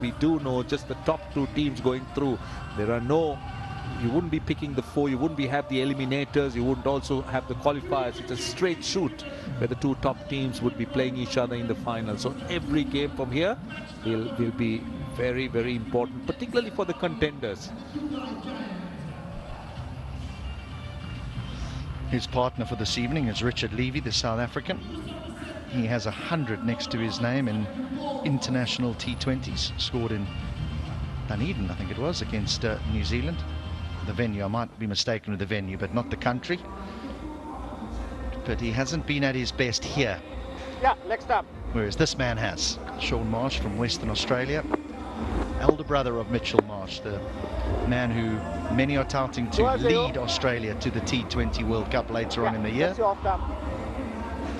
We do know just the top two teams going through. There are no, you wouldn't be picking the four, you wouldn't have the eliminators, you wouldn't also have the qualifiers. It's a straight shoot where the two top teams would be playing each other in the final. So every game from here will be very, very important, particularly for the contenders. His partner for this evening is Richard Levy, the South African. He has 100 next to his name in international T20s, scored in Dunedin, I think it was, against New Zealand. The venue, I might be mistaken with the venue, but not the country. But he hasn't been at his best here. Yeah, next up. Whereas this man has. Shaun Marsh from Western Australia, elder brother of Mitchell Marsh, the man who many are touting to lead Australia to the T20 World Cup later on in the year,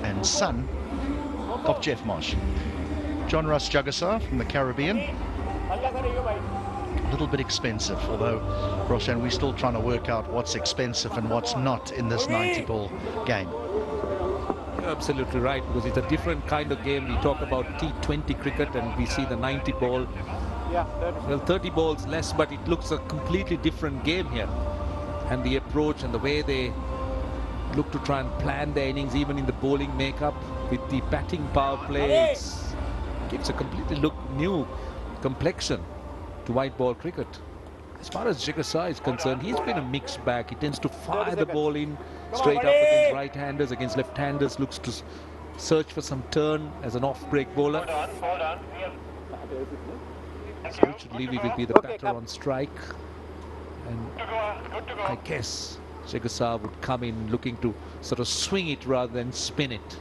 and son of Jeff Marsh. John Ross Jugasar from the Caribbean. A little bit expensive, although, Roshan, we're still trying to work out what's expensive and what's not in this 90-ball game. You're absolutely right, because it's a different kind of game. We talk about T20 cricket and we see the 90 ball. Yeah, well, 30 balls less, but it looks a completely different game here. And the approach and the way they look to try and plan their innings, even in the bowling makeup, with the batting power play, it gives a completely new complexion to white ball cricket. As far as Jugasar is concerned, he's been a mixed bag. He tends to fire the ball in straight up against right-handers, against left-handers, looks to search for some turn as an off-break bowler. Hold on. So Richard Levy will be the batter on strike, and I guess Jugasar would come in looking to sort of swing it rather than spin it.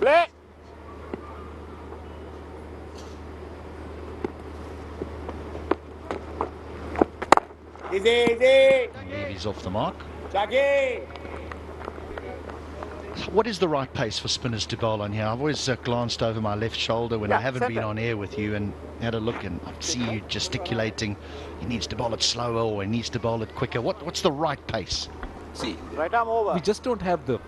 Play. Easy. Levy's off the mark. Jackie. What is the right pace for spinners to bowl on here? I've always glanced over my left shoulder when I haven't been on air with you and had a look, and I see you gesticulating. He needs to bowl it slower or he needs to bowl it quicker. What's the right pace? See, Right arm over. we just don't have the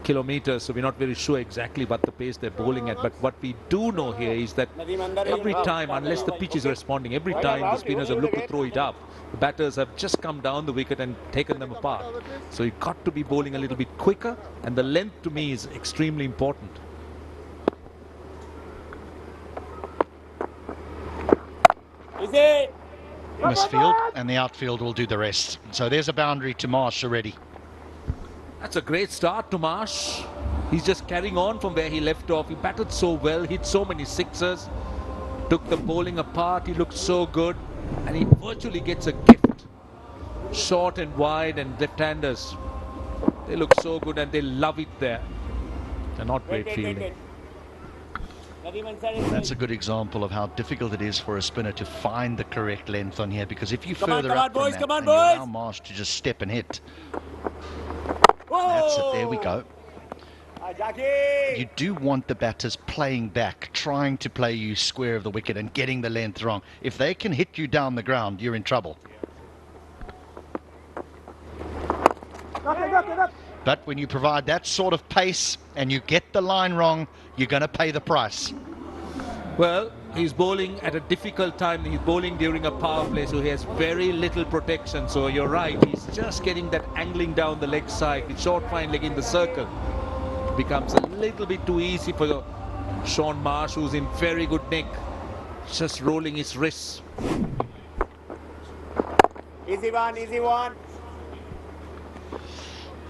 kilometers, so we're not very sure exactly what the pace they're bowling at. But what we do know here is that every time, unless the pitch is responding, every time the spinners have looked to throw it up, the batters have just come down the wicket and taken them apart. So you've got to be bowling a little bit quicker, and the length to me is extremely important. Easy. Misfield, and the outfield will do the rest. So there's a boundary to Marsh already. That's a great start to Marsh. He's just carrying on from where he left off. He batted so well, hit so many sixers, took the bowling apart. He looked so good, and he virtually gets a gift. Short and wide, and left-handers, they look so good and they love it there. They're not great fielding. That's a good example of how difficult it is for a spinner to find the correct length on here, because if you further come up on, boys, from come that, on, and you boys. allow Marsh to just step and hit. Whoa. That's it, there we go. Jackie. You do want the batters playing back, trying to play you square of the wicket and getting the length wrong. If they can hit you down the ground, you're in trouble. But when you provide that sort of pace and you get the line wrong, you're going to pay the price. Well, he's bowling at a difficult time. He's bowling during a power play, so he has very little protection. So you're right, he's just getting that angling down the leg side with short fine leg in the circle. It becomes a little bit too easy for Shaun Marsh, who's in very good nick, just rolling his wrists. Easy one.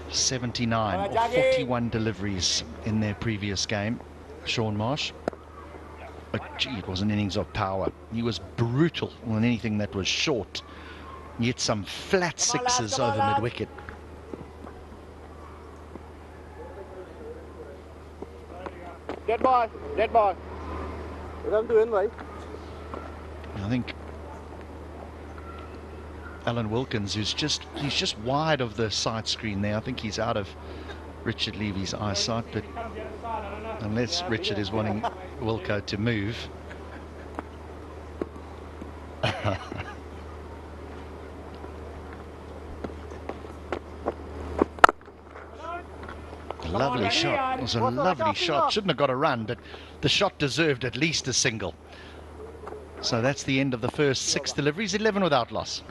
79 or 41 deliveries in their previous game, Shaun Marsh. But gee, it was an innings of power. He was brutal on anything that was short. He hit some flat sixes over mid-wicket. Dead ball. Run to win, right? I think Alan Wilkins, he's just wide of the sight screen there. I think he's out of Richard Levy's eyesight, but unless Richard is wanting Wilco to move. lovely shot. It was a lovely shot. Shouldn't have got a run, but the shot deserved at least a single. So that's the end of the first 6 deliveries, 11 without loss.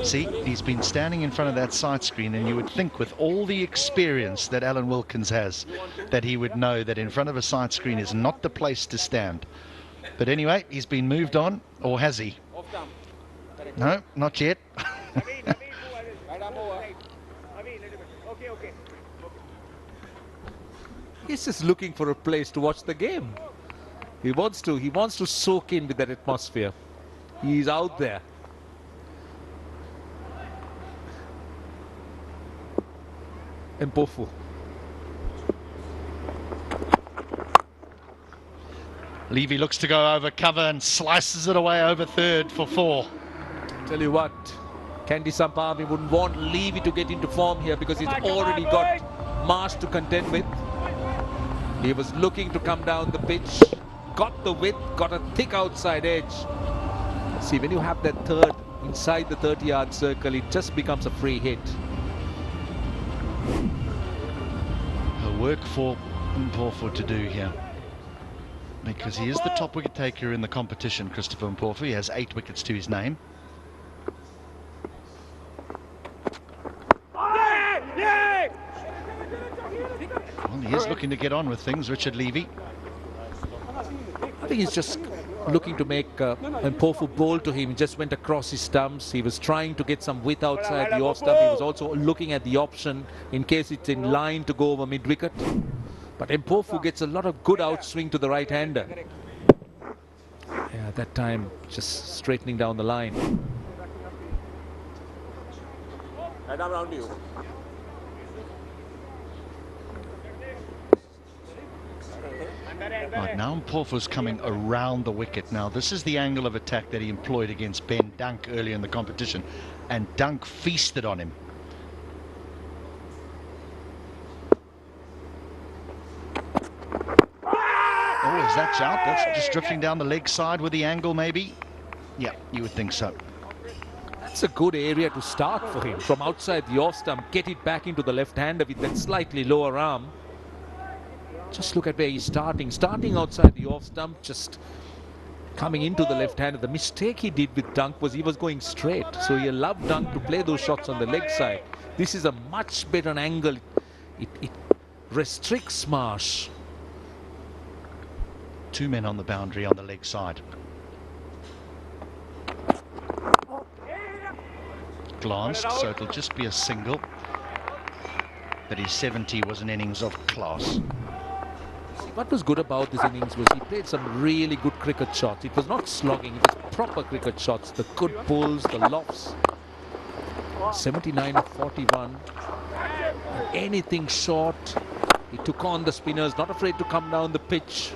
See, he's been standing in front of that side screen, and you would think with all the experience that Alan Wilkins has, that he would know that in front of a side screen is not the place to stand. But anyway, he's been moved on, or has he? No, not yet. He's just looking for a place to watch the game. He wants to soak in with that atmosphere. He's out there. Mpofu. Levy looks to go over cover and slices it away over third for 4. Tell you what, Kandy Samp wouldn't want Levy to get into form here because he's already got Marsh to contend with. He was looking to come down the pitch, got the width, got a thick outside edge. See, when you have that third inside the 30-yard circle, it just becomes a free hit. A work for Mpofu to do here, because he is the top wicket taker in the competition, Christopher Mpofu. He has 8 wickets to his name. Well, he is looking to get on with things, Richard Levy. I think he's just looking to make Mpofu bowl to him. He just went across his stumps. He was trying to get some width outside the off stump. He was also looking at the option in case it's in line to go over mid-wicket. But Mpofu gets a lot of good outswing to the right-hander. Yeah, that time just straightening down the line. Around you. Right, now Mpofu's coming around the wicket. Now this is the angle of attack that he employed against Ben Dunk earlier in the competition, and Dunk feasted on him. Oh, is that out? That's just drifting down the leg side with the angle, maybe? Yeah, you would think so. That's a good area to start for him. From outside the off stump, get it back into the left-hander with that slightly lower arm. Just look at where he's starting. Starting outside the off stump, just coming into the left-hander. The mistake he did with Dunk was he was going straight. So he allowed Dunk to play those shots on the leg side. This is a much better angle. It restricts Marsh. 2 men on the boundary on the leg side. Glanced, so it'll just be a single. But his 70 was an innings of class. What was good about this innings was he played some really good cricket shots. It was not slogging, it was proper cricket shots. The good pulls, the lofts. 79 of 41. Anything short. He took on the spinners, not afraid to come down the pitch.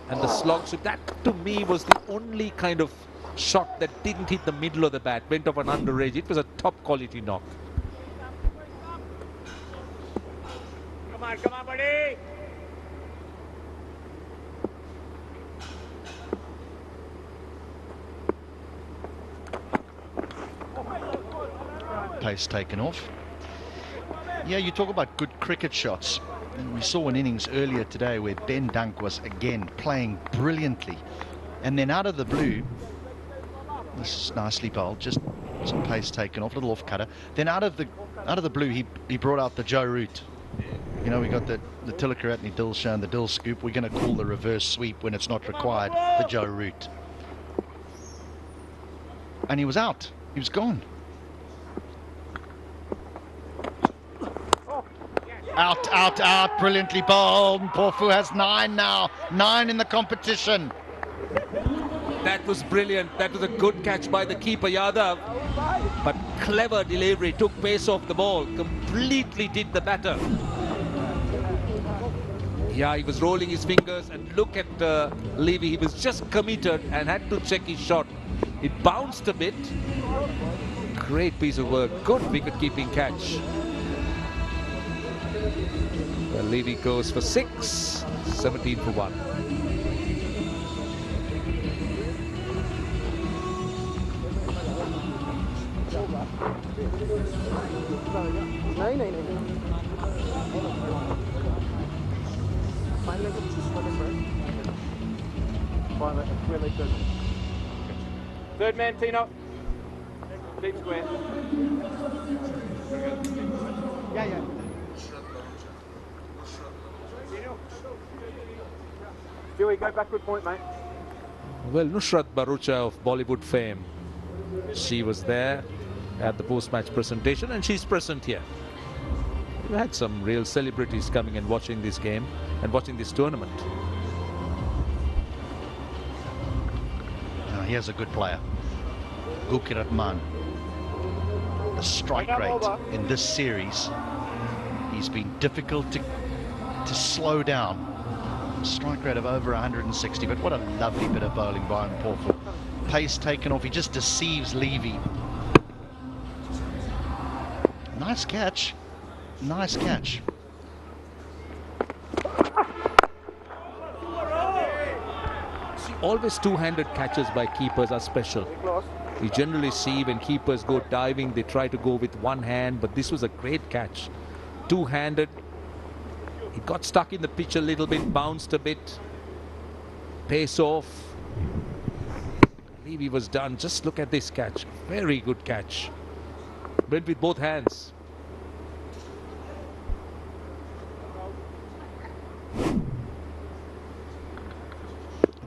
And the slog. So that to me was the only kind of shot that didn't hit the middle of the bat. Went off an under edge. It was a top quality knock. Come on, buddy. Pace taken off. Yeah, you talk about good cricket shots. And we saw an innings earlier today where Ben Dunk was again playing brilliantly, and then out of the blue, this is nicely bowled, just some pace taken off, little off cutter. Then out of the blue, he brought out the Joe Root. You know, we got the Tilakaratne Dill show and the Dill scoop. We're going to call the reverse sweep when it's not required the Joe Root. And he was out. He was gone. Out, brilliantly bowled. Mpofu has 9 now. 9 in the competition. That was brilliant. That was a good catch by the keeper, Yadav. But clever delivery, took pace off the ball, completely did the batter. Yeah, he was rolling his fingers, and look at Levy. He was just committed and had to check his shot. It bounced a bit. Great piece of work. Good wicket-keeping catch. Well, Levy goes for 6, 17 for 1. Really good. Third man, Tino. Deep square. Yeah. Stewie, go backward point, mate. Well, Nusrat Bharucha of Bollywood fame, she was there at the post-match presentation, and she's present here. We had some real celebrities coming and watching this game and watching this tournament. Here's a good player, Gurkirat Man. The strike rate in this series, he's been difficult to slow down. Strike rate of over 160, but what a lovely bit of bowling by him, Porful. Pace taken off, he just deceives Levy. Nice catch, nice catch. Always two-handed catches by keepers are special. You generally see when keepers go diving, they try to go with one hand, but this was a great catch. Two-handed. It got stuck in the pitch a little bit, bounced a bit. Pace off. Levy was done. Just look at this catch. Very good catch. Went with both hands.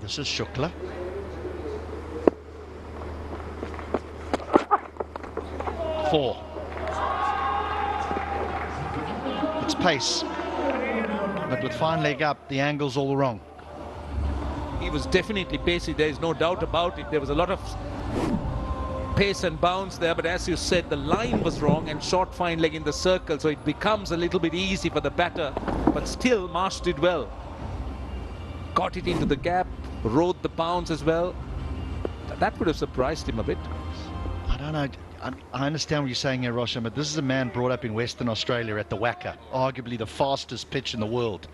This is Shukla. Four. It's pace, but with fine leg up, the angle's all wrong. He was definitely pacey, there is no doubt about it. There was a lot of pace and bounce there, but as you said, the line was wrong and short fine leg in the circle, so it becomes a little bit easy for the batter, but still Marsh did well. Got it into the gap, rode the bounce as well. That would have surprised him a bit. I don't know. I understand what you're saying here, Roshan, but this is a man brought up in Western Australia at the Wacker, arguably the fastest pitch in the world.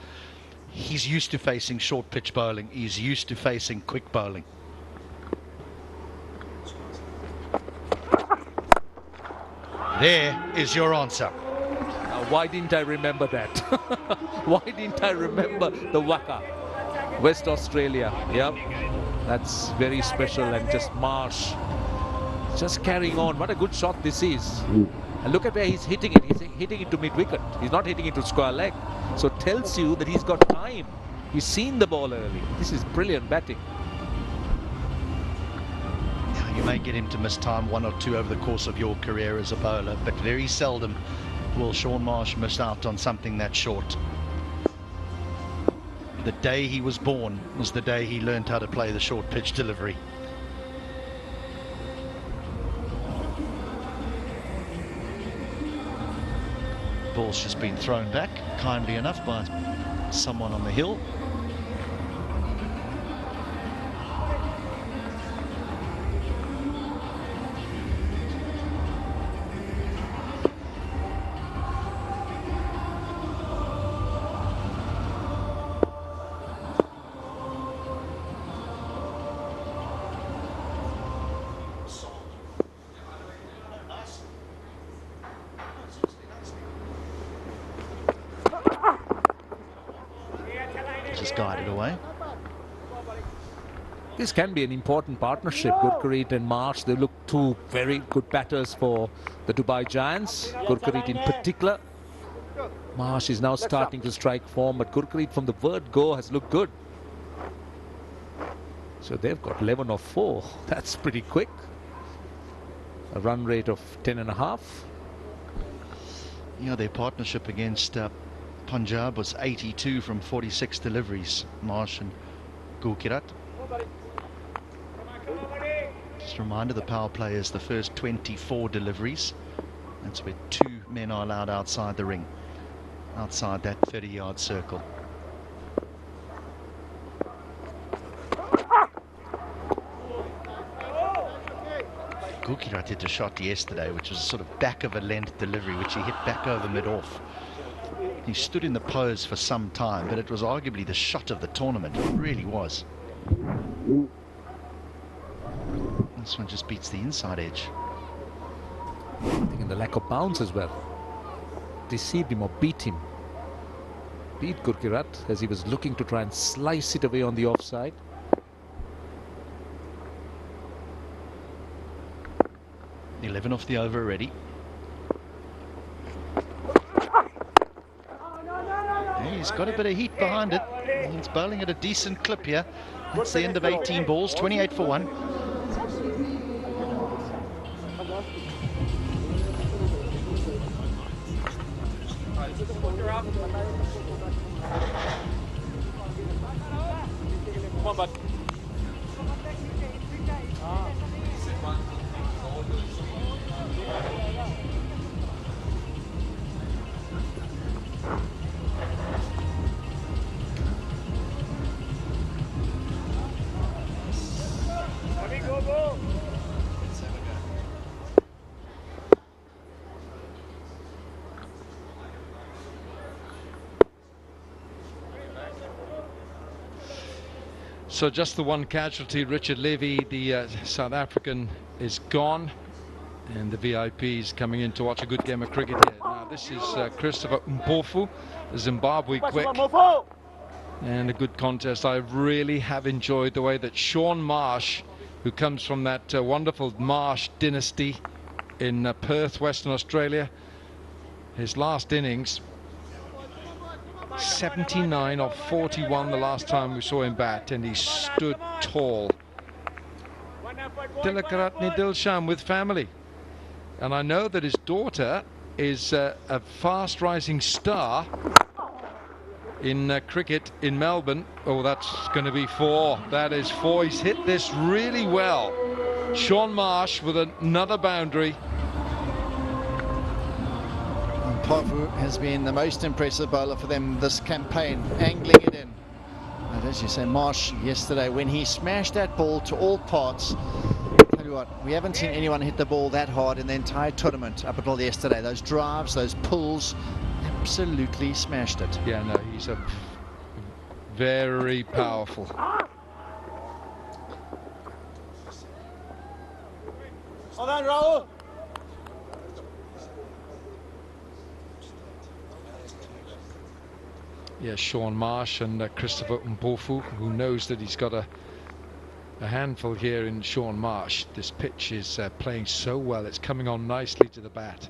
He's used to facing short pitch bowling. He's used to facing quick bowling. There is your answer. Why didn't I remember that? Why didn't I remember the Wacker? West Australia, yep. That's very special, and just Marsh just carrying on. What a good shot this is. And look at where he's hitting it. He's hitting it to mid-wicket. He's not hitting it to square leg. So it tells you that he's got time. He's seen the ball early. This is brilliant batting. Yeah, you may get him to miss time one or two over the course of your career as a bowler, but very seldom will Shaun Marsh miss out on something that short. The day he was born was the day he learned how to play the short pitch delivery. Ball's just been thrown back, kindly enough, by someone on the hill. Just guided away. This can be an important partnership, Gurkeerat and Marsh. They look two very good batters for the Dubai Giants. Gurkeerat in particular. Marsh is now starting to strike form, but Gurkeerat from the word go has looked good. So they've got 11 or 4. That's pretty quick. A run rate of 10.5. Yeah, their partnership against Punjab was 82 from 46 deliveries, Marsh and Gurkeerat. Just a reminder, the power play is the first 24 deliveries. That's where 2 men are allowed outside the ring, outside that 30-yard circle. Gukirat hit a shot yesterday, which was sort of back of a length delivery, which he hit back over mid-off. He stood in the pose for some time, but it was arguably the shot of the tournament. It really was. This one just beats the inside edge. I think in the lack of bounce as well. Deceived him or beat him. Beat Gurkirat as he was looking to try and slice it away on the offside. .11 off the over already. He's got a bit of heat behind it. He's bowling at a decent clip here. That's the end of 18 balls, 28 for 1. Come on, bud. So just the one casualty, Richard Levy, the South African, is gone, and the VIPs coming in to watch a good game of cricket here. Now this is Christopher Mpofu, the Zimbabwe quick, and a good contest. I really have enjoyed the way that Shaun Marsh, who comes from that wonderful Marsh dynasty in Perth, Western Australia, his last innings, 79 of 41 the last time we saw him bat, and he stood tall. Tilakaratne Dilshan with family, and I know that his daughter is a fast rising star in cricket in Melbourne. Oh, that's going to be 4. That is 4. He's hit this really well. Shaun Marsh with another boundary. Mpofu has been the most impressive bowler for them this campaign, angling it in. And as you say, Marsh yesterday, when he smashed that ball to all parts, tell you what, we haven't seen anyone hit the ball that hard in the entire tournament up until yesterday. Those drives, those pulls, absolutely smashed it. Yeah, no, he's a very powerful. Hold on, Rahul. Yeah, Shaun Marsh and Christopher Mpofu, who knows that he's got a handful here in Shaun Marsh. This pitch is playing so well, it's coming on nicely to the bat.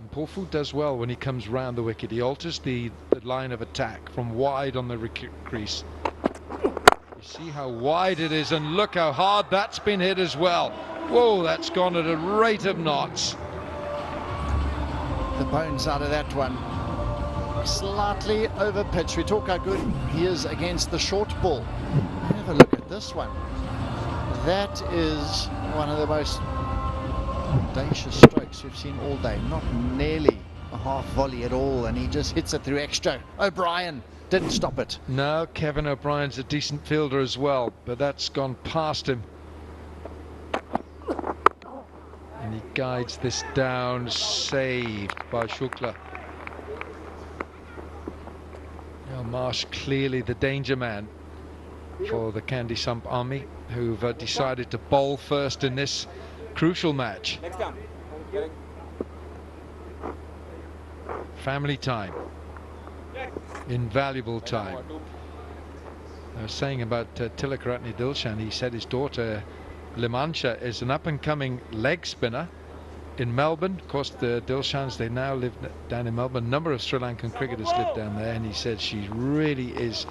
Mpofu does well when he comes round the wicket. He alters the line of attack from wide on the crease. You see how wide it is, and look how hard that's been hit as well. Whoa, that's gone at a rate of knots. The bones out of that one, slightly over pitch. We talk how good he is against the short ball. Have a look at this one. That is one of the most audacious strokes we've seen all day. Not nearly a half volley at all, and he just hits it through extra. O'Brien didn't stop it. No, Kevin O'Brien's a decent fielder as well, but that's gone past him. And he guides this down, saved by Shukla. Now Marsh clearly the danger man for the Kandy Samp army, who've decided to bowl first in this crucial match. Next down. Family time, invaluable time. I was saying about Tilakaratne Dilshan, he said his daughter Limansha is an up-and-coming leg spinner in Melbourne. Of course, the Dilshans, they now live down in Melbourne. A number of Sri Lankan cricketers live down there, and he said she really is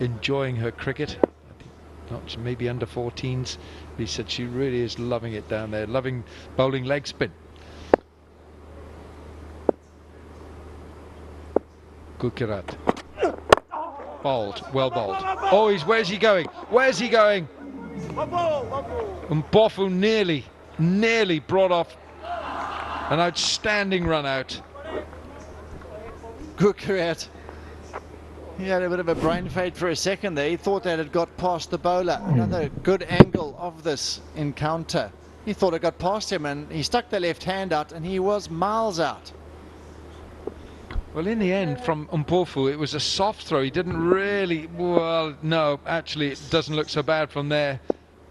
enjoying her cricket. I think not maybe under 14s, but he said she really is loving it down there, loving bowling leg spin. Gukirat. Bowled, well bowled. Oh, where's he going? Where's he going? Mpofu nearly brought off an outstanding run out. Gukret. He had a bit of a brain fade for a second there. He thought that it got past the bowler. Another good angle of this encounter. He thought it got past him and he stuck the left hand out and he was miles out. Well, in the end, from Mpofu, it was a soft throw. He didn't really, well, no, actually, it doesn't look so bad from there.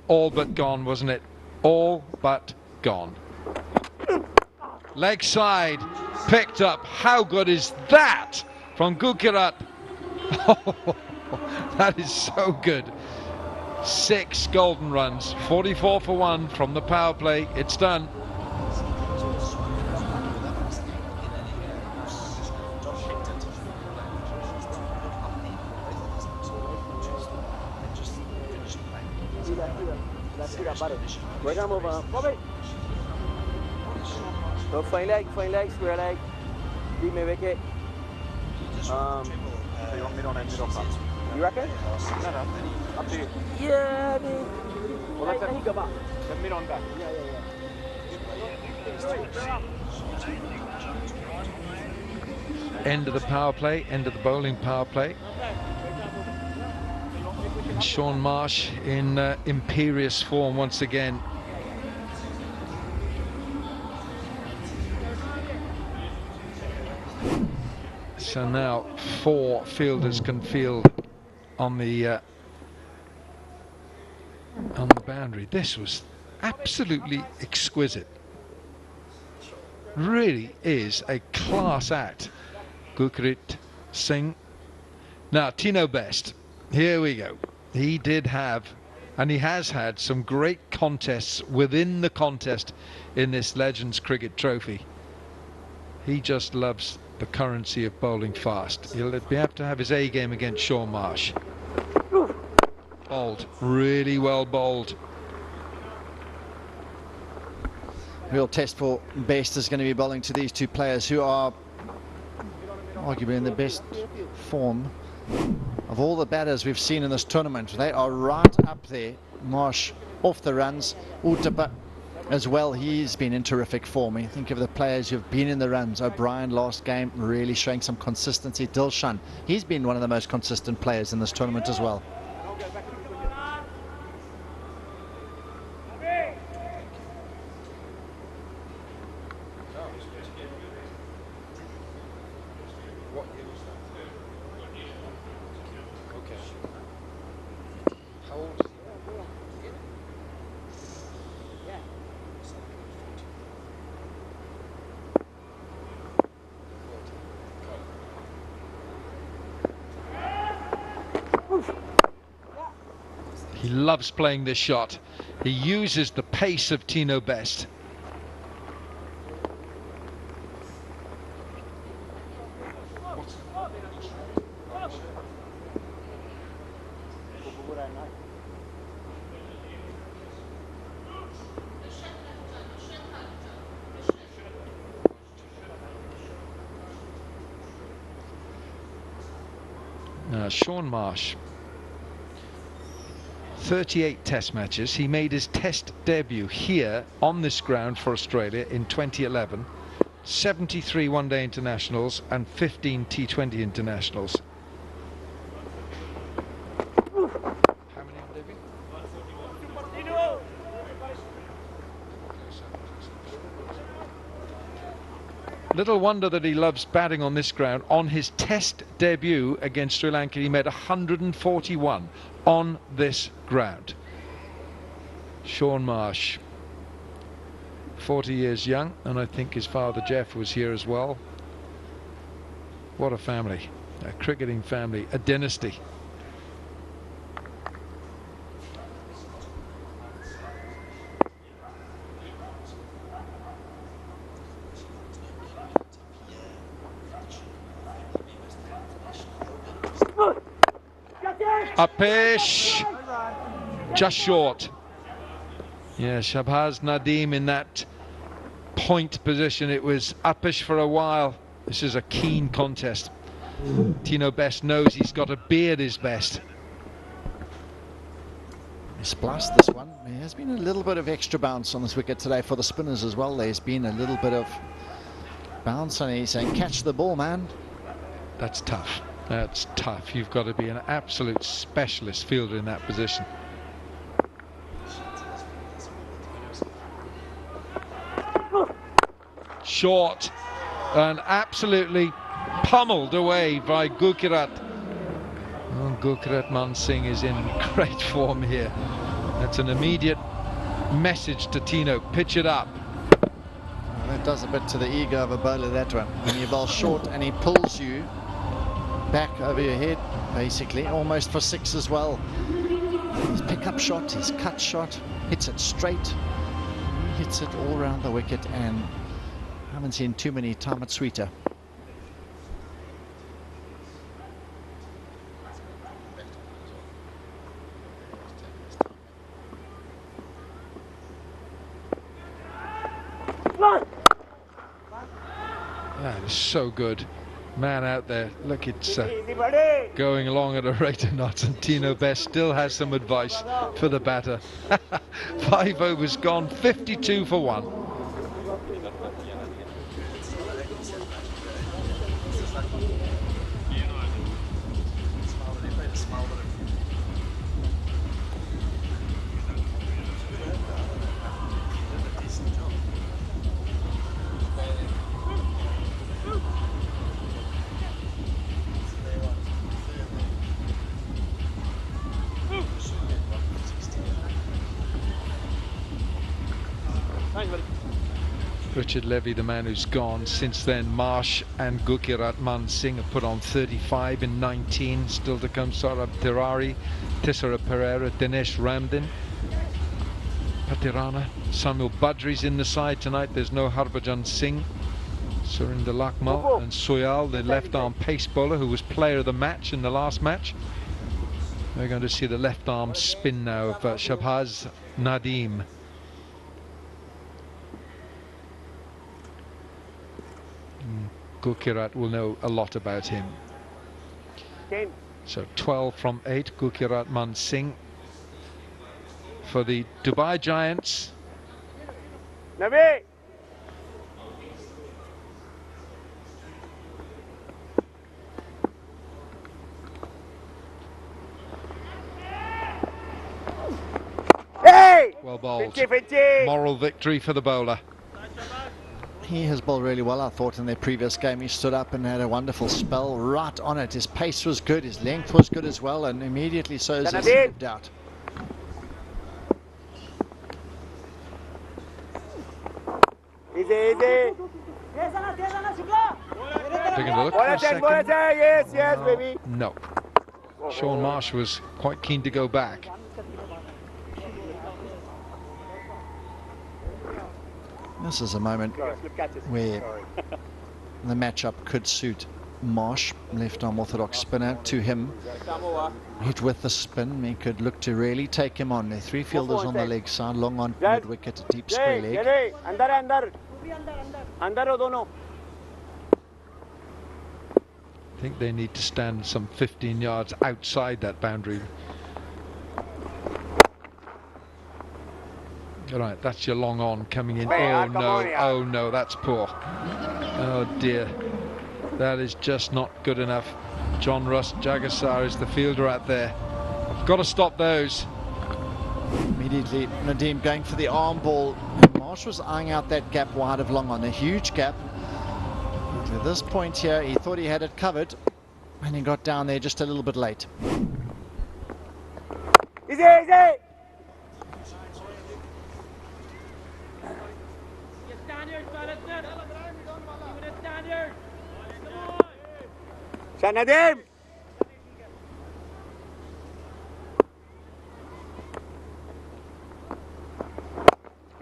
All but gone, wasn't it? All but gone. Leg side, picked up. How good is that from Gukret? Oh, that is so good. 6 golden runs, 44 for 1 from the power play. It's done. So fine leg, square leg. Leave me wicket. So you want mid on and mid off? You reckon? No. Up to you. Yeah, I mean. Well, let's go back. Then mid on back. Yeah. End of the power play, end of the bowling power play. And Shaun Marsh in imperious form once again. So now 4 fielders can field on the boundary. This was absolutely exquisite. Really is a class act. Gukret, Singh. Now Tino Best. Here we go. He did have, and he has had, some great contests within the contest in this Legends Cricket Trophy. He just loves the currency of bowling fast. He'll have to have his A game against Shaun Marsh. Bowled, really well bowled. Real test for Best is going to be bowling to these two players who are arguably in the best form of all the batters we've seen in this tournament. They are right up there. Marsh off the runs. Utapa as well, he's been in terrific form. You think of the players who've been in the runs. O'Brien last game really showing some consistency. Dilshan, he's been one of the most consistent players in this tournament as well. He loves playing this shot. He uses the pace of Tino Best. Now, Shaun Marsh, 38 test matches. He made his test debut here on this ground for Australia in 2011. 73 one-day internationals and 15 T20 internationals. How many on debut? Little wonder that he loves batting on this ground. On his test debut against Sri Lanka, he made 141 on this ground. Shaun Marsh, 40 years young, and I think his father Jeff was here as well. What a family, a cricketing family, a dynasty. Upish, just short. Yeah, Shahbaz Nadeem in that point position. It was Upish for a while. This is a keen contest. Tino Best knows he's got a beard is best. He spliced this one. There has been a little bit of extra bounce on this wicket today for the spinners as well. There's been a little bit of bounce, and he's saying, catch the ball, man. That's tough. That's tough. You've got to be an absolute specialist fielder in that position. Short and absolutely pummeled away by Gurkirat. Oh, Gurkirat Man Singh is in great form here. That's an immediate message to Tino. Pitch it up. Oh, that does a bit to the ego of a bowler, that one. When you bowl short and he pulls you back over your head, basically, almost for six as well. His pick-up shot, his cut shot, hits it straight. He hits it all around the wicket, and I haven't seen too many time it sweeter. That is so good. Man out there, look, it's going along at a rate of knots, and Tino Best still has some advice for the batter. 5 overs gone, 52 for 1. Richard Levy, the man who's gone. Since then, Marsh and Gurkirat Man Singh have put on 35 in 19. Still to come, Saurabh Tirari, Tissara Pereira, Dinesh Ramdin, Patirana, Samuel Badri's in the side tonight. There's no Harbhajan Singh, Surinder Lakmal and Soyal, the left-arm pace bowler who was player of the match in the last match. We're going to see the left-arm spin now of Shahbaz Nadeem. Gurkirat will know a lot about him. So 12 from 8, Gurkirat Man Singh for the Dubai Giants. Nabi! Hey! Well bowled. Finch. Moral victory for the bowler. He has bowled really well, I thought, in their previous game. He stood up and had a wonderful spell right on it. His pace was good, his length was good as well, and immediately so as he slipped out. Easy, easy. Taking a look for a second. Yes, yes, baby. No. Sean Marsh was quite keen to go back. This is a moment where the matchup could suit Marsh, left-arm orthodox spinner, to him. Hit with the spin, he could look to really take him on. There are 3 fielders on the leg side, long on mid-wicket, a deep square leg. I think they need to stand some 15 yards outside that boundary. Right, that's your long on coming in. Oh no, oh no, that's poor. Oh dear, that is just not good enough. John Russ Jagasar is the fielder out there. Got to stop those. Immediately Nadeem going for the arm ball. Marsh was eyeing out that gap wide of long on, a huge gap. To this point here, he thought he had it covered, and he got down there just a little bit late. Easy, easy. Nadeem!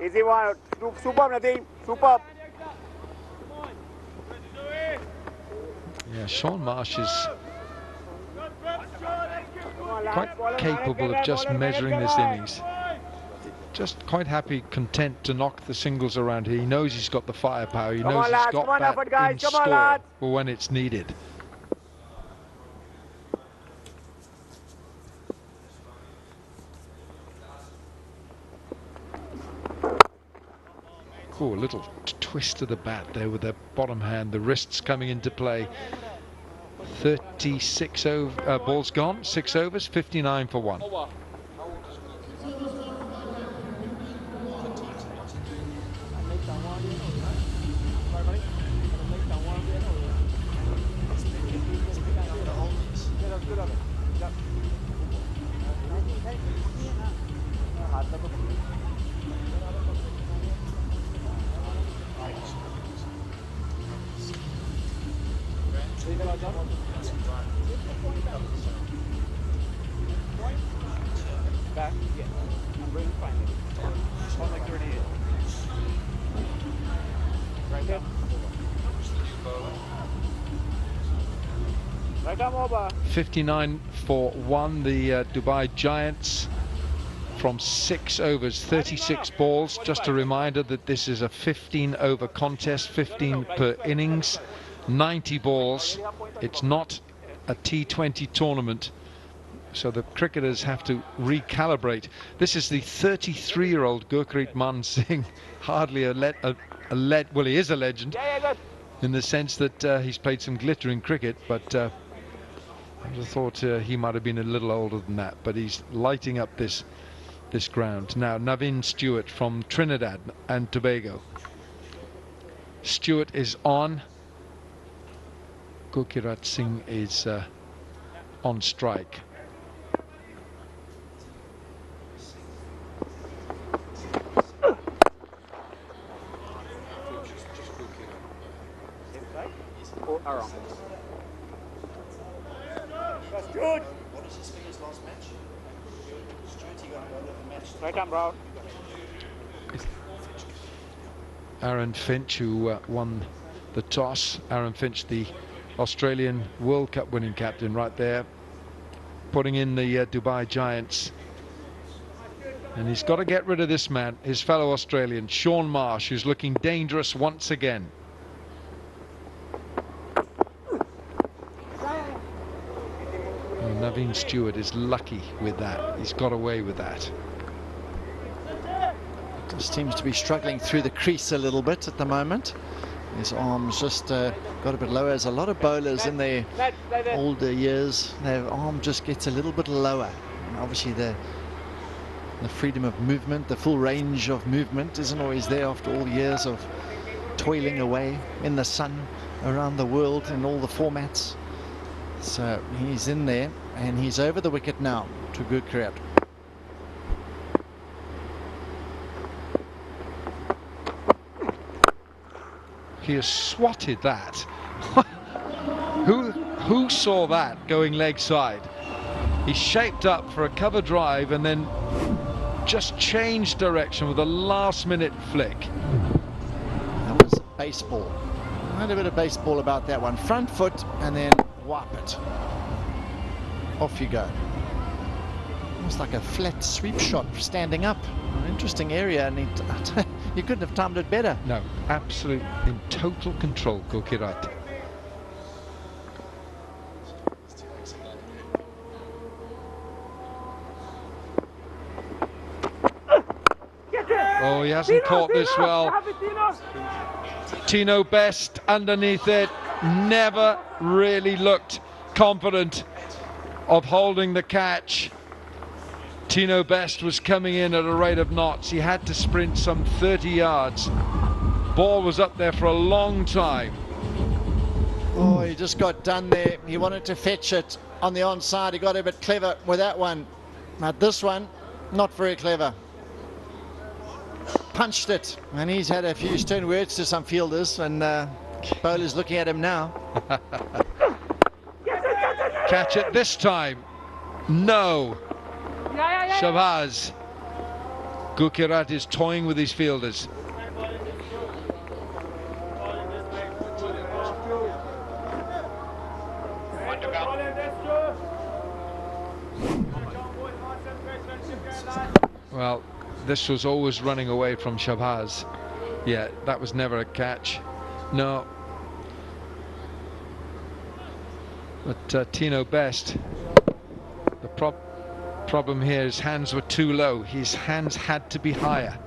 Easy one. Superb, Nadeem. Superb. Yeah, Sean Marsh is quite capable of just measuring this innings. Just quite happy, content to knock the singles around here. He knows he's got the firepower. He knows he's got that in store for when it's needed. Oh, a little twist of the bat there with the bottom hand, the wrists coming into play. 36 over, balls gone, 6 overs, 59 for 1. Back, yeah. I'm ready to find it. Just one like 38. Right there. Right down over. 59 for 1, the Dubai Giants from 6 overs, 36 balls. Just a reminder that this is a 15 over contest, 15 per innings, 90 balls. It's not a T20 tournament, so the cricketers have to recalibrate. This is the 33-year-old Gurpreet Man Singh, hardly well, he is a legend in the sense that he's played some glittering cricket, but I would have thought he might have been a little older than that, but he's lighting up this ground. Now Navin Stewart from Trinidad and Tobago. Stewart is on. Gurpreet Singh is on strike. That's good. What is his figures last match? He got a goal of the match. Right on, bro. Aaron Finch, who won the toss. Aaron Finch, the Australian World Cup winning captain, right there, putting in the Dubai Giants. And he's got to get rid of this man, his fellow Australian, Sean Marsh, who's looking dangerous once again. And Navin Stewart is lucky with that. He's got away with that. Just seems to be struggling through the crease a little bit at the moment. His arms just got a bit lower. There's a lot of bowlers in their older years, their arm just gets a little bit lower. And obviously the freedom of movement, the full range of movement isn't always there after all years of toiling away in the sun around the world in all the formats. So he's in there and he's over the wicket now to Gurpreet. He has swatted that. Who saw that going leg side? He shaped up for a cover drive and then just changed direction with a last minute flick. That was baseball. I had a bit of baseball about that one. Front foot and then whap it. Off you go. Almost like a flat sweep shot standing up. An interesting area, and you couldn't have timed it better. No, absolute in total control, Gurpreet. Oh, he hasn't caught this well. Tino Best underneath it, never really looked confident of holding the catch. Tino Best was coming in at a rate of knots. He had to sprint some 30 yards. Ball was up there for a long time. Oh, he just got done there. He wanted to fetch it on the onside. He got a bit clever with that one. But this one, not very clever. Punched it. And he's had a few stern words to some fielders, and bowlers looking at him now. Catch it this time. No. Shahbaz. Gurpreet is toying with his fielders. Well, this was always running away from Shahbaz. Yeah, that was never a catch. No. But Tino Best, the problem here, his hands were too low. His hands had to be higher.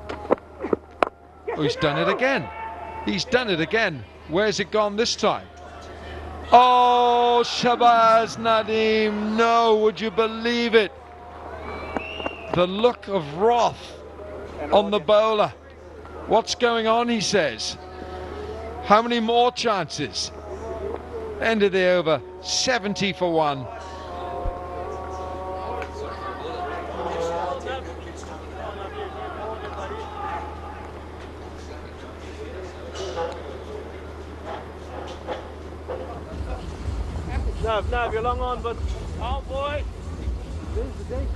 Oh, he's done it again. He's done it again. Where's it gone this time? Oh, Shahbaz Nadeem, no, would you believe it? The look of wrath on the bowler. What's going on, he says. How many more chances? End of the over, 70 for 1. Nav, you're long on, but oh boy. This is the day.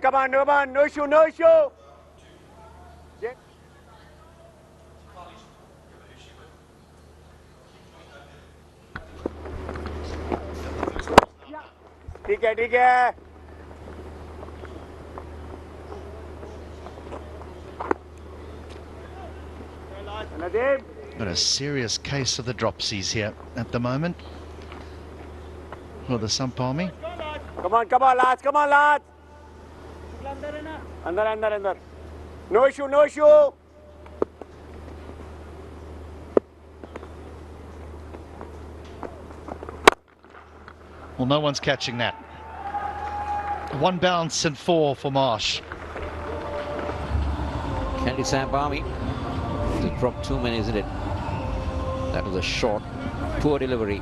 Come on, no issue. ठीक है Nadeem. Got a serious case of the dropsies here at the moment. Well, the Samp Army. Come on, lads. Under. No issue. Well, no one's catching that. 1 bounce and 4 for Marsh. Kandy Samp Army. They dropped too many, isn't it? That was a short, poor delivery.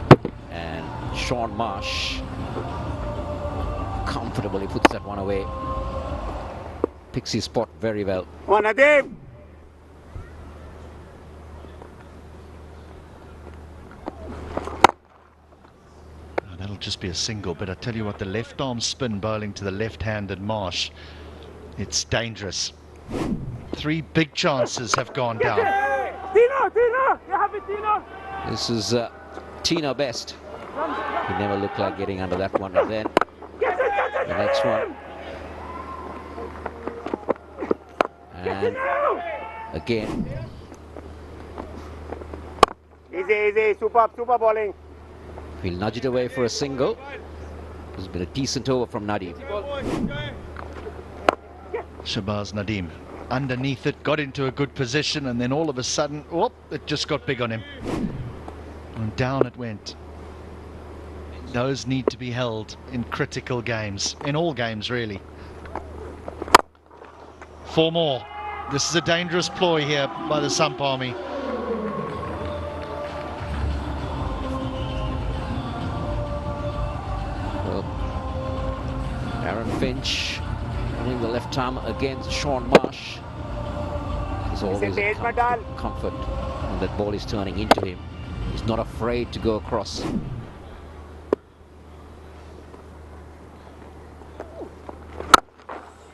And Sean Marsh comfortably puts that one away. Picks his spot very well. Come on, Nadeem. That'll just be a single, but I tell you what, the left arm spin bowling to the left-handed Marsh, it's dangerous. 3 big chances have gone down. Tino, you have it, Tino. This is Tino best. He never looked like getting under that one. And then the next one. And again. Easy, super bowling. He'll nudge it away for a single. It's been a decent over from Nadeem. Shahbaz Nadeem underneath it, got into a good position, and then all of a sudden, whoop, it just got big on him. And down it went. Those need to be held in critical games, in all games really. 4 more. This is a dangerous ploy here by the Samp Army. Finch running the left arm against Sean Marsh. There's always a comfort when that ball is turning into him. He's not afraid to go across.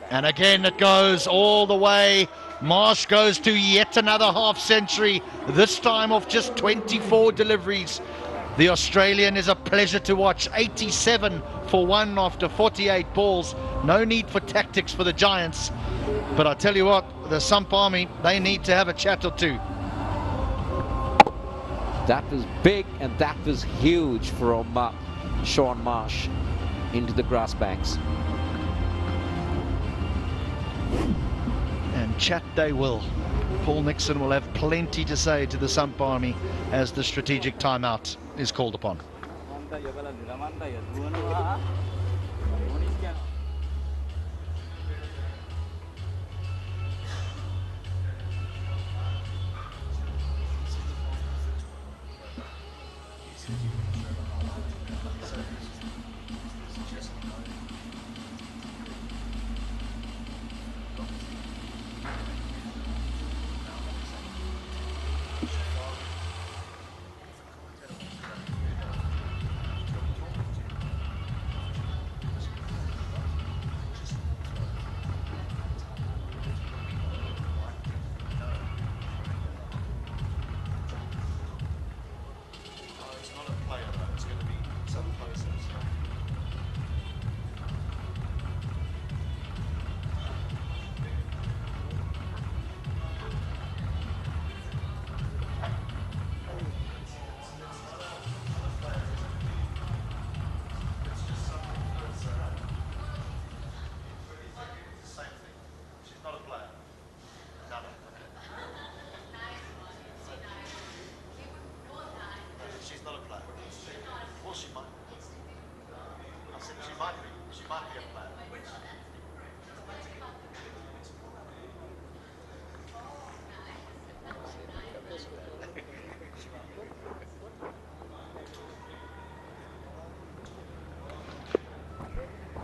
And again it goes all the way. Marsh goes to yet another half century, this time off just 24 deliveries. The Australian is a pleasure to watch. 87 for 1 after 48 balls. No need for tactics for the Giants. But I tell you what, the Samp Army, they need to have a chat or two. That was big and that was huge from Sean Marsh into the grass banks. And chat they will. Paul Nixon will have plenty to say to the Samp Army as the strategic timeout is called upon.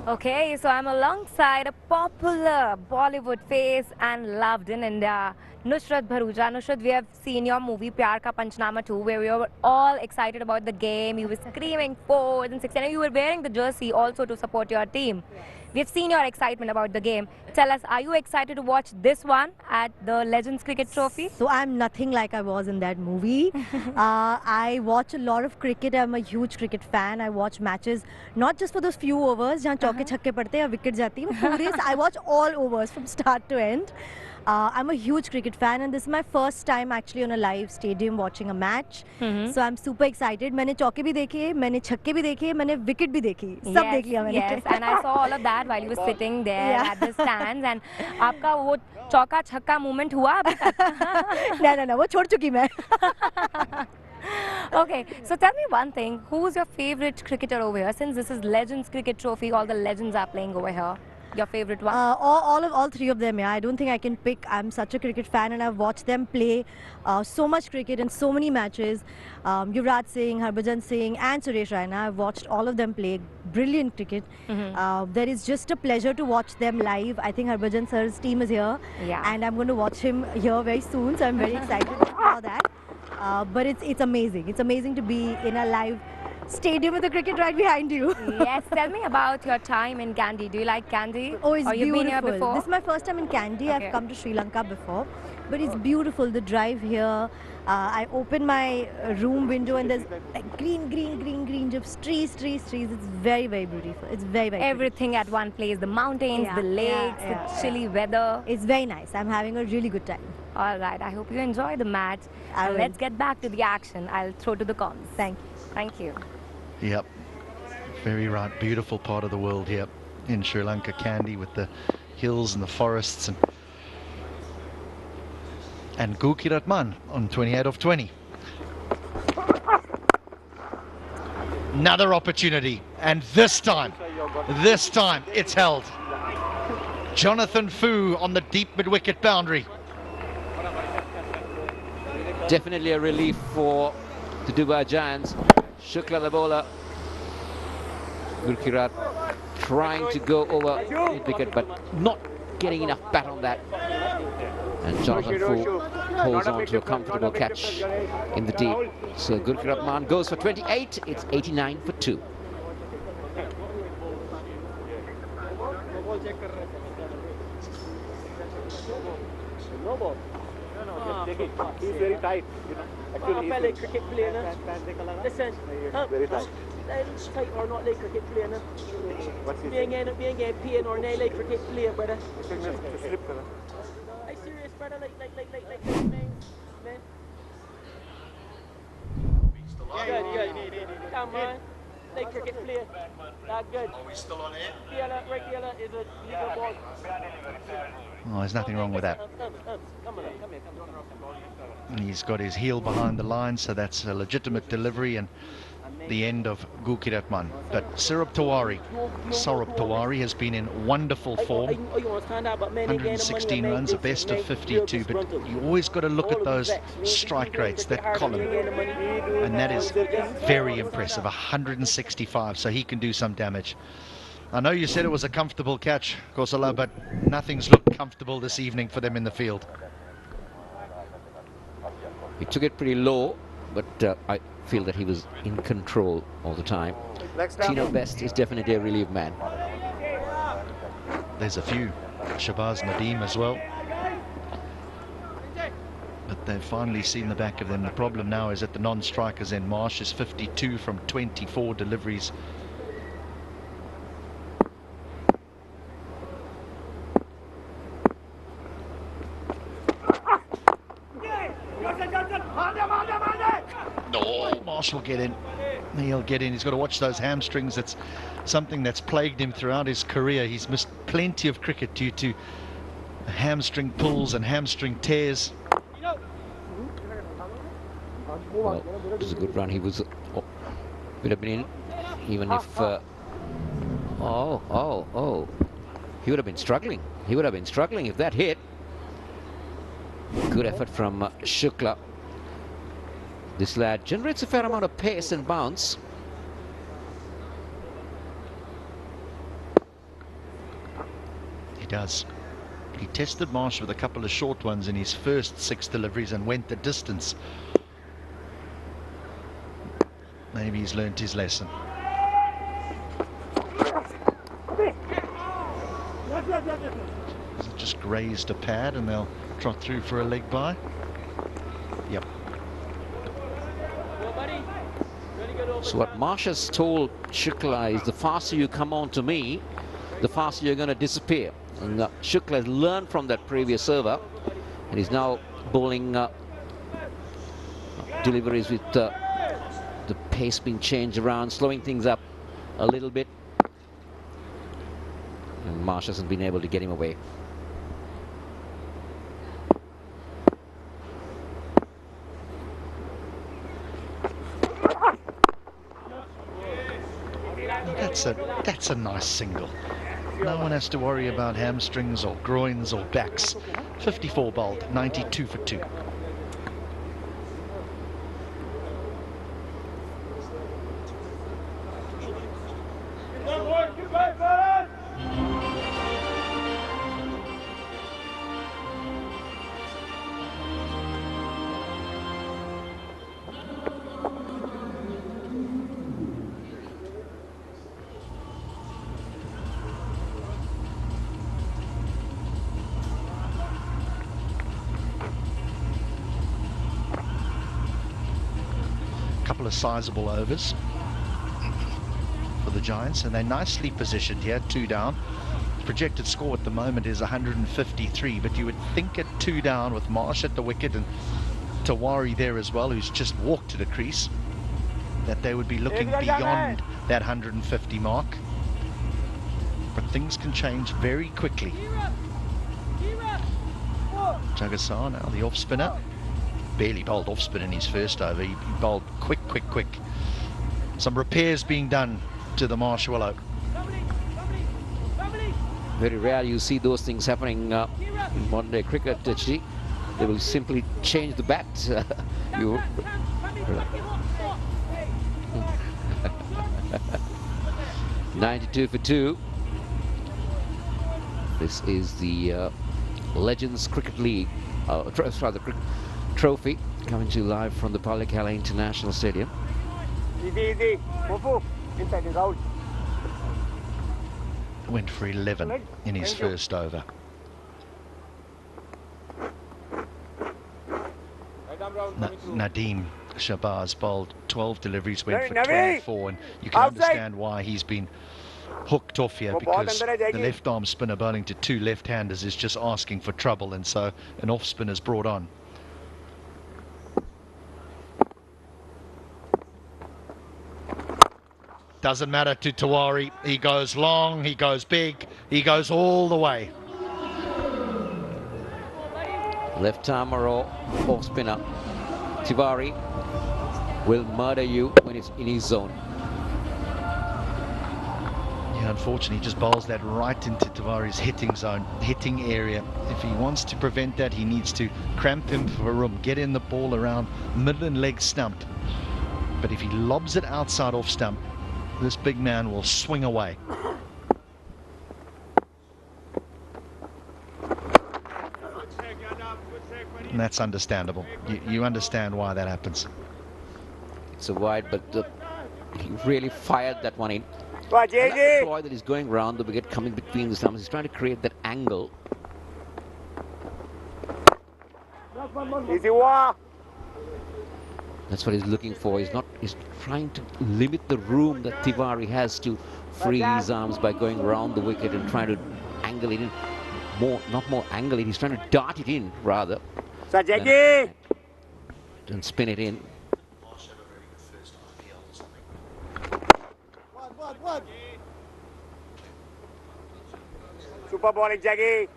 Okay, so I'm alongside a popular Bollywood face and loved in India, Nusrat Bharuja. Nusrat, we have seen your movie Pyar Ka Panchnama 2, where we were all excited about the game. You were screaming 4s and 6s, and you were wearing the jersey also to support your team. We have seen your excitement about the game. Tell us, are you excited to watch this one at the Legends Cricket Trophy? So I'm nothing like I was in that movie. I watch a lot of cricket. I'm a huge cricket fan. I watch matches not just for those few overs जहाँ चौके छक्के पड़ते हैं या wicket जाती है. पूरे I watch all overs from start to end. I'm a huge cricket fan and this is my first time actually on a live stadium watching a match. So I'm super excited. मैंने चौके भी देखे, मैंने छक्के भी देखे, मैंने wicket भी देखी. सब देख लिया मैंने. Yes, and I saw all of that while you were sitting there at the stands. And आपका वो चौका छक्का moment हुआ अभी तक? ना वो छोड़ चुकी मैं. Okay, so tell me one thing. Who's your favorite cricketer over here? Since this is Legends Cricket Trophy, all the legends are playing over here. Your favorite one? All three of them. Yeah, I don't think I can pick. I'm such a cricket fan, and I've watched them play so much cricket in so many matches. Yuvraj Singh, Harbhajan Singh, and Suresh Raina. I've watched all of them play brilliant cricket. There is just a pleasure to watch them live. I think Harbhajan sir's team is here, and I'm going to watch him here very soon. So I'm very excited about that. But it's amazing. It's amazing to be in a live stadium with the cricket right behind you. Yes, tell me about your time in Kandy. Do you like Kandy? Oh, it's beautiful. You've been here before? This is my first time in Kandy. I've come to Sri Lanka before. But it's beautiful, the drive here. I open my room window and there's like green, just trees. It's very, very beautiful. It's very, very Everything beautiful. at one place, the mountains, the lakes, the chilly weather. It's very nice. I'm having a really good time. All right, I hope you enjoy the match. And let's get back to the action. I'll throw to the comms. Thank you. Thank you. Yep, very right. Beautiful part of the world here in Sri Lanka, Kandy, with the hills and the forests, and Gukiratman on 28 of 20. Another opportunity, and this time it's held. Jonathan Fu on the deep mid-wicket boundary. Definitely a relief for the Dubai Giants. Shukla the bowler. Gurkirat trying to go over mid-wicket, but not getting enough bat on that. And Jonathan Fu holds on to a comfortable catch in the deep. So Gurkiratman goes for 28. It's 89 for 2. No ball. He's very tight. Actually, he's cricket player. Listen, very tight. Tight or not like cricket player. Being a pain or not like cricket player, brother. I serious, brother. Like. Good. Come on. Like cricket player. That good. Are we still on air? Regular is a legal ball. Oh, there's nothing wrong with that. Come here. And he's got his heel behind the line, so that's a legitimate delivery and the end of Gukiratman. But Saurabh Tiwari has been in wonderful form. 116 runs, a best of 52, but you always got to look at those strike rates, that column, and that is very impressive. 165, so he can do some damage. I know you said it was a comfortable catch, Kosala, but nothing's looked comfortable this evening for them in the field. He took it pretty low, but I feel that he was in control all the time. Tino Best is definitely a relief man. There's a few. Shahbaz Nadeem as well. But they've finally seen the back of them. The problem now is that the non-strikers end. Marsh is 52 from 24 deliveries. No, Marsh will get in. He'll get in. He's got to watch those hamstrings. That's something that's plagued him throughout his career. He's missed plenty of cricket due to hamstring pulls and hamstring tears. Well, it was a good run. He was would have been in, even if Oh. He would have been struggling. He would have been struggling if that hit. Good effort from Shukla. This lad generates a fair amount of pace and bounce. He does. He tested Marsh with a couple of short ones in his first 6 deliveries and went the distance. Maybe he's learnt his lesson. Has it just grazed a pad and they'll trot through for a leg by? Yep. So what Marsh has told Shukla is the faster you come on to me, the faster you're going to disappear. And Shukla has learned from that previous server, and he's now bowling deliveries with the pace being changed around, slowing things up a little bit. And Marsh hasn't been able to get him away. That's a nice single. No one has to worry about hamstrings or groins or backs. 54 bowled, 92 for 2. Couple of sizable overs for the Giants, and they're nicely positioned here, 2 down. Projected score at the moment is 153, but you would think at 2 down with Marsh at the wicket and Tawari there as well, who's just walked to the crease, that they would be looking beyond that 150 mark. But things can change very quickly. Jagasar now the off spinner. Barely bowled off spin in his first over. He bowled quick. Some repairs being done to the Marsh Willow. Very rare you see those things happening in modern day cricket, actually. They will simply change the bat. 92 for 2. This is the Legends Cricket League, trophy, coming to you live from the Palikala International Stadium. Easy. Inside is out. Went for 11 in his first over. Nadeem Shabazz bowled 12 deliveries, went for 24, and you can understand why he's been hooked off here, because the left arm spinner bowling to 2 left-handers is just asking for trouble, and so an off spin is brought on. Doesn't matter to Tawari. He goes long, he goes big, he goes all the way. Left armer or off spinner, Tiwari will murder you when it's in his zone. Yeah, unfortunately, he just bowls that right into Tawari's hitting zone, hitting area. If he wants to prevent that, he needs to cramp him for room, get in the ball around middle and leg stump. But if he lobs it outside off stump, this big man will swing away. And that's understandable. You understand why that happens. It's a wide, but he really fired that one in. I like the ploy that he's going round the wicket, coming between the stumps. He's trying to create that angle. That's what he's looking for. He's trying to limit the room that Tiwari has to free his arms by going around the wicket and trying to angle it in. Not more angle it, he's trying to dart it in rather than spin it in. Super bowling, Jaggy.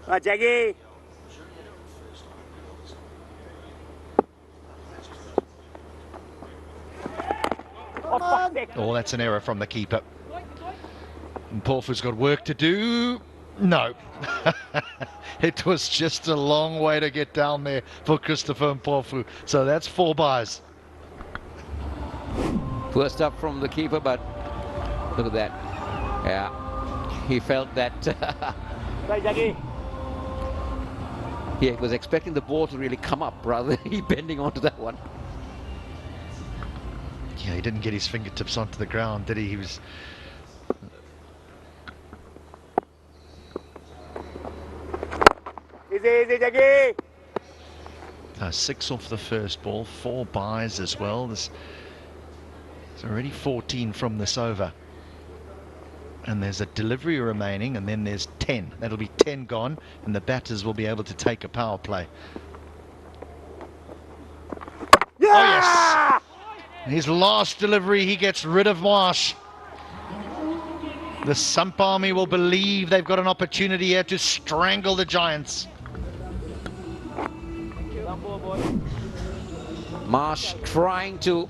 Jaggy. Oh, that's an error from the keeper. And Porfu's got work to do. No. It was just a long way to get down there for Christopher Porfu. So that's 4 buys. Poor stuff from the keeper, but look at that. Yeah, he felt that. He was expecting the ball to really come up rather than he bending onto that one. Yeah, he didn't get his fingertips onto the ground, did he? He was... Easy, Jackie. 6 off the first ball, 4 buys as well. There's already 14 from this over. And there's a delivery remaining, and then there's 10. That'll be 10 gone, and the batters will be able to take a power play. Yeah! Oh, yes! His last delivery, he gets rid of Marsh. The Samp Army will believe they've got an opportunity here to strangle the Giants. Marsh trying to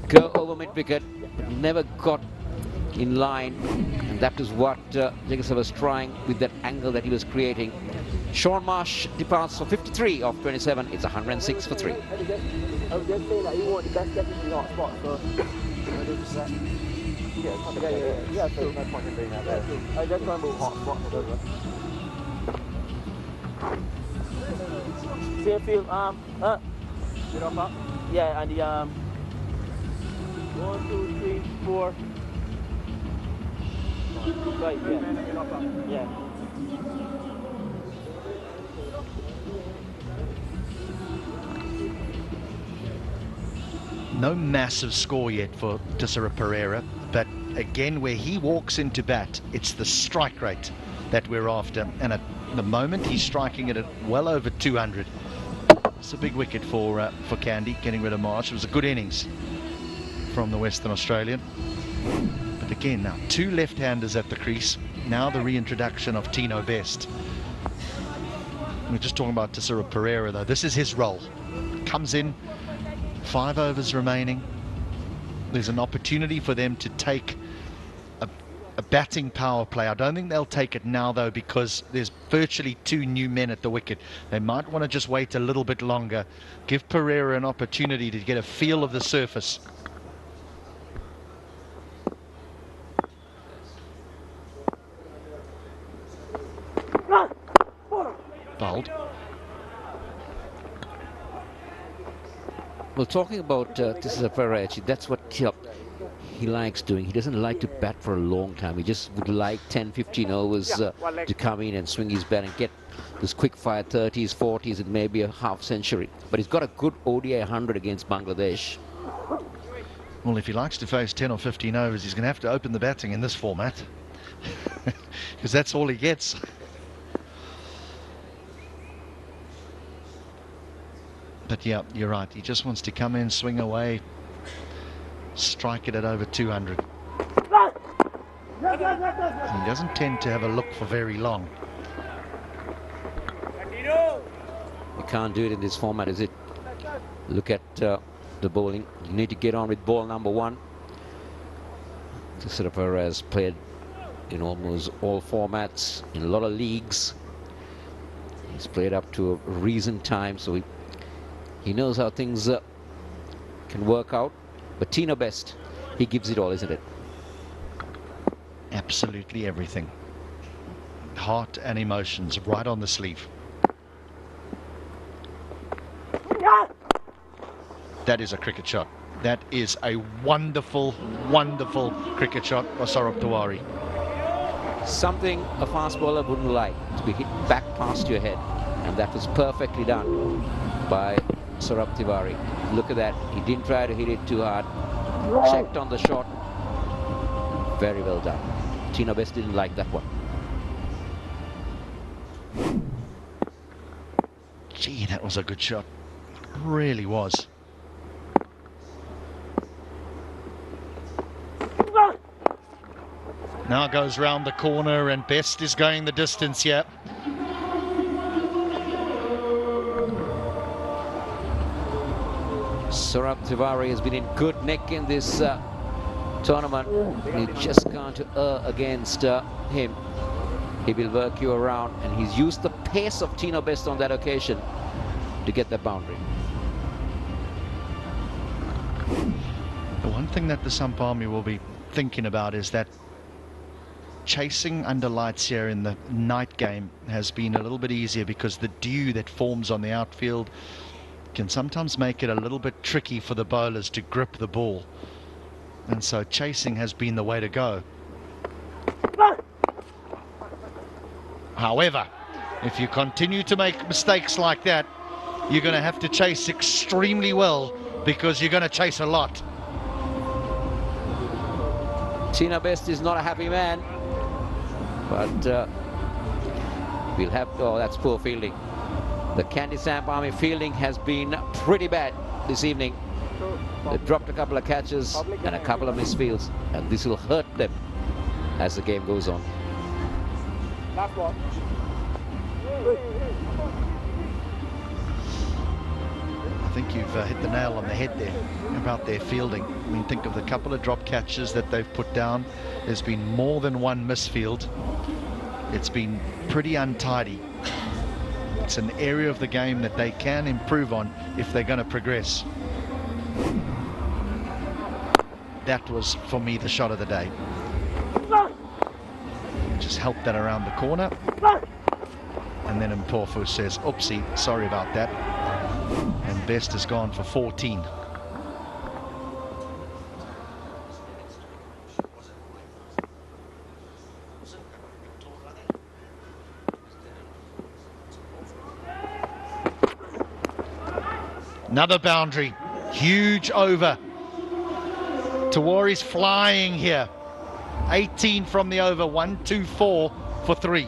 go over mid-wicket, never got in line, and that is what Jagger was trying with that angle that he was creating. Sean Marsh departs for 53 off 27. It's 106 for 3. I was just saying that you want the best catches in your spot, so... Yeah, so no point in doing that. I just want to move hot spot for those. Same field, get up. Yeah, and the 1, 2, 3, 4. Right, yeah. Yeah. No massive score yet for Tissera Pereira, but again, where he walks into bat, it's the strike rate that we're after, and at the moment he's striking it at well over 200. It's a big wicket for Kandy, getting rid of Marsh. It was a good innings from the Western Australian. But again, now 2 left-handers at the crease. Now the reintroduction of Tino Best. We're just talking about Tissera Pereira, though. This is his role. Comes in, 5 overs remaining. There's an opportunity for them to take a batting power play. I don't think they'll take it now, though, because there's virtually 2 new men at the wicket. They might want to just wait a little bit longer, give Pereira an opportunity to get a feel of the surface. Bowled. Well, talking about Tissera Pereira, that's what he likes doing. He doesn't like to bat for a long time. He just would like 10-15 overs to come in and swing his bat and get this quick fire 30s, 40s, and maybe a half century. But he's got a good ODI 100 against Bangladesh. Well, if he likes to face 10 or 15 overs, he's going to have to open the batting in this format, because that's all he gets. But yeah, you're right. He just wants to come in, swing away, strike it at over 200. He doesn't tend to have a look for very long. You can't do it in this format, is it? Look at the bowling. You need to get on with ball number 1. Tissera Pereira has played in almost all formats, in a lot of leagues. He's played up to a recent time, so he knows how things can work out. But Tino Best, he gives it all, isn't it? Absolutely everything. Heart and emotions right on the sleeve. That is a cricket shot. That is a wonderful, wonderful cricket shot for Saurabh Tiwari. Something a fast bowler wouldn't like, to be hit back past your head. And that was perfectly done by Saurabh Tiwari. Look at that. He didn't try to hit it too hard. Checked on the shot. Very well done. Tino Best didn't like that one. Gee, that was a good shot. It really was. Now goes round the corner, and Best is going the distance here. Saurabh Tiwari has been in good nick in this tournament. You just can't against him. He will work you around, and he's used the pace of Tino Best on that occasion to get that boundary. The one thing that the Samp Army will be thinking about is that chasing under lights here in the night game has been a little bit easier, because the dew that forms on the outfield can sometimes make it a little bit tricky for the bowlers to grip the ball, and so chasing has been the way to go. However, if you continue to make mistakes like that, you're going to have to chase extremely well, because you're going to chase a lot. Tino Best is not a happy man, but we'll have, oh, that's poor fielding. The Kandy Samp Army fielding has been pretty bad this evening. They dropped a couple of catches and a couple of misfields, and this will hurt them as the game goes on. Last ball. I think you've hit the nail on the head there about their fielding. I mean, think of the couple of drop catches that they've put down. There's been more than one misfield. It's been pretty untidy. It's an area of the game that they can improve on if they're going to progress. That was, for me, the shot of the day. Just help that around the corner. And then Mpofu says, oopsie, sorry about that. And Best has gone for 14. Another boundary, huge over. Tawari's flying here. 18 from the over, 1-2-4 for 3.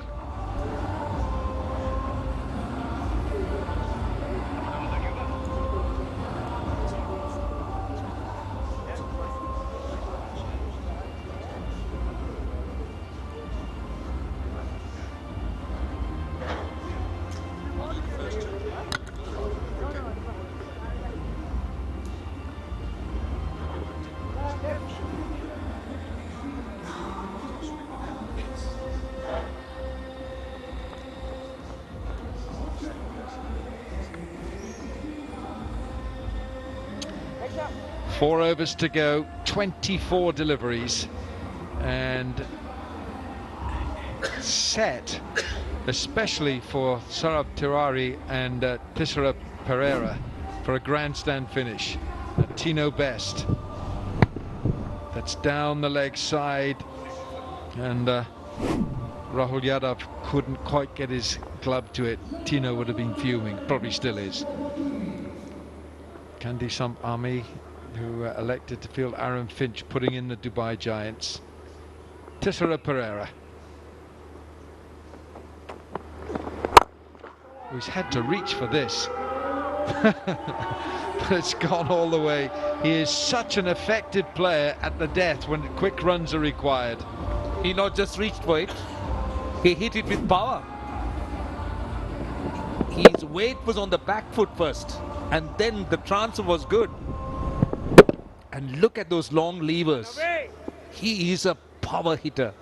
Four overs to go, 24 deliveries, and set, especially for Sarab Tirari and Tisara Pereira, for a grandstand finish. Tino Best, that's down the leg side, and Rahul Yadav couldn't quite get his glove to it. Tino would have been fuming, probably still is. Kandy Samp Army, who elected to field Aaron Finch, putting in the Dubai Giants. Tisara Pereira, who's had to reach for this. But it's gone all the way. He is such an effective player at the death when quick runs are required. He not just reached for it, he hit it with power. His weight was on the back foot first, and then the transfer was good. And look at those long levers. He is a power hitter.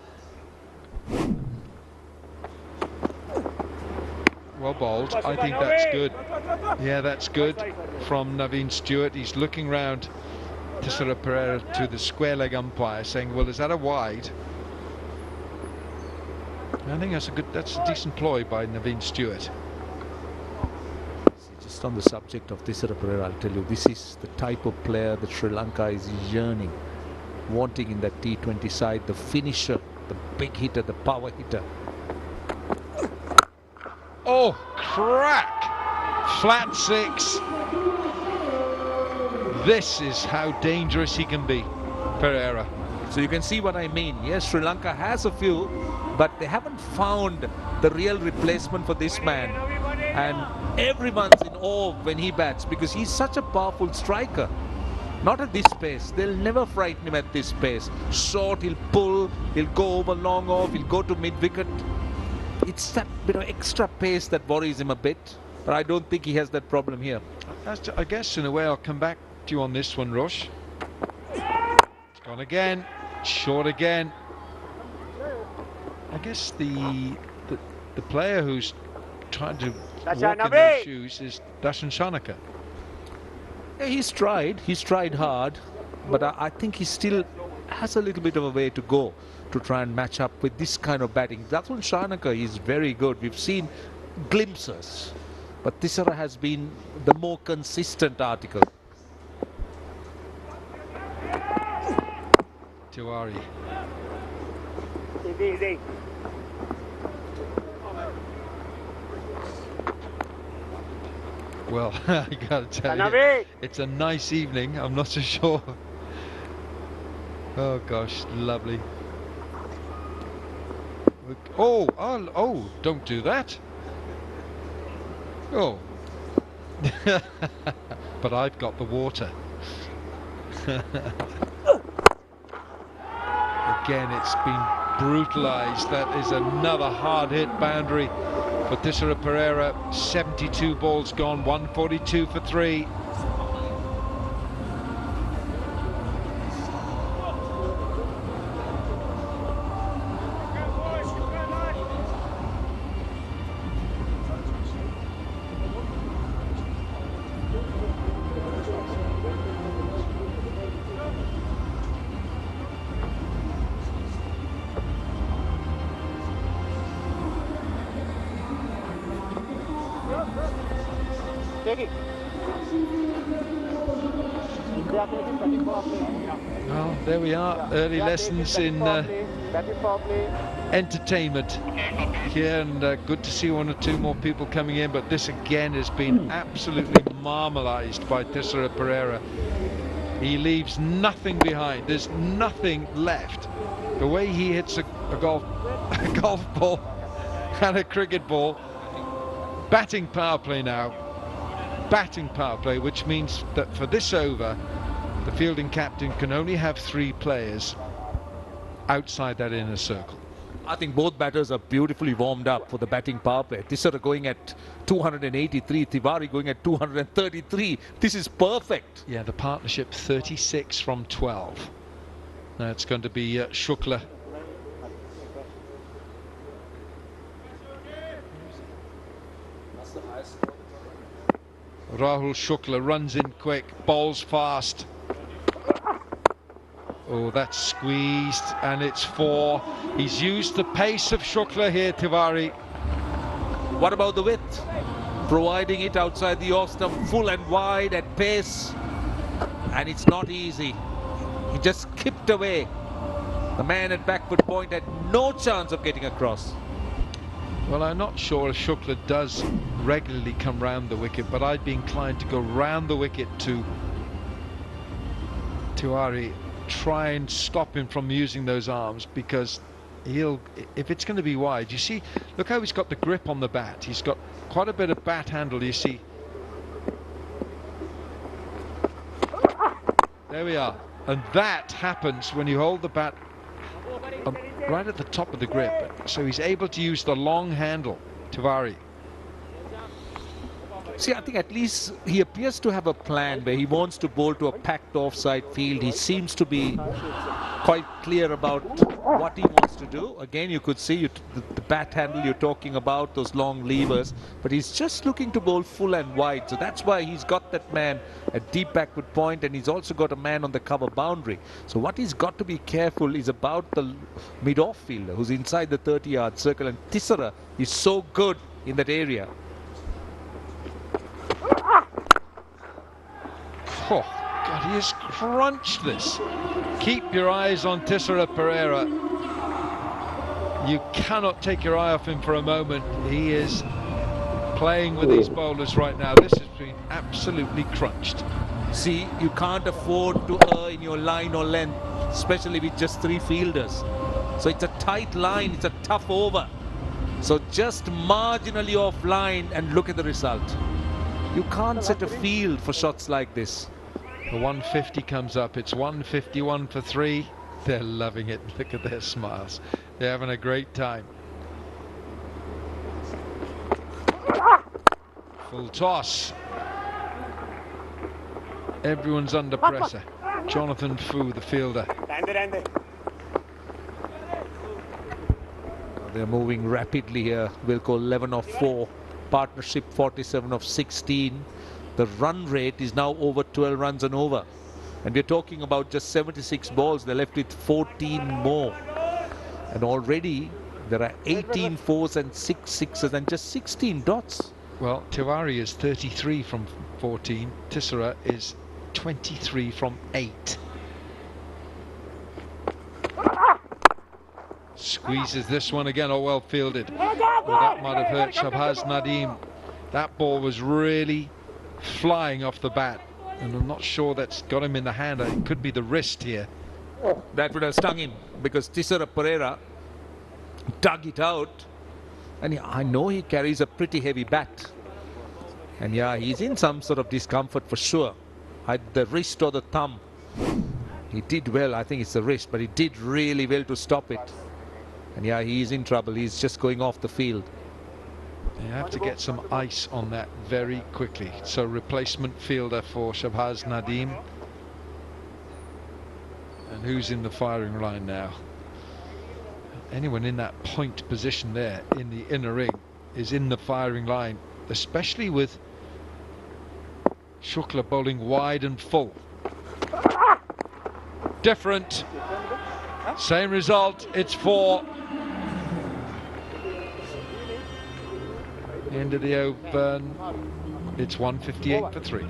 Well bowled. I think that's good. Yeah, that's good from Naveen Stewart. He's looking round Tisara Pereira to the square leg umpire, saying, well, is that a wide? I think that's a decent ploy by Naveen Stewart. Just on the subject of Tisara Pereira, I'll tell you, this is the type of player that Sri Lanka is yearning, wanting in that T20 side, the finisher, the big hitter, the power hitter. Oh, crack! Flat 6. This is how dangerous he can be, Pereira. So you can see what I mean. Yes, Sri Lanka has a few, but they haven't found the real replacement for this man. And everyone's in awe when he bats, because he's such a powerful striker. Not at this pace. They'll never frighten him at this pace. Short, he'll pull, he'll go over long off, he'll go to mid-wicket. It's that bit of extra pace that worries him a bit, but I don't think he has that problem here. I guess in a way I'll come back to you on this one, Rosh. It's Gone again. Short again. I guess the player who's trying to walk in those shoes is Dashan Shanaka. Yeah, he's tried hard, but I think he still has a little bit of a way to go to try and match up with this kind of batting. Dashan Shanaka is very good. We've seen glimpses, but Tissara has been the more consistent article. Tiwari. Easy. Well, I gotta tell you, it's a nice evening. I'm not so sure. Oh gosh, lovely. Oh, don't do that. Oh. But I've got the water. Again, it's been brutalized. That is another hard hit boundary for Tissara Pereira. 72 balls gone, 142 for 3. Well, there we are, early lessons in entertainment here, and good to see one or two more people coming in, but this again has been absolutely marmalised by Tissara Pereira. He leaves nothing behind. There's nothing left. The way he hits a golf ball and a cricket ball. Batting power play now. Batting power play, which means that for this over, the fielding captain can only have 3 players outside that inner circle. I think both batters are beautifully warmed up for the batting power play. Tissara going at 283, Tiwari going at 233. This is perfect. Yeah, the partnership 36 from 12. Now it's going to be Shukla. Rahul Shukla runs in quick, bowls fast. Oh, that's squeezed, and it's 4. He's used the pace of Shukla here, Tiwari. What about the width? Providing it outside the off stump, full and wide at pace. And it's not easy. He just kicked away. The man at backward point had no chance of getting across. Well, I'm not sure if Shukla does regularly come round the wicket, but I'd be inclined to go round the wicket to Tiwari, try and stop him from using those arms, because if it's going to be wide, you see, look how he's got the grip on the bat. He's got quite a bit of bat handle, you see. There we are. And that happens when you hold the bat right at the top of the grip. So he's able to use the long handle, Tiwari. See, I think at least he appears to have a plan where he wants to bowl to a packed offside field. He seems to be quite clear about what he wants to do. Again, you could see the bat handle you're talking about, those long levers, but he's just looking to bowl full and wide. So that's why he's got that man at deep backward point, and he's also got a man on the cover boundary. So what he's got to be careful is about the mid-off fielder who's inside the 30-yard circle, and Tissara is so good in that area. Oh, God, he has crunched this. Keep your eyes on Tissara Pereira. You cannot take your eye off him for a moment. He is playing with these bowlers right now. This has been absolutely crunched. See, you can't afford to err in your line or length, especially with just 3 fielders. So it's a tight line, it's a tough over. So just marginally off line, and look at the result. You can't set a field for shots like this. The 150 comes up. It's 151 for 3. They're loving it. Look at their smiles. They're having a great time. Full toss. Everyone's under pressure. Jonathan Fu, the fielder. They're moving rapidly here. Wilco 11 of 4. Partnership 47 of 16. The run rate is now over 12 runs and over. And we're talking about just 76 balls. They're left with 14 more. And already there are 18 fours and 6 sixes and just 16 dots. Well, Tiwari is 33 from 14. Tissera is 23 from 8. Squeezes this one again. Oh, well fielded. Well, that might have hurt Shahbaz Nadeem. That ball was really flying off the bat, and I'm not sure that's got him in the hand. It could be the wrist here. That would have stung him because Tissera Pereira dug it out, and I know he carries a pretty heavy bat, and yeah, he's in some sort of discomfort for sure. The wrist or the thumb. He did well. I think it's the wrist, but he did really well to stop it. And yeah, he's in trouble. He's just going off the field. You have to get some ice on that very quickly. So replacement fielder for Shahbaz Nadeem. And who's in the firing line now? Anyone in that point position there in the inner ring is in the firing line, especially with Shukla bowling wide and full. Different. Same result. It's 4. End of the over. It's 158 for 3.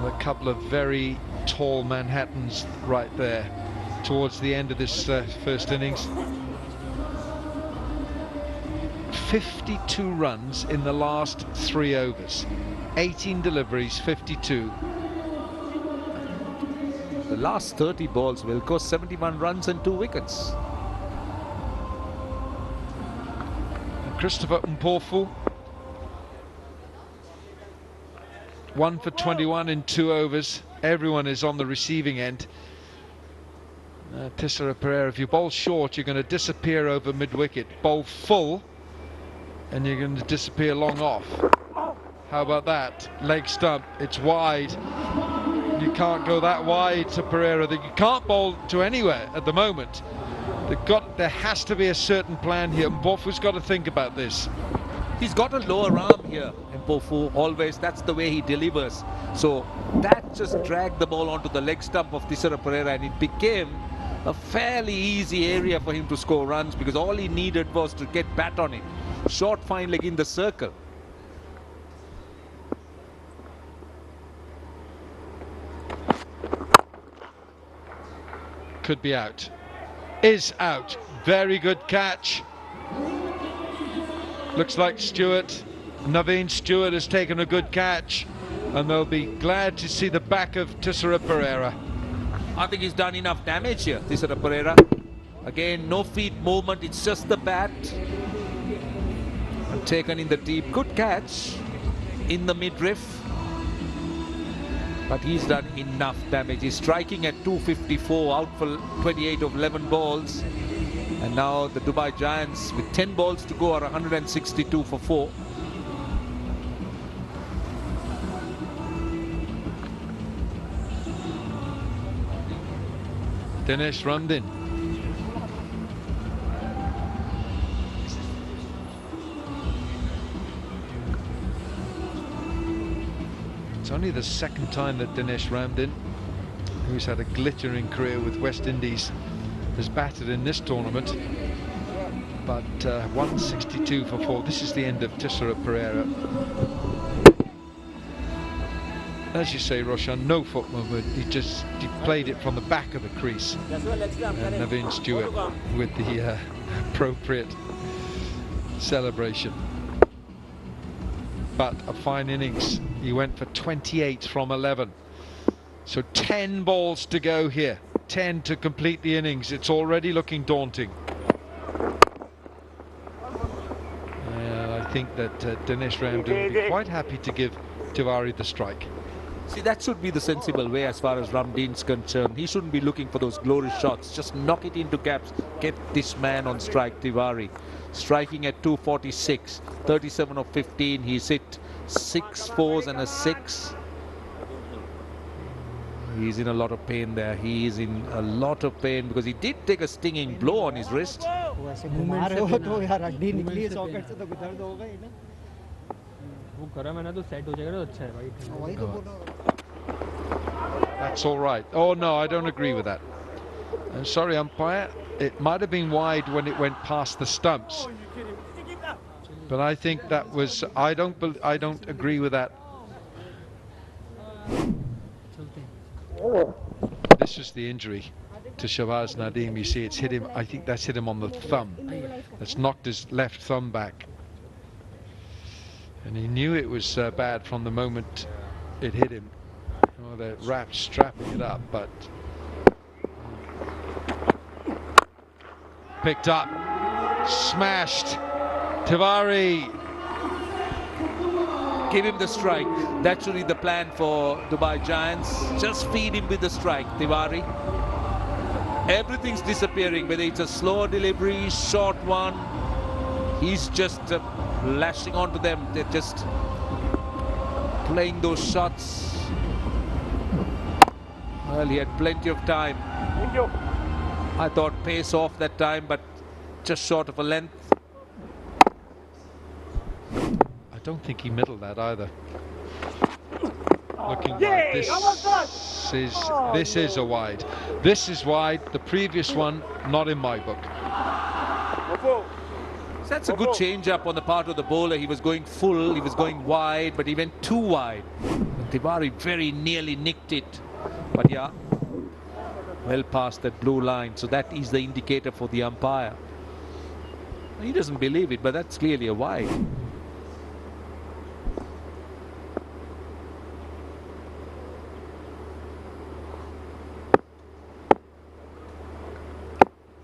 A couple of very tall Manhattans right there towards the end of this first innings. 52 runs in the last 3 overs. 18 deliveries, 52. The last 30 balls will go 71 runs and 2 wickets. And Christopher Mpofu, 1 for 21 in 2 overs. Everyone is on the receiving end. Tissera Pereira, if you bowl short, you're going to disappear over mid-wicket. Bowl full, and you're going to disappear long off. How about that? Leg stump, it's wide. You can't go that wide to Pereira. You can't bowl to anywhere at the moment. There has to be a certain plan here. Mpofu's got to think about this. He's got a lower arm here, Mpofu, always. That's the way he delivers. So that just dragged the ball onto the leg stump of Tissera Pereira, and it became a fairly easy area for him to score runs because all he needed was to get bat on it. Short fine leg in the circle. Could be out. Is out. Very good catch. Looks like Naveen Stewart has taken a good catch, and they'll be glad to see the back of Tissera Pereira. I think he's done enough damage here, Tissera Pereira. Again, no feet movement, it's just the bat. And taken in the deep. Good catch in the midriff. But he's done enough damage. He's striking at 254, out for 28 of 11 balls. And now the Dubai Giants, with 10 balls to go, are 162 for 4. Dinesh Ramdin. It's only the second time that Dinesh Ramdin, who's had a glittering career with West Indies, has batted in this tournament. But 162 for 4. This is the end of Tissera Pereira. As you say, Roshan, no foot movement. He played it from the back of the crease. And Naveen Stewart with the appropriate celebration. but a fine innings. He went for 28 from 11. So 10 balls to go here. 10 to complete the innings. It's already looking daunting. And I think that Dinesh Ramdin would be quite happy to give Tiwari the strike. See, that should be the sensible way as far as Ramdin's concerned. He shouldn't be looking for those glorious shots. Just knock it into gaps. Get this man on strike, Tiwari. Striking at 246, 37 of 15. He's hit 6 fours and a 6. He's in a lot of pain there. He is in a lot of pain because he did take a stinging blow on his wrist. That's all right. Oh no, I don't agree with that. I'm sorry, umpire. It might have been wide when it went past the stumps, but I think that was. I don't agree with that. This is the injury to Shahbaz Nadeem. You see, it's hit him. I think that's hit him on the thumb. That's knocked his left thumb back. And he knew it was bad from the moment it hit him. Oh, they're strapping it up, but picked up, smashed. Tiwari. Give him the strike. That should be the plan for Dubai Giants. Just feed him with the strike, Tiwari. Everything's disappearing, whether it's a slow delivery, short one. He's just lashing onto them. They're just playing those shots. Well, he had plenty of time. I thought pace off that time, but just short of a length. I don't think he middled that either. Looking wide. This is a wide. This is wide. The previous one, not in my book. So that's a good change up on the part of the bowler. He was going full, he was going wide, but he went too wide. Tiwari very nearly nicked it. But yeah, well past that blue line. So that is the indicator for the umpire. He doesn't believe it, but that's clearly a wide.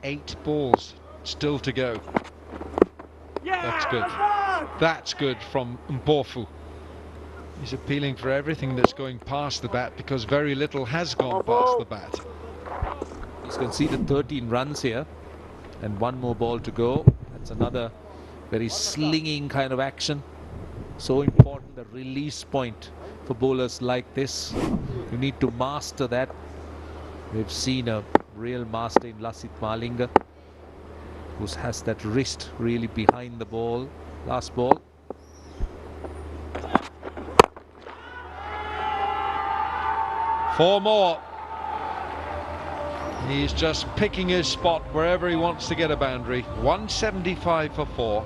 Eight balls still to go. That's good. That's good from Mpofu. He's appealing for everything that's going past the bat because very little has gone past the bat. He's conceded 13 runs here and one more ball to go. That's another very slinging kind of action. So important, the release point for bowlers like this. You need to master that. We've seen a real master in Lasith Malinga, who has that wrist really behind the ball. Last ball. Four more. He's just picking his spot wherever he wants to get a boundary. 175 for 4.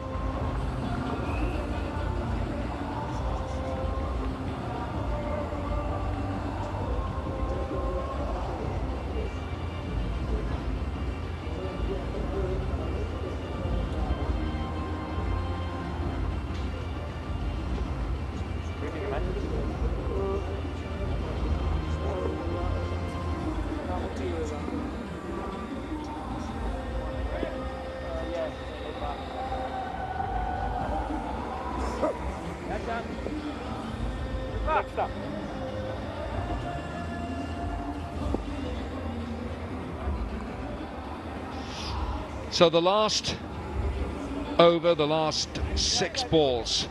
So the last over, the last 6 balls.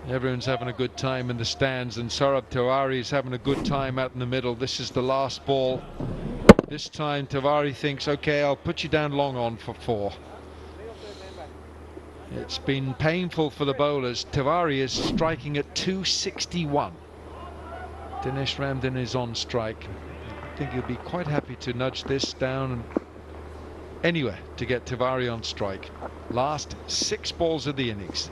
Everyone's having a good time in the stands, and Saurabh Tiwari is having a good time out in the middle. This is the last ball. This time Tiwari thinks, okay, I'll put you down long on for 4. It's been painful for the bowlers. Tiwari is striking at 261. Dinesh Ramdin is on strike. I think he'll be quite happy to nudge this down and anywhere to get Tiwari on strike. Last 6 balls of the innings.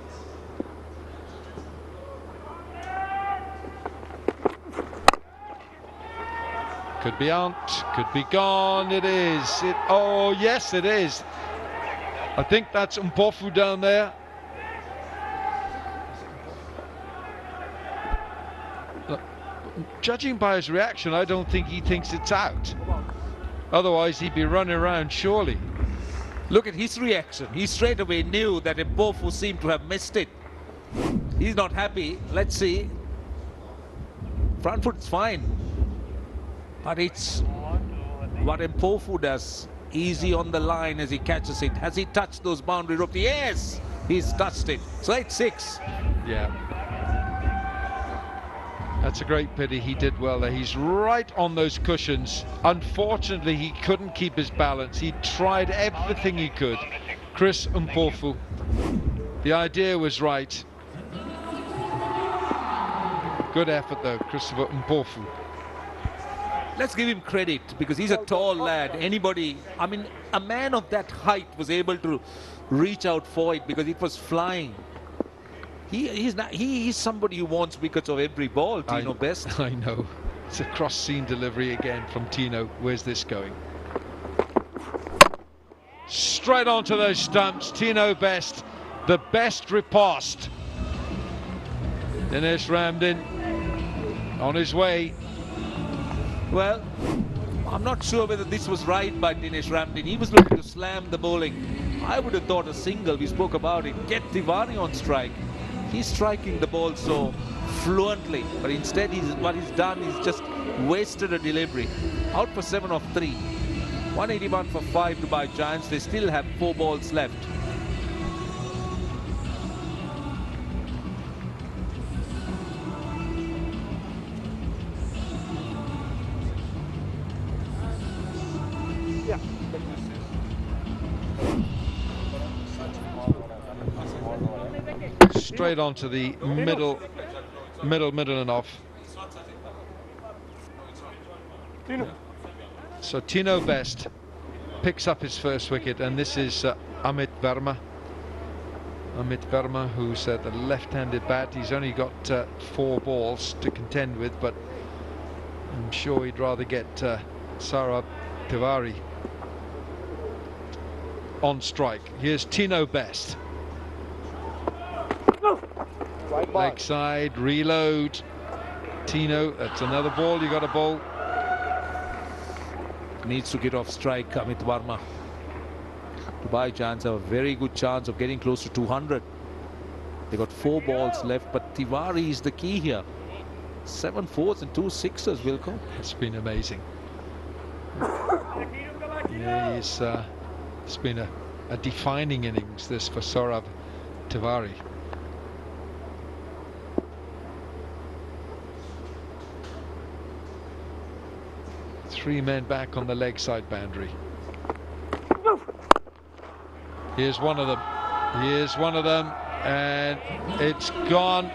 Could be out, could be gone. It is. Oh, yes, it is. I think that's Mpofu down there. Judging by his reaction, I don't think he thinks it's out. Otherwise, he'd be running around, surely. Look at his reaction. He straight away knew that Mpofu seemed to have missed it. He's not happy. Let's see. Front foot's fine. But it's what Mpofu does. Easy on the line as he catches it. Has he touched those boundary ropes? Yes! He's touched it. So it's 6. Yeah. That's a great pity. He did well there. He's right on those cushions. Unfortunately, he couldn't keep his balance. He tried everything he could. Chris Mpofu. The idea was right. Good effort though, Christopher Mpofu. Let's give him credit because he's a tall lad. Anybody, I mean, a man of that height was able to reach out for it because it was flying. He's somebody who wants wickets of every ball, Tino Best. I know. It's a cross-seam delivery again from Tino. Where's this going? Straight onto those stumps. Tino Best, the best riposte. Dinesh Ramdin on his way. Well, I'm not sure whether this was right by Dinesh Ramdin. He was looking to slam the bowling. I would have thought a single. We spoke about it. Get Tiwari on strike. He's striking the ball so fluently, but instead what he's done is just wasted a delivery. Out for 7 of 3. 181 for 5 Dubai Giants. They still have 4 balls left. Straight onto the middle and off. So Tino Best picks up his first wicket, and this is Amit Verma. Amit Verma, who's the left-handed bat. He's only got 4 balls to contend with, but I'm sure he'd rather get Saurabh Tiwari on strike. Here's Tino Best. Leg side, reload. Tino, that's another ball. You got a ball. Needs to get off strike, Amit Verma. Dubai Giants have a very good chance of getting close to 200. They got 4 balls left, but Tiwari is the key here. 7 4s and 2 6s, Wilco. It's been amazing. Yeah, it's been a defining innings, this, for Saurabh Tiwari. 3 men back on the leg side boundary. Here's one of them. Here's one of them, and it's gone.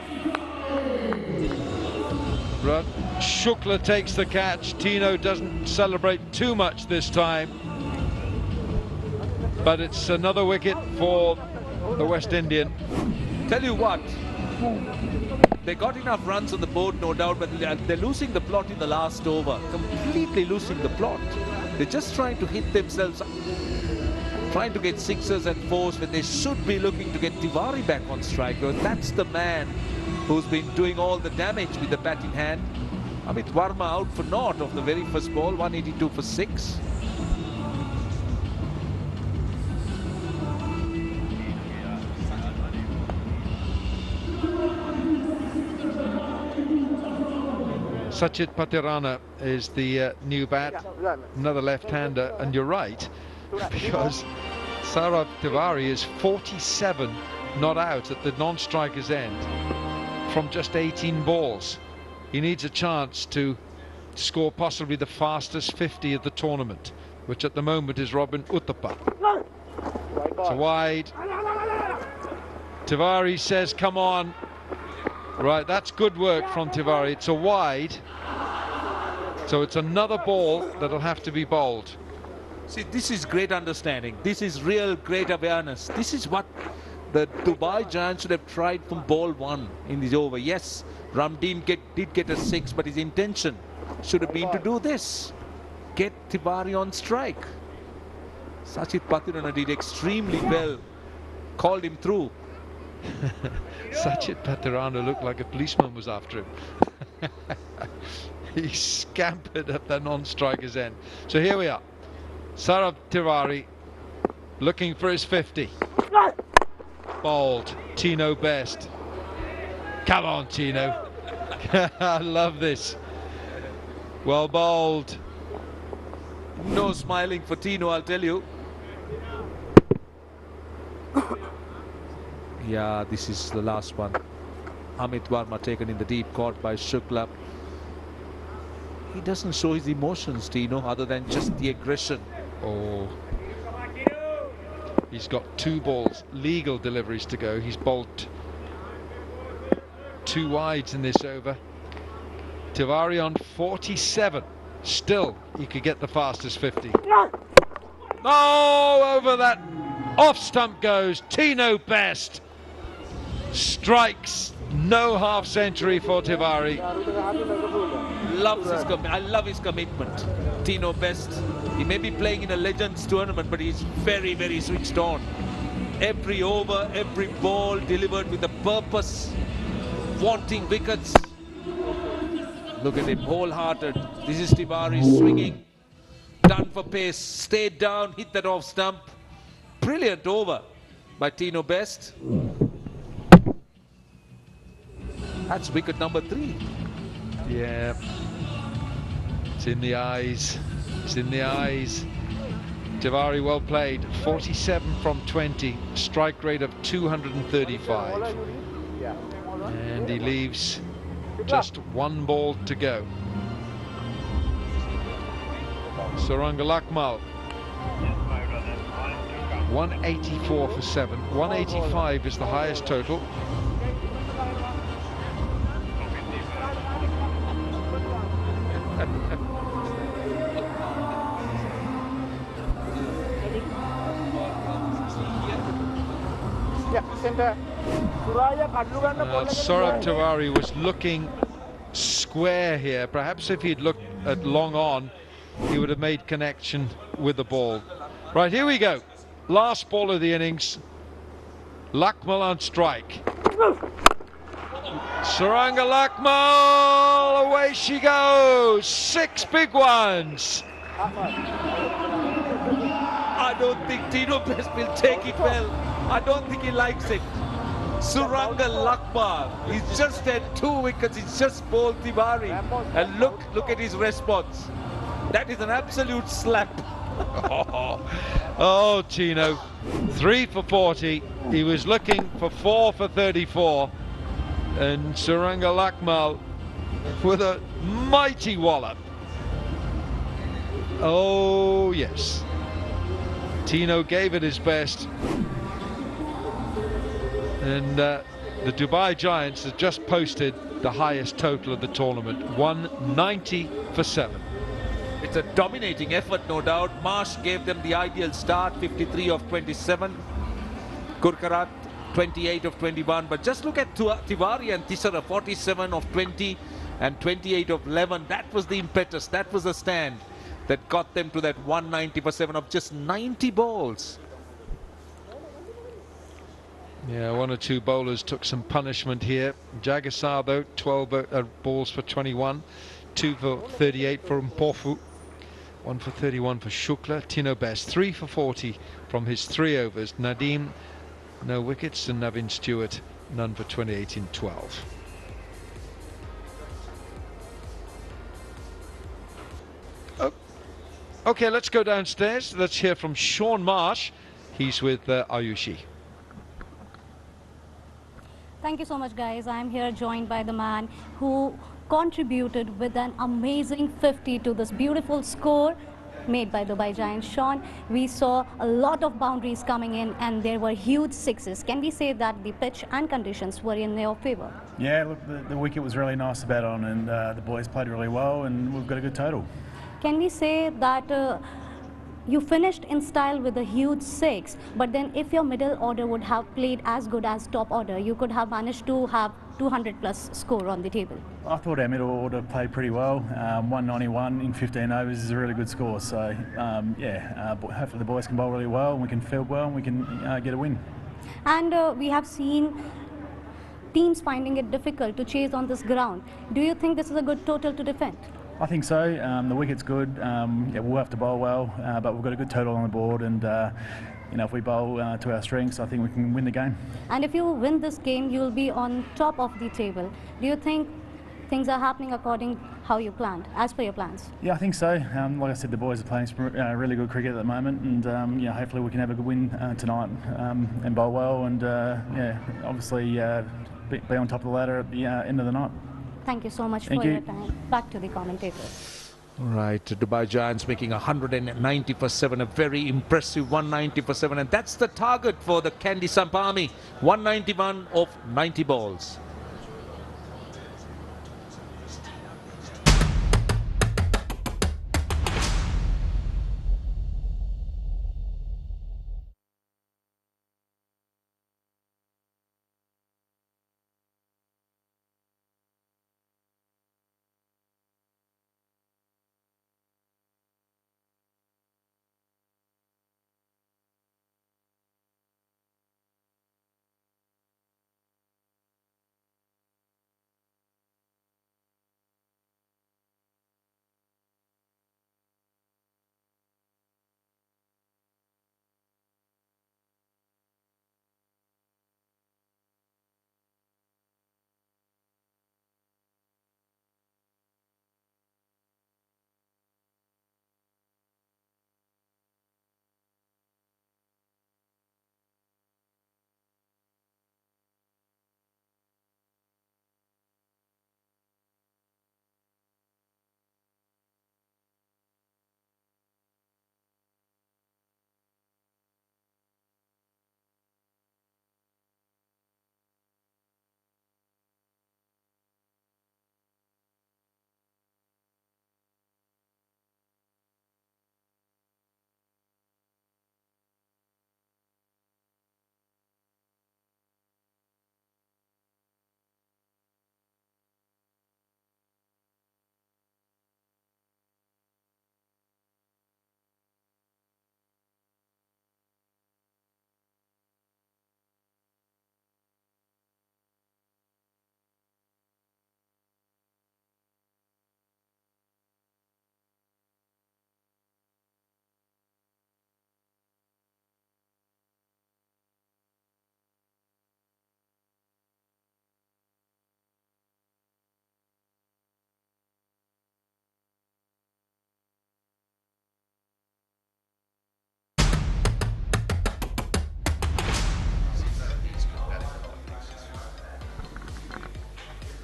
Shukla takes the catch. Tino doesn't celebrate too much this time, but it's another wicket for the West Indian. Tell you what, they got enough runs on the board, no doubt, but they're losing the plot in the last over. Completely losing the plot. They're just trying to hit themselves, trying to get 6s and 4s when they should be looking to get Tiwari back on strike. That's the man who's been doing all the damage with the bat in hand. Amit Verma out for naught of the very first ball, 182 for 6. Sachit Patirana is the new bat, another left-hander, and you're right, because Saurabh Tiwari is 47 not out at the non-striker's end from just 18 balls. He needs a chance to score possibly the fastest 50 of the tournament, which at the moment is Robin Uthappa. It's wide. Tiwari says, come on. Right, that's good work from Tiwari. It's a wide, so it's another ball that'll have to be bowled. See, this is great understanding. This is real great awareness. This is what the Dubai Giants should have tried from ball 1 in this over. Yes, Ramdin did get a 6, but his intention should have been to do this. Get Tiwari on strike. Sachit Patirana did extremely well. Called him through. Sachit Patirana looked like a policeman was after him. He scampered at the non-striker's end. So here we are. Saurabh Tiwari looking for his 50. Bowled. Tino Best. Come on, Tino. I love this. Well bowled. No smiling for Tino, I'll tell you. Yeah, this is the last one. Amit Varma taken in the deep, caught by Shukla. He doesn't show his emotions, Tino, other than just the aggression. Oh. He's got 2 balls, legal deliveries to go. He's bowled 2 wides in this over. Tiwari on 47. Still, he could get the fastest 50. Oh, over that off stump goes Tino Best. Strikes. No half century for Tiwari. I love his commitment. Tino Best. He may be playing in a Legends tournament, but he's very, very switched on. Every over, every ball delivered with a purpose, wanting wickets. Look at him, wholehearted. This is Tiwari swinging, done for pace, stayed down, hit that off stump. Brilliant over by Tino Best. That's wicket number 3. Yeah. It's in the eyes. It's in the eyes. Tiwari well played. 47 from 20. Strike rate of 235. And he leaves just 1 ball to go. Suranga Lakmal. 184 for 7. 185 is the highest total. Saurabh Tiwari was looking square here. Perhaps if he'd looked at long on, he would have made connection with the ball. Right, here we go. Last ball of the innings. Lakmal on strike. Suranga Lakmal, away she goes. 6 big ones. I don't think Tino Best will take it well. I don't think he likes it. Suranga Lakmal, he's just had 2 wickets. He's just bowled Tiwari, and look at his response. That is an absolute slap. Oh, Tino, 3 for 40. He was looking for 4 for 34, and Suranga Lakmal with a mighty wallop. Oh yes, Tino gave it his best. And the Dubai Giants have just posted the highest total of the tournament, 190 for 7. It's a dominating effort, no doubt. Marsh gave them the ideal start, 53 of 27. Gurkarat, 28 of 21. But just look at Tiwari and Tisara, 47 of 20 and 28 of 11. That was the impetus, that was the stand that got them to that 190 for 7 of just 90 balls. Yeah, 1 or 2 bowlers took some punishment here. Jagasar, though, 12 balls for 21, 2 for 38 for Mpofu, 1 for 31 for Shukla. Tino Best, 3 for 40 from his 3 overs. Nadeem, no wickets, and Navin Stewart, none for 28 in 12. Oh. Okay, let's go downstairs. Let's hear from Sean Marsh. He's with Ayushi. Thank you so much, guys. I'm here joined by the man who contributed with an amazing 50 to this beautiful score made by Dubai Giants. Sean, we saw a lot of boundaries coming in and there were huge 6s. Can we say that the pitch and conditions were in their favour? Yeah, look, the wicket was really nice to bat on, and the boys played really well, and we've got a good total. Can we say that you finished in style with a huge 6, but then if your middle order would have played as good as top order, you could have managed to have 200 plus score on the table? I thought our middle order played pretty well. 191 in 15 overs is a really good score. So hopefully the boys can bowl really well, and we can field well, and we can get a win. And we have seen teams finding it difficult to chase on this ground. Do you think this is a good total to defend? I think so. The wicket's good. Yeah, we'll have to bowl well, but we've got a good total on the board, and you know, if we bowl to our strengths, I think we can win the game. And if you win this game, you will be on top of the table. Do you think things are happening according how you planned, as per your plans? Yeah, I think so. Like I said, the boys are playing really good cricket at the moment, and yeah, hopefully we can have a good win tonight and bowl well, and yeah, obviously be on top of the ladder at the end of the night. Thank you so much for your time. Back to the commentators. Right, Dubai Giants making 190 for 7, a very impressive 190 for 7, and that's the target for the Kandy Samp Army, 191 of 90 balls.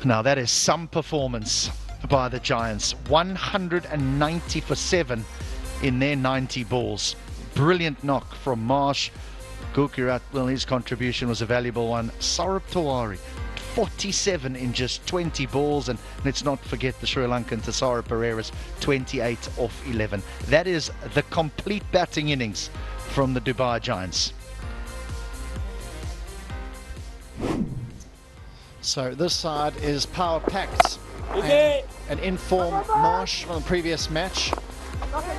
Now that is some performance by the Giants. 190 for 7 in their 90 balls. Brilliant knock from Marsh. Gurkirat, well, his contribution was a valuable one. Saurabh Tiwari, 47 in just 20 balls, and let's not forget the Sri Lankan Thassara Pereira's 28 off 11. That is the complete batting innings from the Dubai Giants. So this side is power packed. An in-form Marsh from the previous match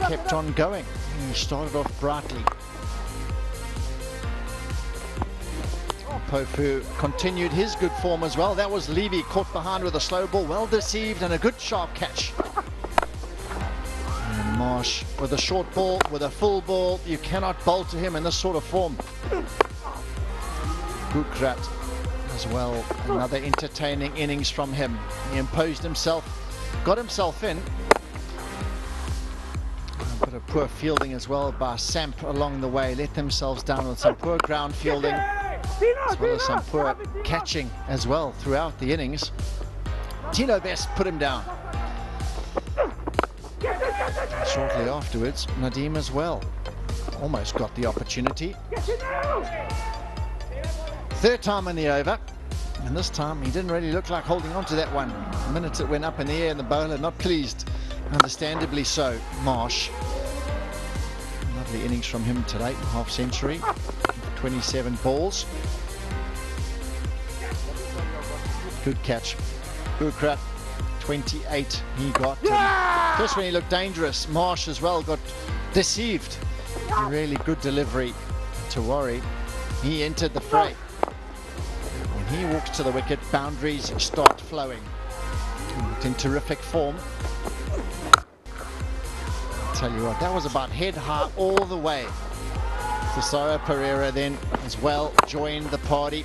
kept on going. He started off brightly. Pofu continued his good form as well. That was Levy caught behind with a slow ball, well deceived, and a good sharp catch. And Marsh with a short ball, with a full ball, you cannot bowl to him in this sort of form. Gurkirat as well, another entertaining innings from him. He imposed himself, got himself in. A bit of poor fielding as well by Samp along the way, let themselves down with some poor ground fielding, as well as some poor catching as well throughout the innings. Tino Best put him down. Shortly afterwards, Nadeem as well almost got the opportunity. Third time in the over, and this time he didn't really look like holding on to that one. The minute it went up in the air, and the bowler not pleased, understandably so. Marsh, lovely innings from him today, half century, 27 balls. Good catch. Gurkirat, 28 he got. Just when he looked dangerous, Marsh as well got deceived. Really good delivery. Tiwari, he entered the fray. When he walks to the wicket, boundaries start flowing. It's in terrific form. Tell you what, that was about head high all the way. Tesaro Pereira then as well joined the party.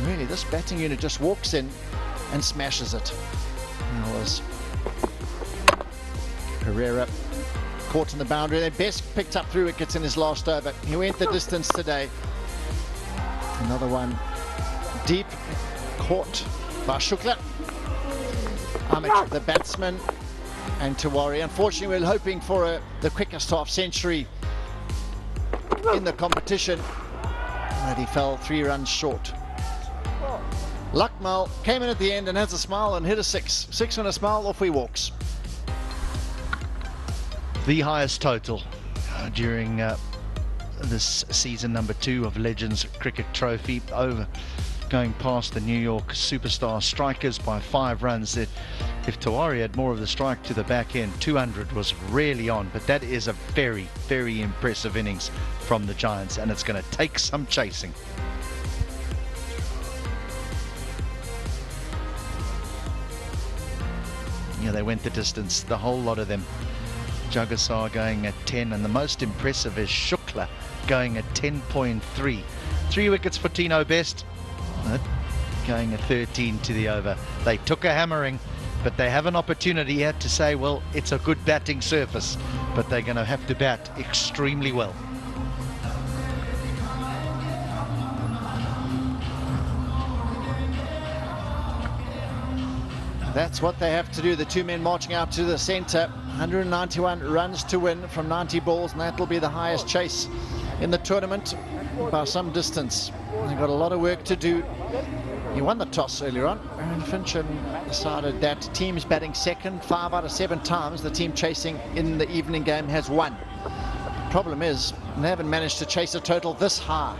Really, this batting unit just walks in and smashes it. That was Pereira caught in the boundary. They best picked up 3 wickets in his last over. He went the distance today. Another one deep, caught by Shukla. Amit, the batsman, and Tiwari. Unfortunately, we were hoping for the quickest half century in the competition, but he fell 3 runs short. Lakmal came in at the end and has a smile and hit a 6. 6 on a smile, off he walks. The highest total during this season number 2 of Legends Cricket Trophy, over going past the New York Superstar strikers by 5 runs. If Tiwari had more of the strike to the back end, 200 was really on, but that is a very, very impressive innings from the Giants, and it's going to take some chasing. Yeah, they went the distance, the whole lot of them. Jagasar going at 10, and the most impressive is Shukla going at 10.3. 3 wickets for Tino Best, going at 13 to the over. They took a hammering, but they have an opportunity here to say, well, it's a good batting surface, but they're going to have to bat extremely well. That's what they have to do. The 2 men marching out to the centre. 191 runs to win from 90 balls, and that'll be the highest chase in the tournament by some distance. They've got a lot of work to do. He won the toss earlier on, and Finch decided that teams batting second 5 out of 7 times. The team chasing in the evening game has won. The problem is they haven't managed to chase a total this high.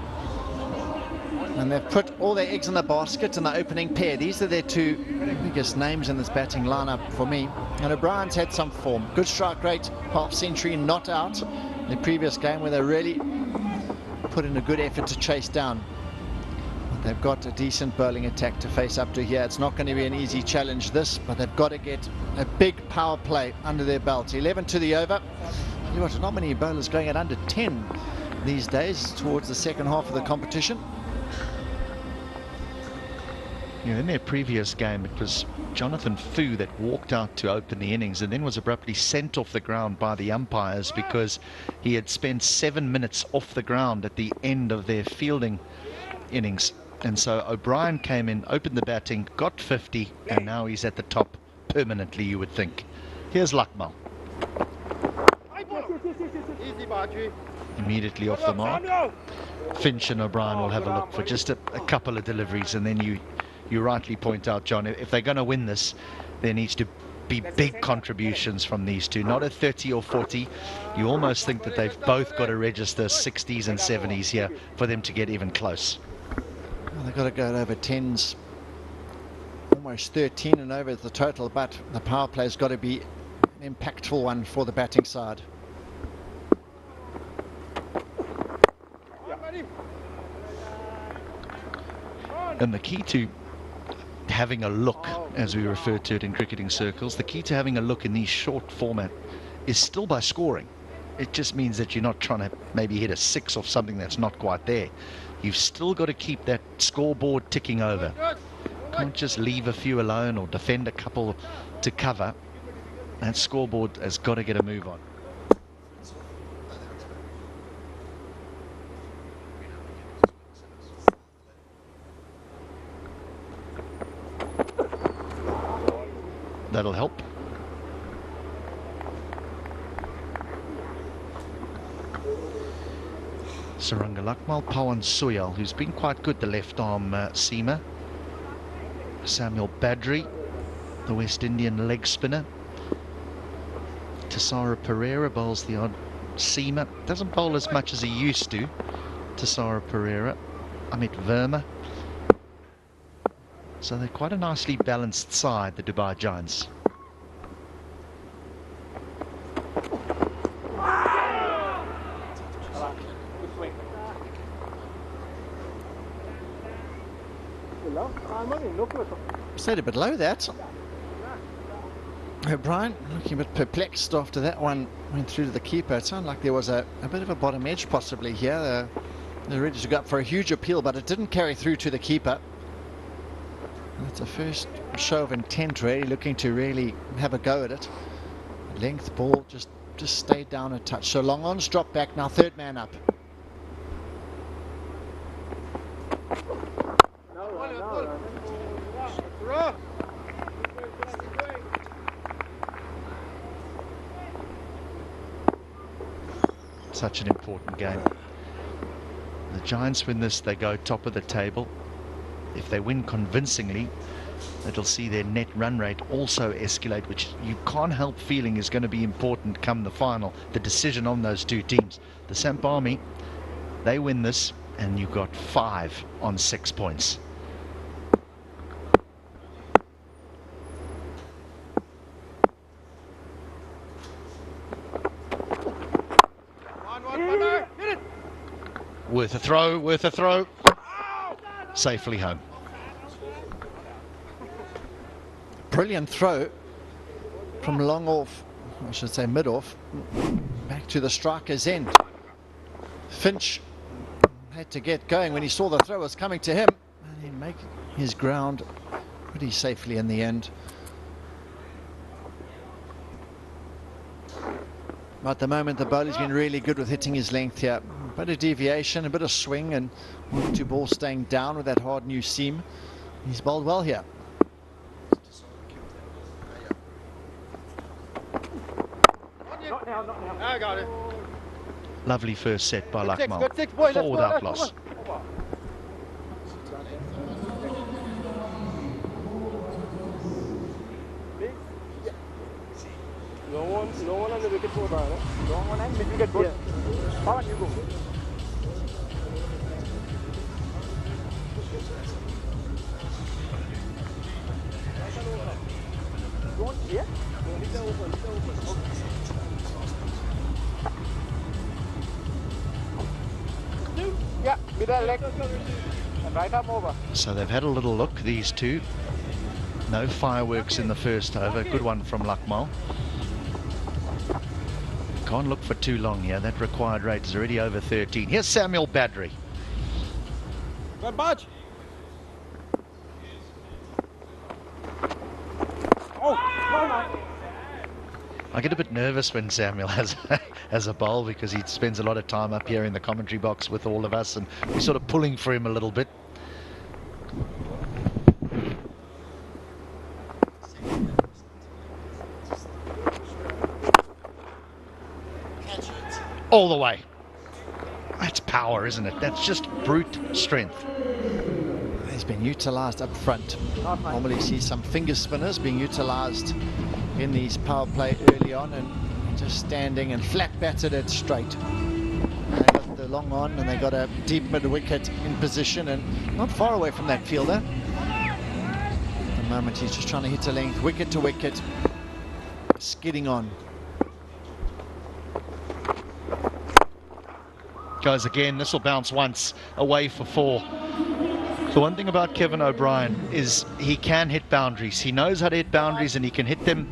And they've put all their eggs in the basket in the opening pair. These are their 2 biggest names in this batting lineup for me. And O'Brien's had some form. Good strike rate, half century, not out in the previous game where they really put in a good effort to chase down. But they've got a decent bowling attack to face up to here. It's not going to be an easy challenge this, but they've got to get a big power play under their belt. 11 to the over. You know, not many bowlers going at under 10 these days towards the second half of the competition. Yeah, in their previous game, it was Jonathan Fu that walked out to open the innings and then was abruptly sent off the ground by the umpires because he had spent 7 minutes off the ground at the end of their fielding innings. And so O'Brien came in, opened the batting, got 50, and now he's at the top permanently, you would think. Here's Lakmal. Immediately off the mark. Finch and O'Brien will have a look for just a couple of deliveries, and then you rightly point out, John, if they're going to win this, there needs to be big contributions from these 2, not a 30 or 40. You almost think that they've both got to register 60s and 70s here for them to get even close. Well, they've got to go over 10s, almost 13 and over the total, but the power play's got to be an impactful one for the batting side. And the key to having a look, as we refer to it in cricketing circles, the key to having a look in these short format is still by scoring. It just means that you're not trying to maybe hit a 6 off something that's not quite there. You've still got to keep that scoreboard ticking over. Can't just leave a few alone or defend a couple to cover. That scoreboard has got to get a move on. That'll help. Saranga Lakmal, Pawan Soyal, who's been quite good, the left arm seamer. Samuel Badri, the West Indian leg spinner. Tesaro Pereira bowls the odd seamer. Doesn't bowl as much as he used to. Tesaro Pereira. Amit Verma. So they're quite a nicely balanced side, the Dubai Giants. Stayed a bit low, that. O'Brien looking a bit perplexed after that one went through to the keeper. It sounded like there was a bit of a bottom edge possibly here. They're ready to go up for a huge appeal, but it didn't carry through to the keeper. It's a first show of intent, really, looking to really have a go at it. Length ball just stayed down a touch. So long on's dropped back, now third man up. Such an important game. The Giants win this, they go top of the table. If they win convincingly, it'll see their net run rate also escalate, which you can't help feeling is going to be important come the final, the decision on those two teams. The Samp Army, they win this, and you've got 5 on 6 points. Worth a throw, worth a throw. Safely home. Brilliant throw from long off, I should say mid off, back to the striker's end. Finch had to get going when he saw the throw was coming to him, and he made his ground pretty safely in the end. At the moment, the bowler's been really good with hitting his length here. A bit of deviation, a bit of swing, and 1 or 2 balls staying down with that hard new seam. He's bowled well here. I got it. Lovely first set by Lakmal. Good six, boys. 4 without loss. No one on the wicket for no one and mid wicket both. How you go? Don't yeah? Yeah, middle leg and right arm over. So they've had a little look, these two. No fireworks in the first over. Good one from Lakmal. Can't look for too long here. That required rate is already over 13. Here's Samuel Badri. Good budge. Oh, I get a bit nervous when Samuel has a bowl, because he spends a lot of time up here in the commentary box with all of us, and we're sort of pulling for him a little bit. All the way. That's power, isn't it? That's just brute strength. He's been utilised up front. Normally you see some finger spinners being utilised in these power play early on, and just standing and flat batted it straight. They got the long on, and they got a deep mid wicket in position, and not far away from that fielder. At the moment he's just trying to hit a length, wicket to wicket, skidding on. Goes again. This will bounce once, away for 4. The one thing about Kevin O'Brien is he can hit boundaries. He knows how to hit boundaries, and he can hit them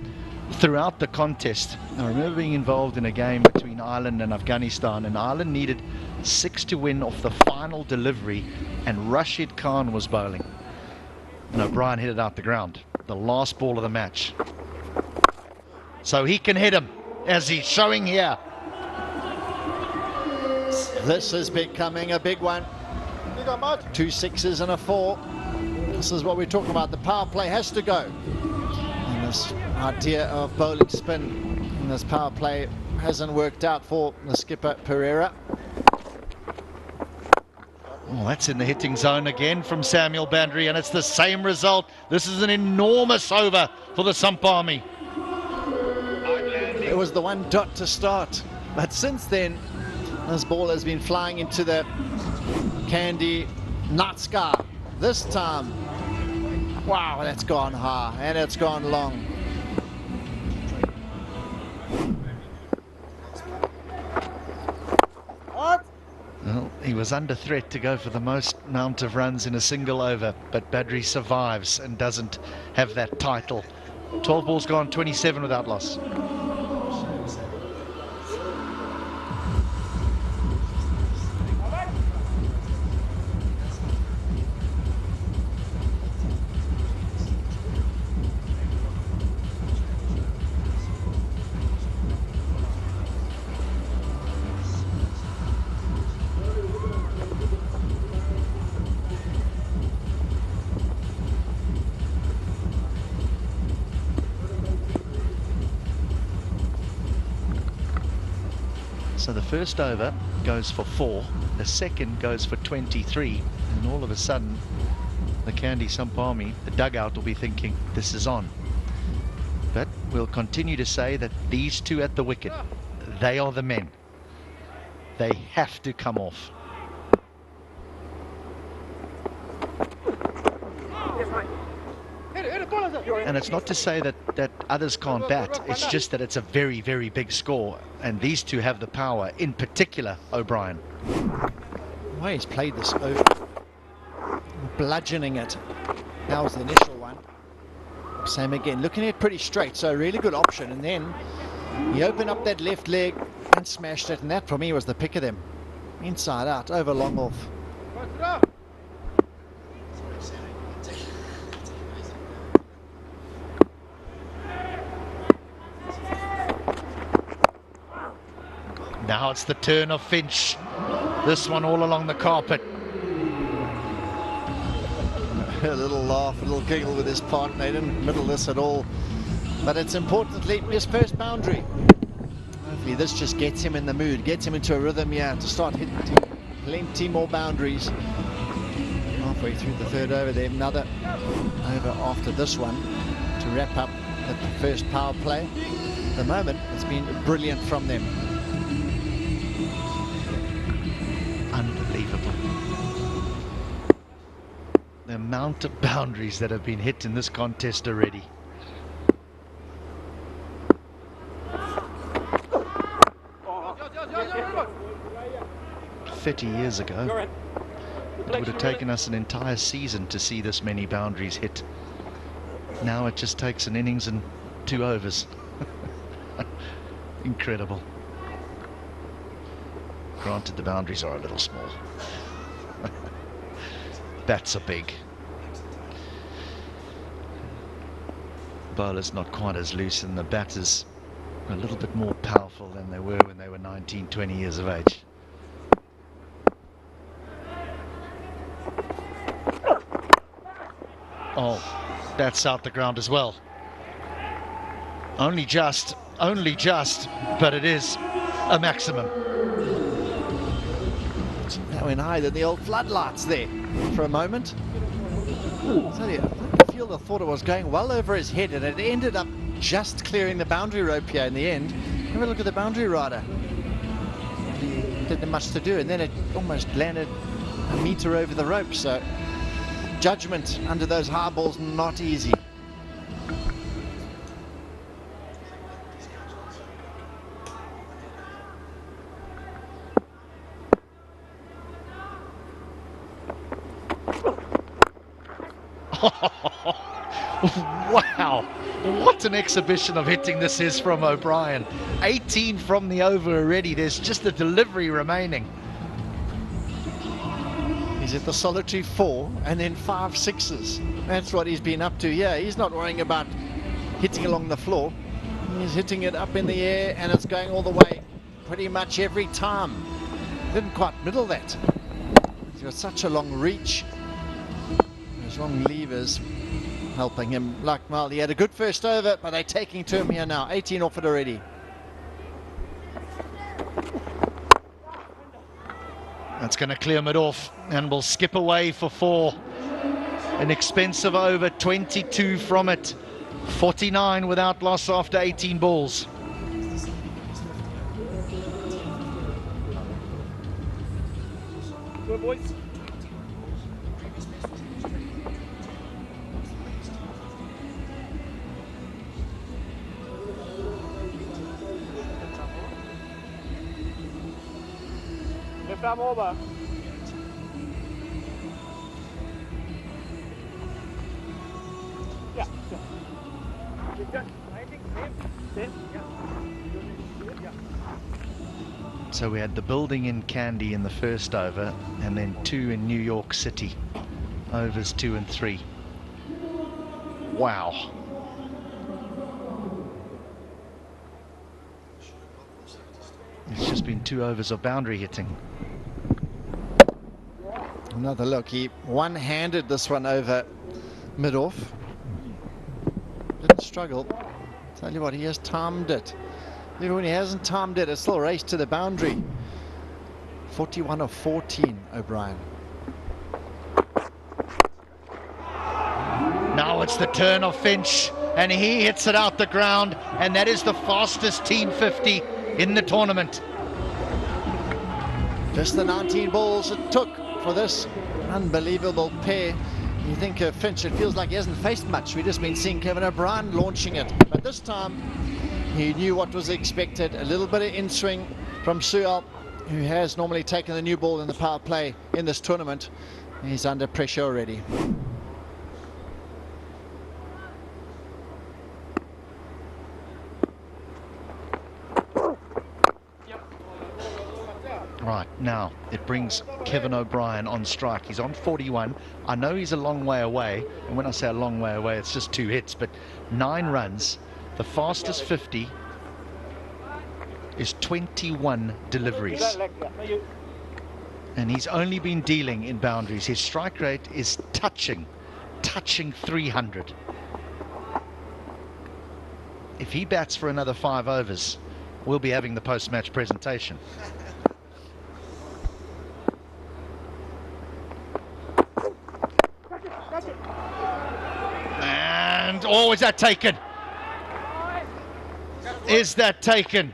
throughout the contest. I remember being involved in a game between Ireland and Afghanistan, and Ireland needed 6 to win off the final delivery, and Rashid Khan was bowling, and O'Brien hit it out the ground, the last ball of the match. So he can hit him, as he's showing here. This is becoming a big one. 2 6s and a 4. This is what we're talking about. The power play has to go. And this idea of bowling spin in this power play hasn't worked out for the skipper Pereira. Oh, that's in the hitting zone again from Samuel Badri, and it's the same result. This is an enormous over for the Samp Army. It was the 1 dot to start, but since then this ball has been flying into the Kandy Samp. This time, wow, that's gone high and it's gone long. What? Well, he He was under threat to go for the most amount of runs in a single over, but Badri survives and doesn't have that title. 12 balls gone, 27 without loss. So the first over goes for 4, the second goes for 23, and all of a sudden the Kandy Samp army, the dugout, will be thinking this is on. But we'll continue to say that these two at the wicket, they are the men. They have to come off. And it's not to say that others can't bat, it's just that it's a very, very big score, and these two have the power, in particular O'Brien. The way he's played this over, bludgeoning it. That was the initial one. Same again, looking at it pretty straight, so a really good option, and then he opened up that left leg and smashed it, and that for me was the pick of them. Inside out, over long off. Now it's the turn of Finch. This one all along the carpet. A little laugh, a little giggle with his partner. He didn't middle this at all. But it's importantly his first boundary. Hopefully this just gets him in the mood, gets him into a rhythm here to start hitting plenty more boundaries. Halfway through the third over there, another over after this one to wrap up the first power play. At the moment, it's been brilliant from them. Unbelievable. The amount of boundaries that have been hit in this contest already. "30 years ago, it would have taken us an entire season to see this many boundaries hit. Now it just takes an innings and 2 overs. Incredible. Granted, the boundaries are a little small. Bats are big. Bowlers not quite as loose, and the batters a little bit more powerful than they were when they were 19, 20 years of age. Oh, that's out the ground as well. Only just, but it is a maximum. That went higher than the old floodlights there for a moment. The fielder thought it was going well over his head, and it ended up just clearing the boundary rope here in the end. Have a look at the boundary rider. Didn't have much to do, and then it almost landed a metre over the rope. So judgment under those high balls, not easy. Wow, what an exhibition of hitting this is from O'Brien. 18 from the over already. There's just the delivery remaining. He's at the solitary 4 and then 5 sixes. That's what he's been up to. Yeah, he's not worrying about hitting along the floor. He's hitting it up in the air, and it's going all the way pretty much every time. Didn't quite middle that. He's got such a long reach. Those long levers helping him like well. He had a good first over, but they're taking to him here now. 18 off it already. That's going to clear him it off, and we'll skip away for 4. An expensive over, 22 from it. 49 without loss after 18 balls. Good boys. Lift arm over. So we had the building in Kandy in the first over, and then 2 in New York City, overs 2 and 3. Wow. It's just been 2 overs of boundary hitting. Another look. He one-handed this one over mid-off. Didn't struggle. Tell you what, he has timed it. Even when he hasn't timed it, it's still a race to the boundary. 41 of 14, O'Brien. Now it's the turn of Finch, and he hits it out the ground, and that is the fastest team 50 in the tournament. Just the 19 balls it took for this unbelievable pair. You think of Finch, it feels like he hasn't faced much. We've just been seeing Kevin O'Brien launching it. But this time, he knew what was expected. A little bit of in-swing from Sual, who has normally taken the new ball in the power play in this tournament. He's under pressure already. Right, now it brings Kevin O'Brien on strike. He's on 41. I know he's a long way away, and when I say a long way away, it's just 2 hits, but 9 runs. The fastest 50 is 21 deliveries. And he's only been dealing in boundaries. His strike rate is touching 300. If he bats for another 5 overs, we'll be having the post-match presentation. And, oh, is that taken? Is that taken?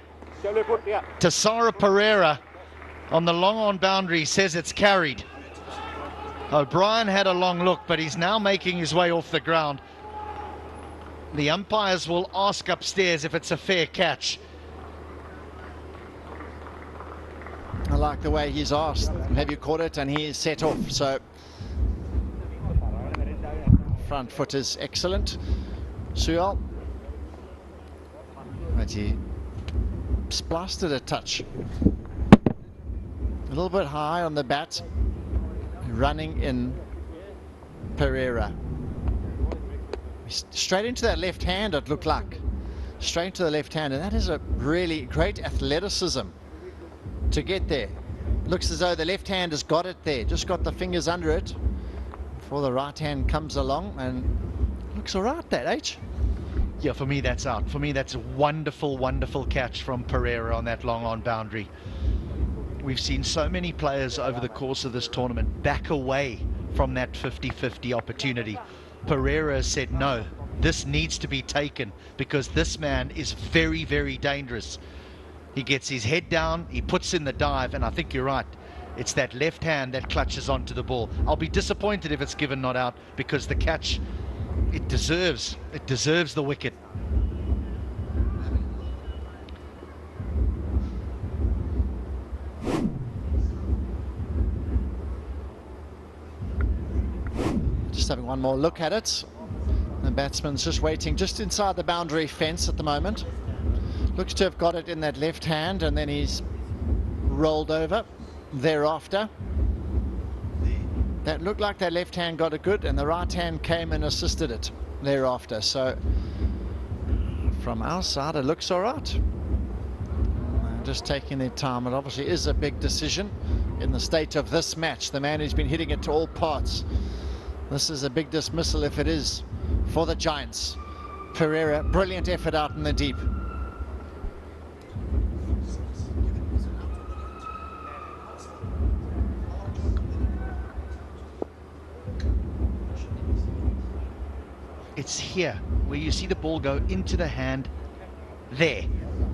Tassara Pereira on the long on boundary says it's carried. O'Brien had a long look, but he's now making his way off the ground. The umpires will ask upstairs if it's a fair catch. I like the way he's asked, have you caught it? And he is set off. So front foot is excellent. Sual, but he splashed it a touch. A little bit high on the bat. Running in Pereira. Straight into that left hand, it looked like. Straight into the left hand, and that is a really great athleticism to get there. Looks as though the left hand has got it there, just got the fingers under it before the right hand comes along, and looks all right, that H. Yeah, for me that's out. For me that's a wonderful, wonderful catch from Pereira on that long on boundary. We've seen so many players over the course of this tournament back away from that 50-50 opportunity. Pereira said, no, this needs to be taken because this man is very, very dangerous. He gets his head down, he puts in the dive, and I think you're right. It's that left hand that clutches onto the ball. I'll be disappointed if it's given not out because the catch, it deserves the wicket. Just having one more look at it. The batsman's just waiting just inside the boundary fence at the moment. Looks to have got it in that left hand, and then he's rolled over thereafter. That looked like that left hand got it good, and the right hand came and assisted it thereafter. So from our side, it looks all right. Just taking their time. It obviously is a big decision in the state of this match. The man who's been hitting it to all parts. This is a big dismissal if it is for the Giants. Pereira, brilliant effort out in the deep. It's here where you see the ball go into the hand there.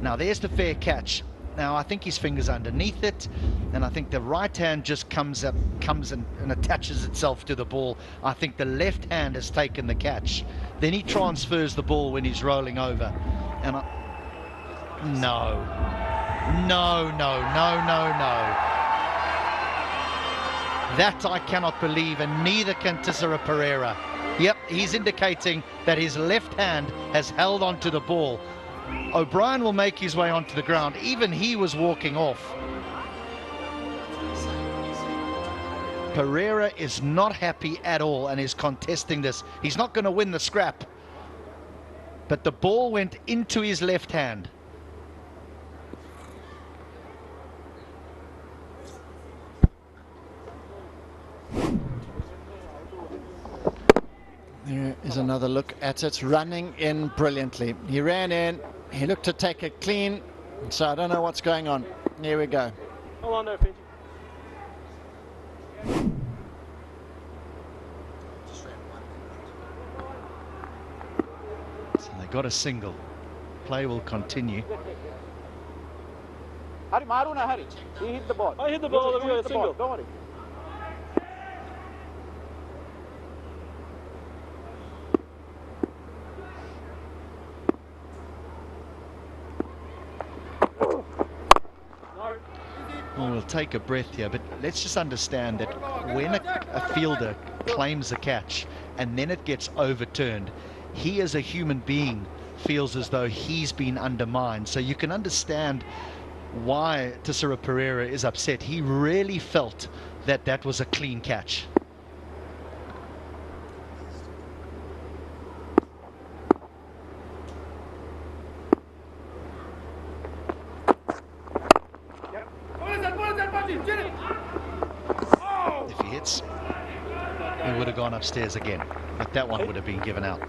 Now there's the fair catch. Now I think his finger's underneath it, and I think the right hand just comes and attaches itself to the ball. I think the left hand has taken the catch. Then he transfers the ball when he's rolling over. And no. That I cannot believe, and neither can Tassara Pereira. Yep, he's indicating that his left hand has held onto the ball. O'Brien will make his way onto the ground. Even he was walking off. Pereira is not happy at all and is contesting this. He's not going to win the scrap. But the ball went into his left hand. There is another look at it, running in brilliantly. He ran in, he looked to take it clean, so I don't know what's going on. Here we go. Hold on there, Finch. So they got a single. Play will continue. Harry, Maru na Harry. He hit the ball. I hit the ball. We got a single. Don't worry. Well, we'll take a breath here, but let's just understand that when a fielder claims a catch and then it gets overturned, he as a human being feels as though he's been undermined. So you can understand why Tissera Pereira is upset. He really felt that that was a clean catch. If he hits, he would have gone upstairs again, but that one would have been given out.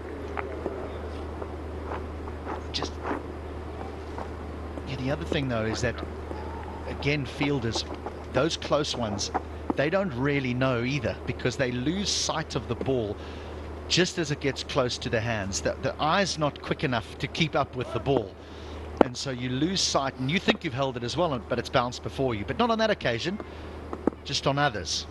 Just the other thing though is that, again, fielders, those close ones, they don't really know either, because they lose sight of the ball just as it gets close to the hands. The eye's not quick enough to keep up with the ball, and so you lose sight and you think you've held it as well, but it's bounced before you. But not on that occasion, just on others.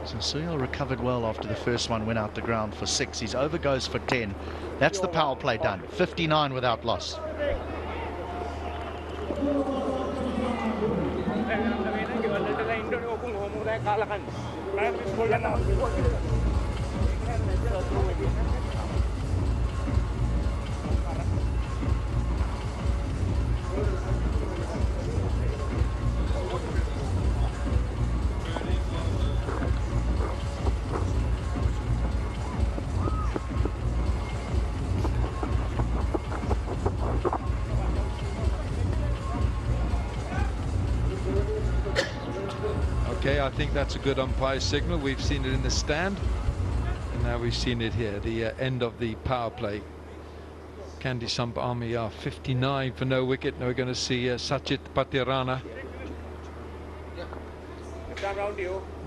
So Suyal recovered well after the first one went out the ground for 6. He's over goes for 10. That's the power play done. 59 without loss. Okay, I think that's a good umpire signal. We've seen it in the stand, and now we've seen it here, the end of the power play. Kandy Samp Army are 59 for no wicket. Now we're going to see Sachit Patirana,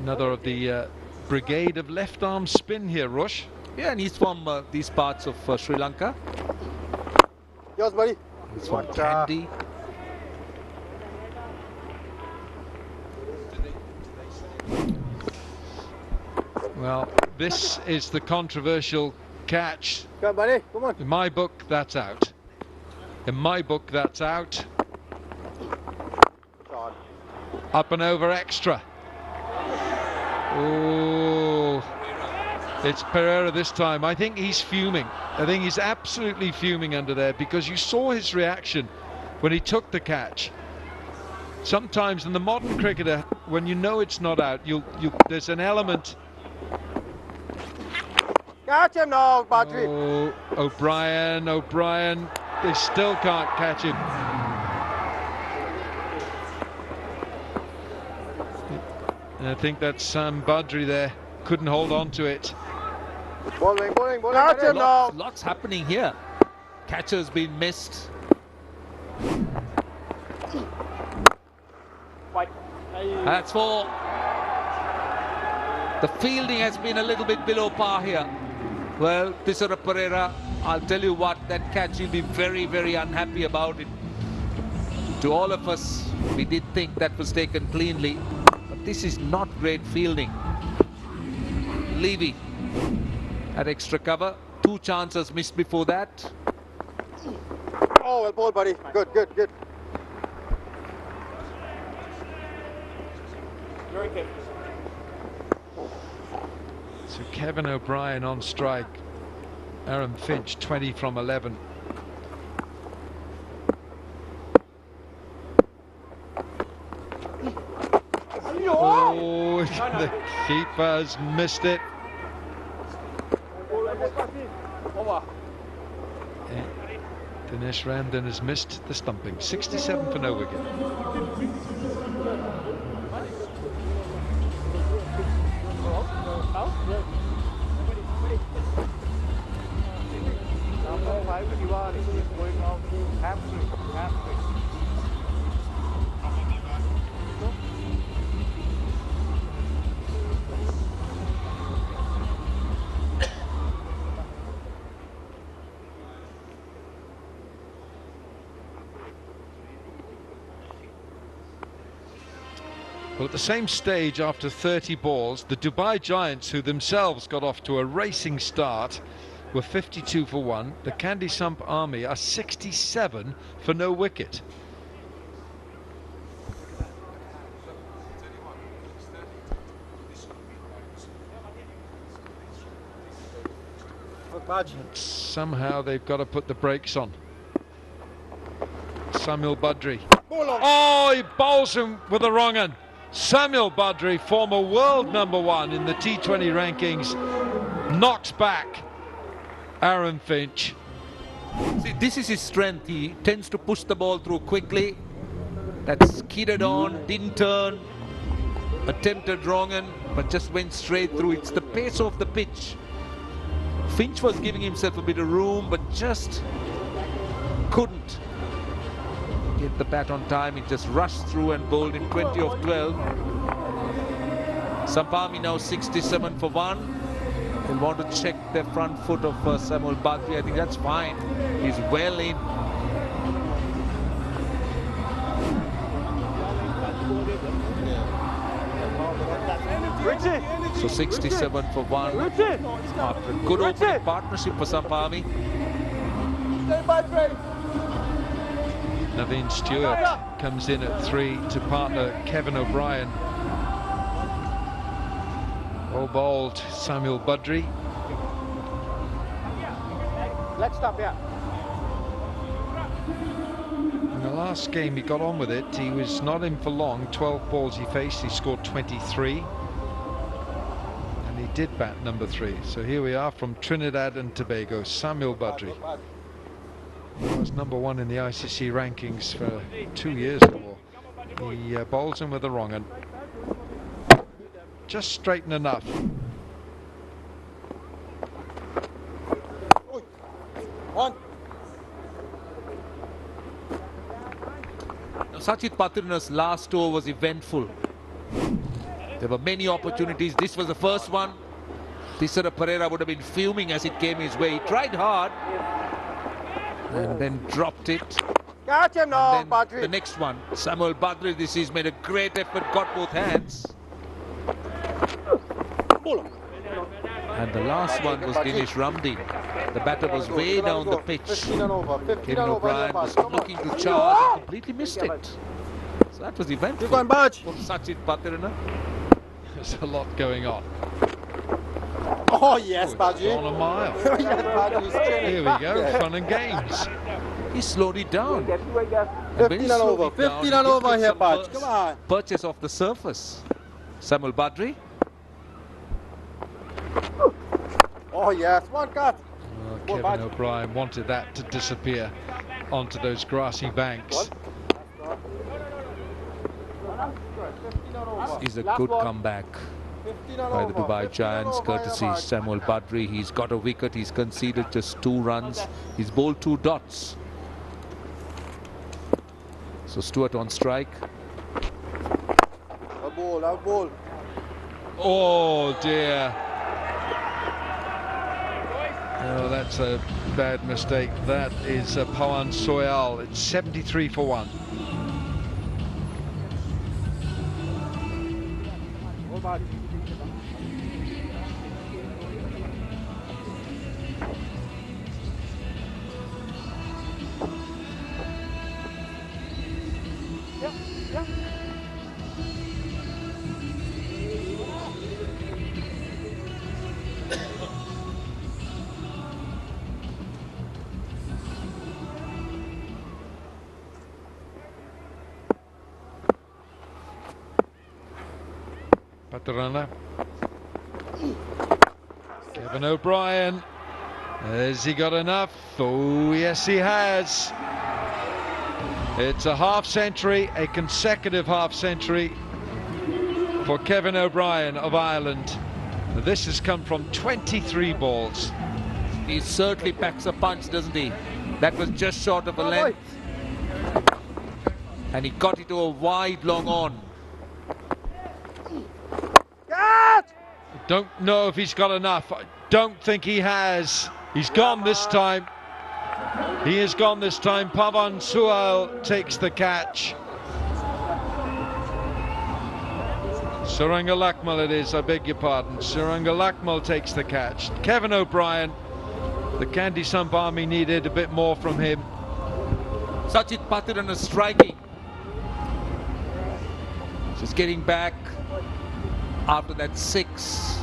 another of the brigade of left arm spin here, Rush. Yeah, and he's from these parts of Sri Lanka. Yours, buddy. He's from Kandy. Well, this is the controversial catch. Come, buddy. Come on. In my book, that's out. In my book, that's out. Up and over extra. Oh, it's Pereira this time. I think he's fuming. I think he's absolutely fuming under there, because you saw his reaction when he took the catch. Sometimes in the modern cricketer, when you know it's not out, there's an element. Catch him now, Patrick. Oh, O'Brien, they still can't catch him. And I think that Sam Badri there couldn't hold on to it. Bowling. Catch him now. Lots happening here. Catcher's been missed. That's 4. The fielding has been a little bit below par here. Well, Tissera Pereira, I'll tell you what, that catch, he'll be very, very unhappy about it. To all of us, we did think that was taken cleanly, but this is not great fielding. Levy had extra cover. 2 chances missed before that. Oh, well bowled, buddy. Good. So Kevin O'Brien on strike. Aaron Finch 20 from 11. Oh, the keeper's missed it. Dinesh Ramdan has missed the stumping. 67 for no wicket. Well, at the same stage, after 30 balls, the Dubai Giants, who themselves got off to a racing start, were 52 for 1. The Kandy Samp Army are 67 for no wicket. But somehow they've got to put the brakes on. Samuel Badri. Oh, he bowls him with the wrong one. Samuel Badri, former world #1 in the T20 rankings, knocks back Aaron Finch. See, this is his strength. He tends to push the ball through quickly. That's skidded on, didn't turn, attempted wrong one, but just went straight through. It's the pace of the pitch. Finch was giving himself a bit of room, but just couldn't get the bat on time. It just rushed through and bowled in 20 of 12. Sampami now 67 for 1. They'll want to check the front foot of Samuel Badri. I think that's fine. He's well in. So 67 for 1 after a good opening partnership for Sampami. Naveen Stewart comes in at 3 to partner Kevin O'Brien. Well bowled Samuel Badri. Let's stop, yeah. In the last game he got on with it. He was not in for long. 12 balls he faced, he scored 23. And he did bat #3. So here we are from Trinidad and Tobago, Samuel Badri. He was #1 in the ICC rankings for 2 years or more. He bowls him with the wrong one. Just straighten enough. One. Sachit Patrina's last over was eventful. There were many opportunities. This was the first one. Tissara Pereira would have been fuming as it came his way. He tried hard and then dropped it. Catch him now, And then Badri. the next one, Samuel Badri, this he's made a great effort, got both hands. And the last one was Dinesh Ramdan. The batter was way down the pitch. Kevin O'Brien was looking to charge and completely missed it. So that was eventful for Sachit Patrina. There's a lot going on. Oh yes, Badri. On a mile. Yes, Badri's Here we go, fun and games. He slowed it down. 15 and over. 15 and over here, Badri. Come on. Purchase off the surface. Samuel Badri. Oh yes, one cut. Kevin O'Brien wanted that to disappear onto those grassy banks. Is a good comeback by the Dubai Giants, courtesy Samuel Badri. He's got a wicket, he's conceded just 2 runs, he's bowled 2 dots. So Stewart on strike. Out ball. Oh dear. Oh, that's a bad mistake. That is Pawan Soyal. It's 73 for 1. Paterana. Kevin O'Brien. Has he got enough? Oh, yes, he has. It's a half century, a consecutive half century for Kevin O'Brien of Ireland. This has come from 23 balls. He certainly packs a punch, doesn't he? That was just short of a length. And he got it to a wide long on. Don't know if he's got enough. I don't think he has. He's gone this time. He is gone this time. Pavan Sual takes the catch. Suranga Lakmal it is, I beg your pardon. Suranga Lakmal takes the catch. Kevin O'Brien, the Kandy Samp army needed a bit more from him. Sachit Patirana striking. Just getting back after that 6.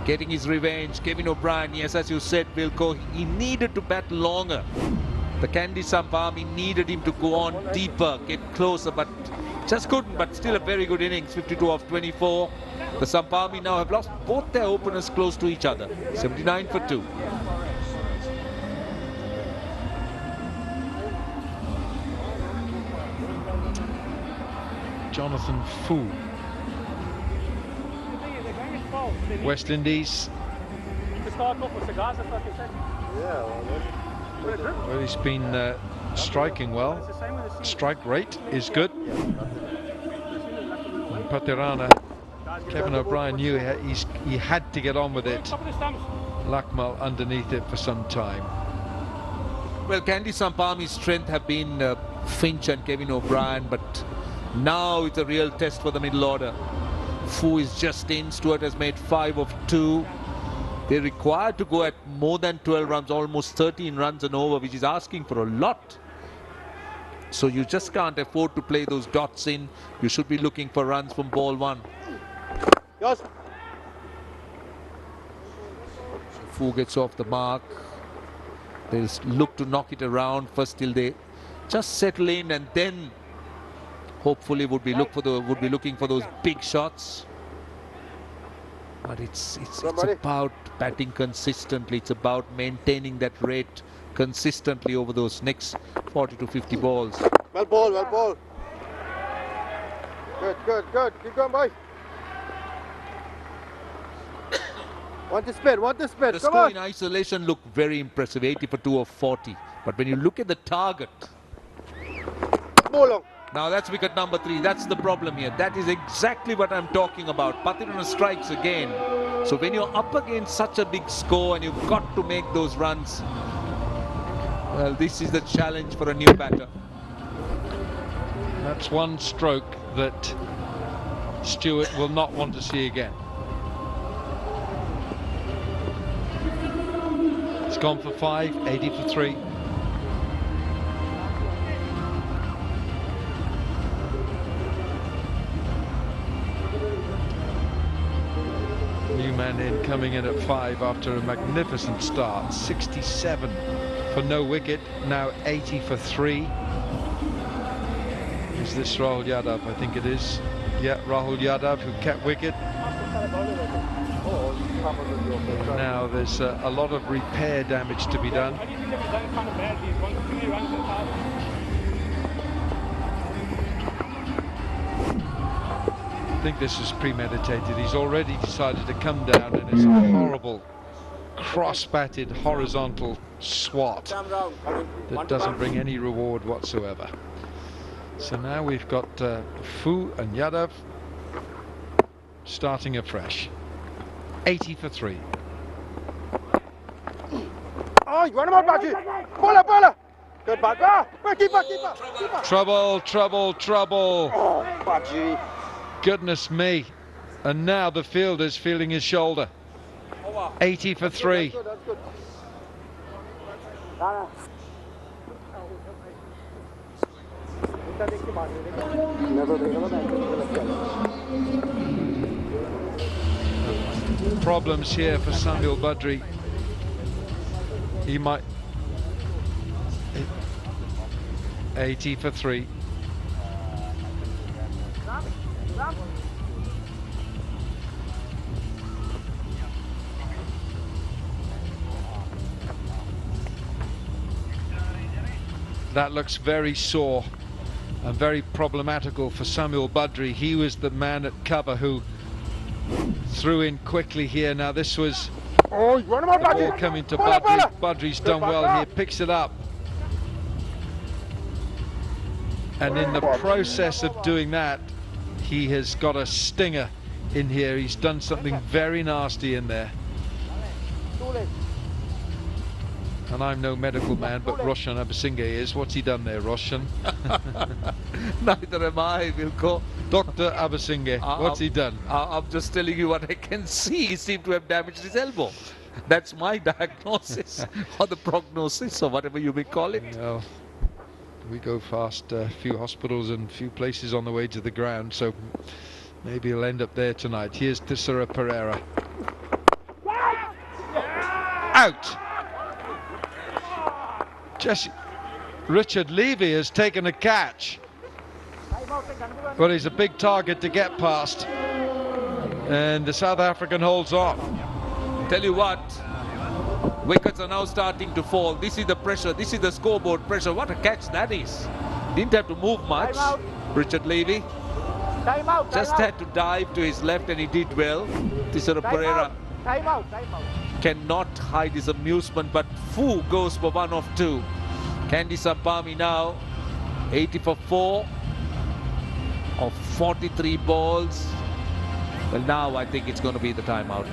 Getting his revenge. Kevin O'Brien, yes, as you said, Wilco, he needed to bat longer. The Kandy Samp army needed him to go on deeper, get closer, but just couldn't. But still a very good innings, 52 of 24. The Samp army now have lost both their openers close to each other, 79 for 2. Jonathan Fu, West Indies. Well, he's been striking well. Strike rate is good. And Paterana, Kevin O'Brien knew he had to get on with it. Lakmal underneath it for some time. Well, Kandy Samp army's strength have been Finch and Kevin O'Brien, but now it's a real test for the middle order. Fu is just in. Stewart has made 5 of 2. They're required to go at more than 12 runs, almost 13 runs and over, which is asking for a lot. So you just can't afford to play those dots in. You should be looking for runs from ball 1. Yes. Fu gets off the mark. They'll look to knock it around first till they just settle in, and then hopefully would be looking for those big shots. But it's about batting consistently. It's about maintaining that rate consistently over those next 40 to 50 balls. Well ball, well ball. Good. Keep going, boy. Want to spin. The score in isolation looked very impressive, 80 for 2 of 40. But when you look at the target, ball long. Now that's wicket number 3. That's the problem here. That is exactly what I'm talking about. Patirana strikes again. So when you're up against such a big score and you've got to make those runs, well, this is the challenge for a new batter. That's one stroke that Stewart will not want to see again. It's gone for 5, 80 for 3. New man in, coming in at 5 after a magnificent start. 67 for no wicket, now 80 for 3. Is this Rahul Yadav? I think it is. Yeah, Rahul Yadav, who kept wicket. Now there's a lot of repair damage to be done. I think this is premeditated. He's already decided to come down, and it's a horrible cross-batted horizontal swat that doesn't bring any reward whatsoever. So now we've got Fu and Yadav starting afresh. 80 for 3. Oh, you want him out, Baji? Bowler. Good bat. Keeper. Trouble. Oh, Baji. Goodness me. And now the fielder's feeling his shoulder. 80 for 3. That's good. Problems here for Samuel Badri. He might... 80 for 3. that looks very sore and very problematical for Samuel Badri. He was the man at cover who threw in quickly here. Now this was the ball coming to Badri. Badri's done well here, picks it up. And in the process of doing that, he has got a stinger in here. He's done something very nasty in there. And I'm no medical man, but Roshan Abasinghe is. What's he done there, Roshan? Neither am I, Wilco. Dr. Abasinghe, what's he done? I'm just telling you what I can see. He seemed to have damaged his elbow. That's my diagnosis, or the prognosis, or whatever you may call it. Well, we go past a few hospitals and a few places on the way to the ground, so maybe he'll end up there tonight. Here's Tissera Pereira. Out! Richard Levy has taken a catch, but he's a big target to get past, and the South African holds on. Tell you what, wickets are now starting to fall. This is the pressure, this is the scoreboard pressure. What a catch that is. Didn't have to move much. Richard Levy just had to dive to his left, and he did well. Tissera Pereira cannot hide his amusement, but Fu goes for 1 of 2. Kandy Samp now 80 for 4 of 43 balls. Well, now I think it's going to be the timeout.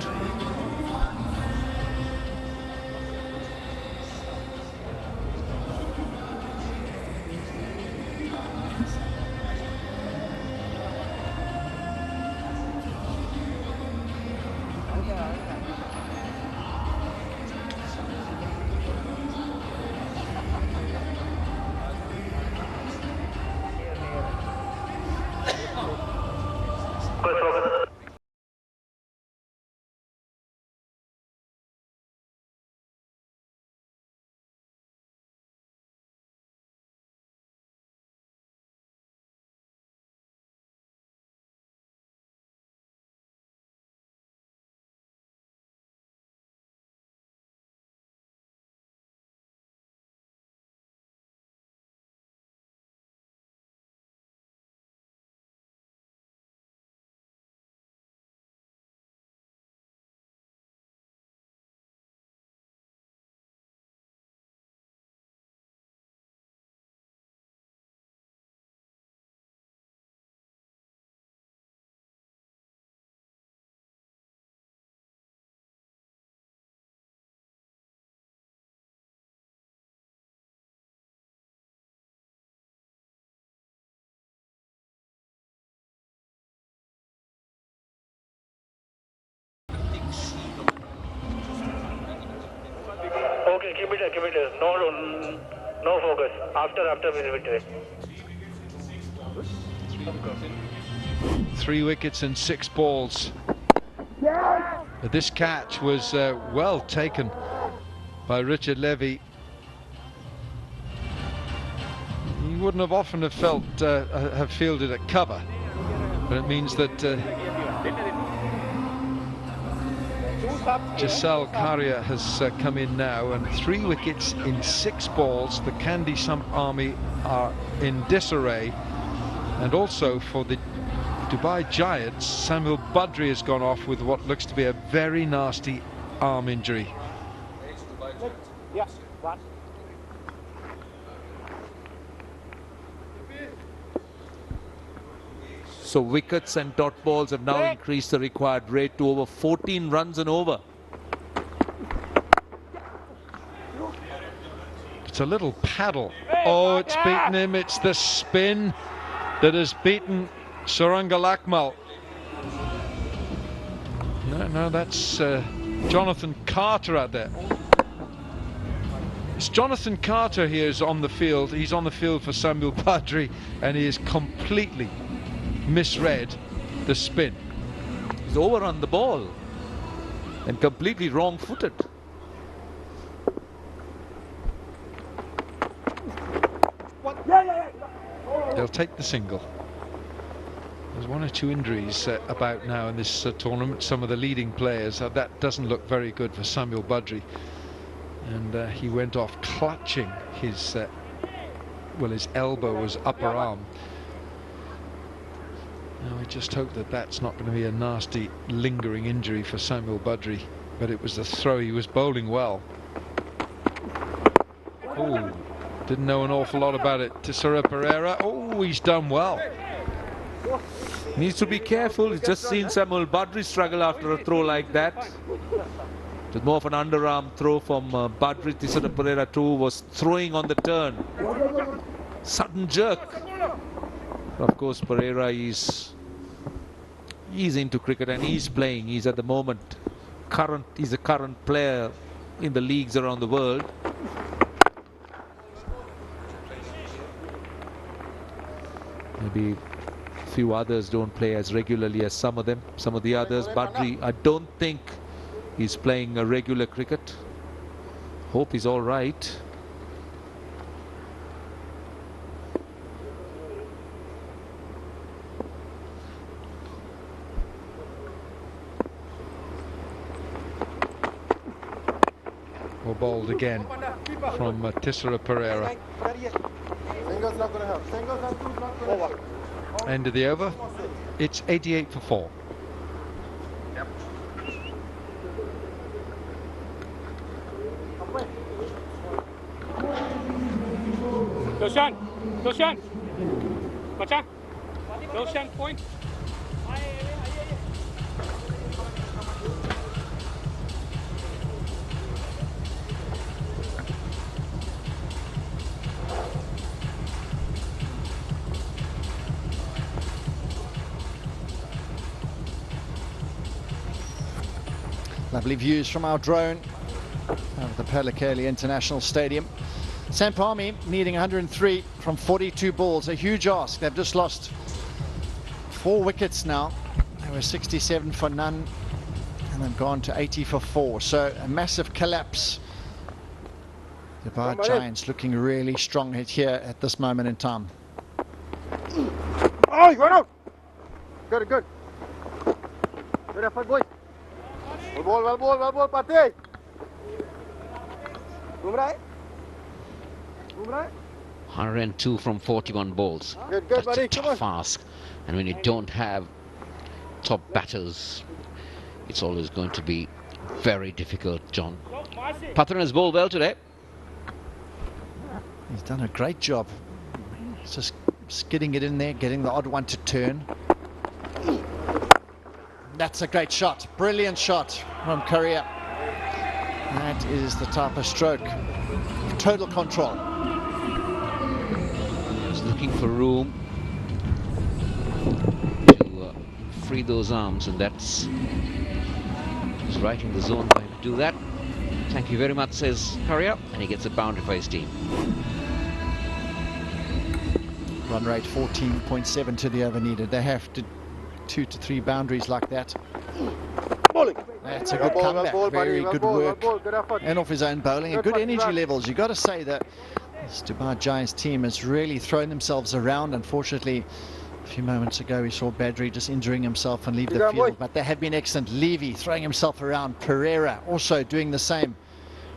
Okay, keep it. No focus. After we 3 wickets and 6 balls. But this catch was well taken by Richard Levy. He wouldn't have often have have fielded at cover, but it means that Giselle Karia has come in now, and 3 wickets in 6 balls. The Kandy Samp army are in disarray, and also for the Dubai Giants, Samuel Badri has gone off with what looks to be a very nasty arm injury. So wickets and dot balls have now increased the required rate to over 14 runs and over. It's a little paddle. Oh, it's beaten him. It's the spin that has beaten Surangal Akmal. No, that's Jonathan Carter out there. It's Jonathan Carter here is on the field. He's on the field for Samuel Badri, and he is completely misread the spin. He's overrun the ball and completely wrong-footed. They'll take the single. There's 1 or 2 injuries about now in this tournament. Some of the leading players. That doesn't look very good for Samuel Badri. And he went off clutching his well, his elbow was upper arm. Now we just hope that that's not going to be a nasty lingering injury for Samuel Badri, but it was the throw. He was bowling well. Oh, didn't know an awful lot about it. Tisera Pereira. Oh, he's done well. Needs to be careful. He's just seen Samuel Badri struggle after a throw like that. It was more of an underarm throw from Badri. Tisera Pereira too was throwing on the turn. Sudden jerk. Of course, Pereira he's into cricket and he's playing. He's at the moment he's a current player in the leagues around the world. Maybe a few others don't play as regularly as some of them. Some of the others, Badri, I don't think he's playing a regular cricket. Hope he's all right. Or bowled again from Tisera Pereira. End of the over. It's 88 for 4. Roshan, Bacha, Roshan, point. Lovely views from our drone of the Pellekele International Stadium. Samp Army needing 103 from 42 balls, a huge ask. They've just lost 4 wickets now. They were 67 for none and they've gone to 80 for 4. So a massive collapse. The Dubai Giants looking really strong here at this moment in time. Oh, you run out. Good, good. Good effort, boy. Well ball, Pate. 102 from 41 balls. Good, That's buddy. a tough ask. And when you don't have top batters, it's always going to be very difficult, John. Patran has bowled well today. He's done a great job. He's just skidding it in there, getting the odd one to turn. That's a great shot. Brilliant shot from Korea. That is the type of stroke. Total control. He's looking for room to free those arms, and that's he's right in the zone by him to do that. Thank you very much, says Korea, and he gets a boundary for his team. Run rate 14.7 to the over needed. They have to 2 to 3 boundaries like that. That's a good comeback. Very good work. And off his own bowling and good energy levels. You've got to say that this Dubai Giants team has really thrown themselves around. Unfortunately, a few moments ago we saw Badri just injuring himself and leave the field, but they have been excellent. Levy throwing himself around. Pereira also doing the same.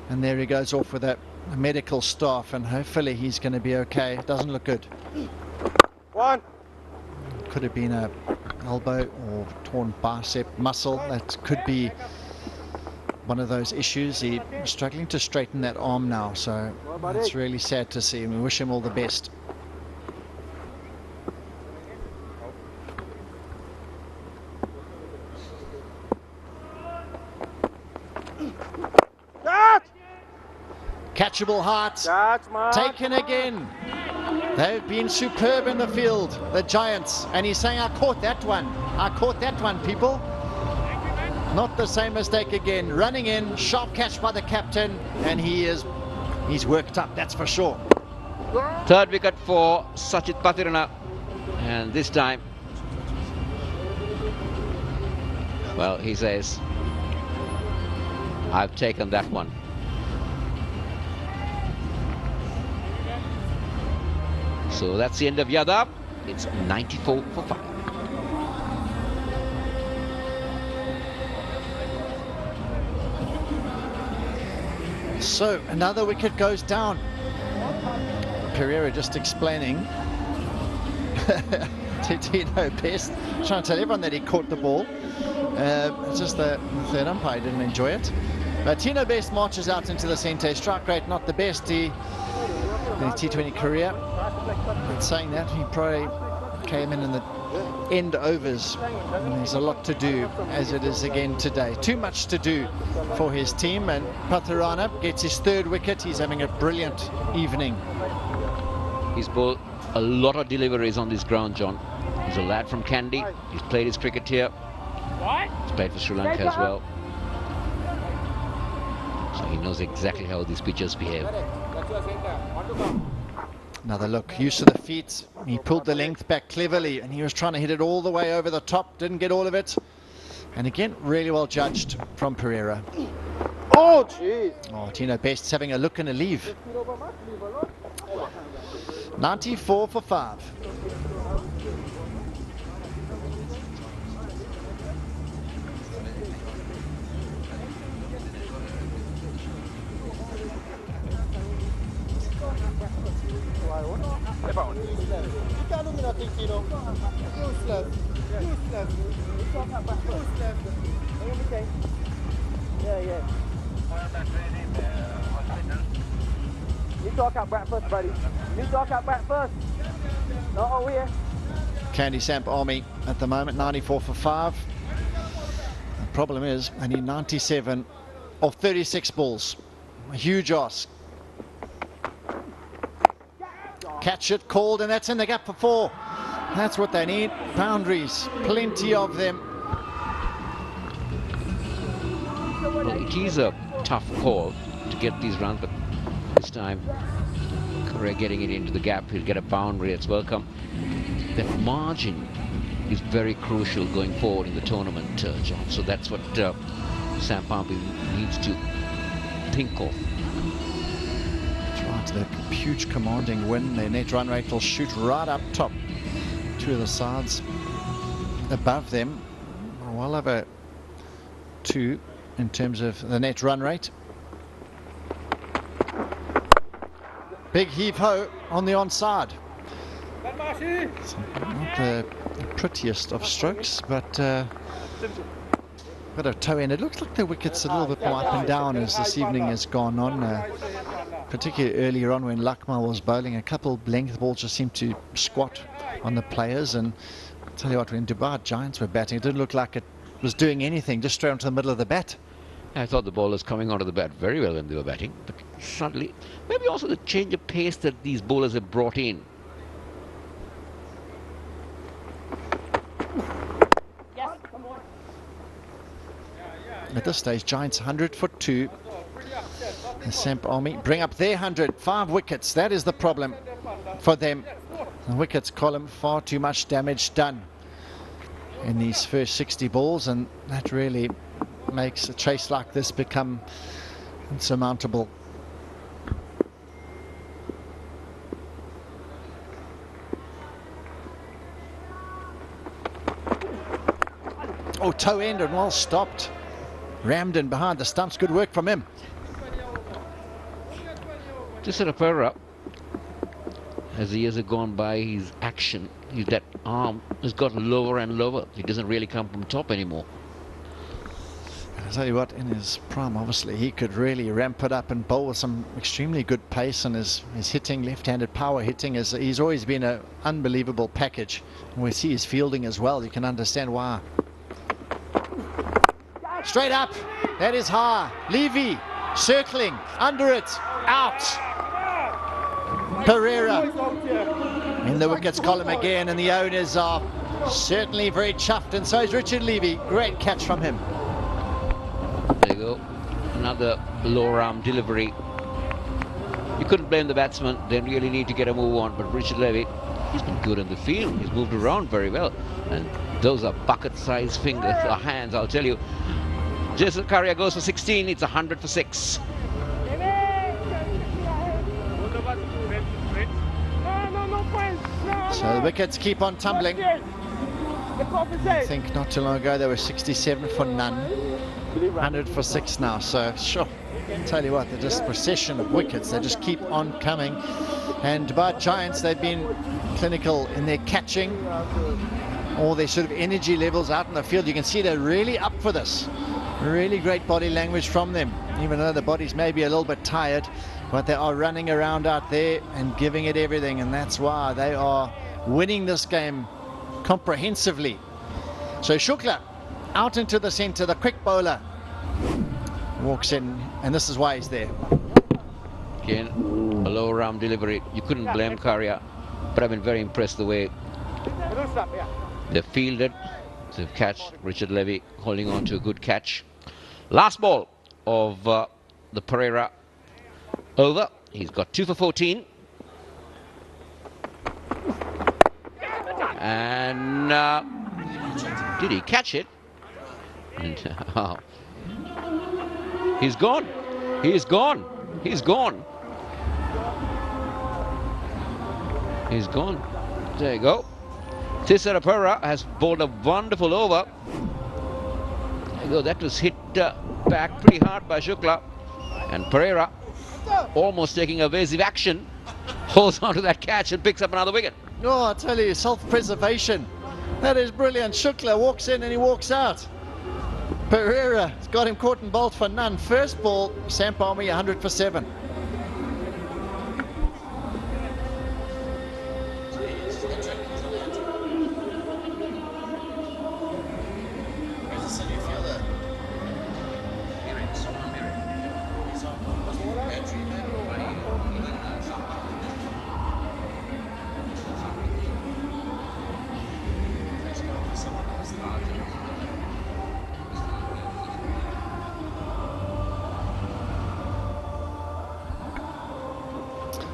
And there he goes off with a medical staff, and hopefully he's going to be okay. Doesn't look good. Could have been a elbow or torn bicep muscle. That could be one of those issues. He's struggling to straighten that arm now, so it's really sad to see, and we wish him all the best. Catchable Heart, taken again. They've been superb in the field, the Giants, and he's saying, I caught that one. I caught that one, people. Not the same mistake again. Running in, sharp catch by the captain, and he's worked up, that's for sure. Third wicket for Sachit Patirana, and this time, well, he says, I've taken that one. So that's the end of Yadav. It's 94 for 5. So another wicket goes down. Pereira just explaining to Tino Best, trying to tell everyone that he caught the ball. It's just the third umpire didn't enjoy it. But Tino Best marches out into the centre. Strike rate not the best in his T20 career. But saying that, he probably came in the end overs. And there's a lot to do, as it is again today. Too much to do for his team. And Patharana gets his third wicket. He's having a brilliant evening. He's bowled a lot of deliveries on this ground, John. He's a lad from Kandy. He's played his cricket here. He's played for Sri Lanka as well. So he knows exactly how these pitchers behave. Another look, use of the feet. He pulled the length back cleverly, and he was trying to hit it all the way over the top. Didn't get all of it. And again, really well judged from Pereira. Oh, jeez. Oh, Tino Best's having a look and a leave. 94 for 5. Yeah. You talk at breakfast, buddy. You talk at breakfast. Not over here. Kandy Samp Army at the moment, 94 for 5. The problem is, I need 97 of 36 balls. A huge ask. Catch it, called, and that's in the gap for 4. That's what they need. Boundaries, plenty of them. Well, it is a tough call to get these runs, but this time Korea getting it into the gap, he'll get a boundary. It's welcome. That margin is very crucial going forward in the tournament, John. So that's what Sampampi needs to think of. Right, the huge commanding win. Their net run rate will shoot right up top. Two of the sides above them, well over 2 in terms of the net run rate. Big heave-ho on the onside. Not the prettiest of strokes, but got a toe in. It looks like the wicket's a little bit more up and down as this evening has gone on. Particularly earlier on when Lakmal was bowling, a couple length balls just seemed to squat on the players. And I'll tell you what, when Dubai Giants were batting, it didn't look like it was doing anything, just straight onto the middle of the bat. I thought the bowlers coming onto the bat very well when they were batting, but suddenly, maybe also the change of pace that these bowlers have brought in. At this stage, Giants 100 for 2. The Samp Army bring up their 100. 5 wickets, that is the problem for them. The wickets column, far too much damage done in these first 60 balls, and that really makes a chase like this become insurmountable. Oh, toe end and well stopped. Rammed in behind the stumps. Good work from him. To set a pair up, as the years have gone by, his action, that arm has gotten lower and lower. He doesn't really come from top anymore. I'll tell you what, in his prime, obviously, he could really ramp it up and bowl with some extremely good pace, and his hitting, left-handed power hitting, he's always been an unbelievable package. And we see his fielding as well. You can understand why. Straight up, that is high. Levy circling, under it, out. Pereira in the wickets column again, and the owners are certainly very chuffed, and so is Richard Levy. Great catch from him. There you go, another lower arm delivery. You couldn't blame the batsman, they really need to get a move on, but Richard Levy, he's been good in the field, he's moved around very well, and those are bucket-sized fingers, or hands, I'll tell you. Jason Karia goes for 16, it's 100 for 6. So the wickets keep on tumbling. I think not too long ago they were 67 for none, 100 for 6 now. So sure, I'll tell you what, they're just procession of wickets. They just keep on coming. And by Giants, they've been clinical in their catching, all their sort of energy levels out in the field. You can see they're really up for this. Really great body language from them, even though the bodies may be a little bit tired, but they are running around out there and giving it everything, and that's why they are winning this game comprehensively. So Shukla out into the center, the quick bowler walks in, and this is why he's there. Again, a low arm delivery. You couldn't blame Karia, but I've been very impressed the way they fielded to catch. Richard Levy holding on to a good catch. Last ball of the Pereira over. He's got 2 for 14. And did he catch it? And, he's gone. He's gone. He's gone. He's gone. There you go. Thisara Pereira has bowled a wonderful over. There you go. That was hit back pretty hard by Shukla. And Pereira, almost taking evasive action, holds on to that catch and picks up another wicket. Oh, I tell you, self-preservation. That is brilliant. Shukla walks in and he walks out. Pereira has got him caught and bowled for none. First ball, Samp Army 100 for 7.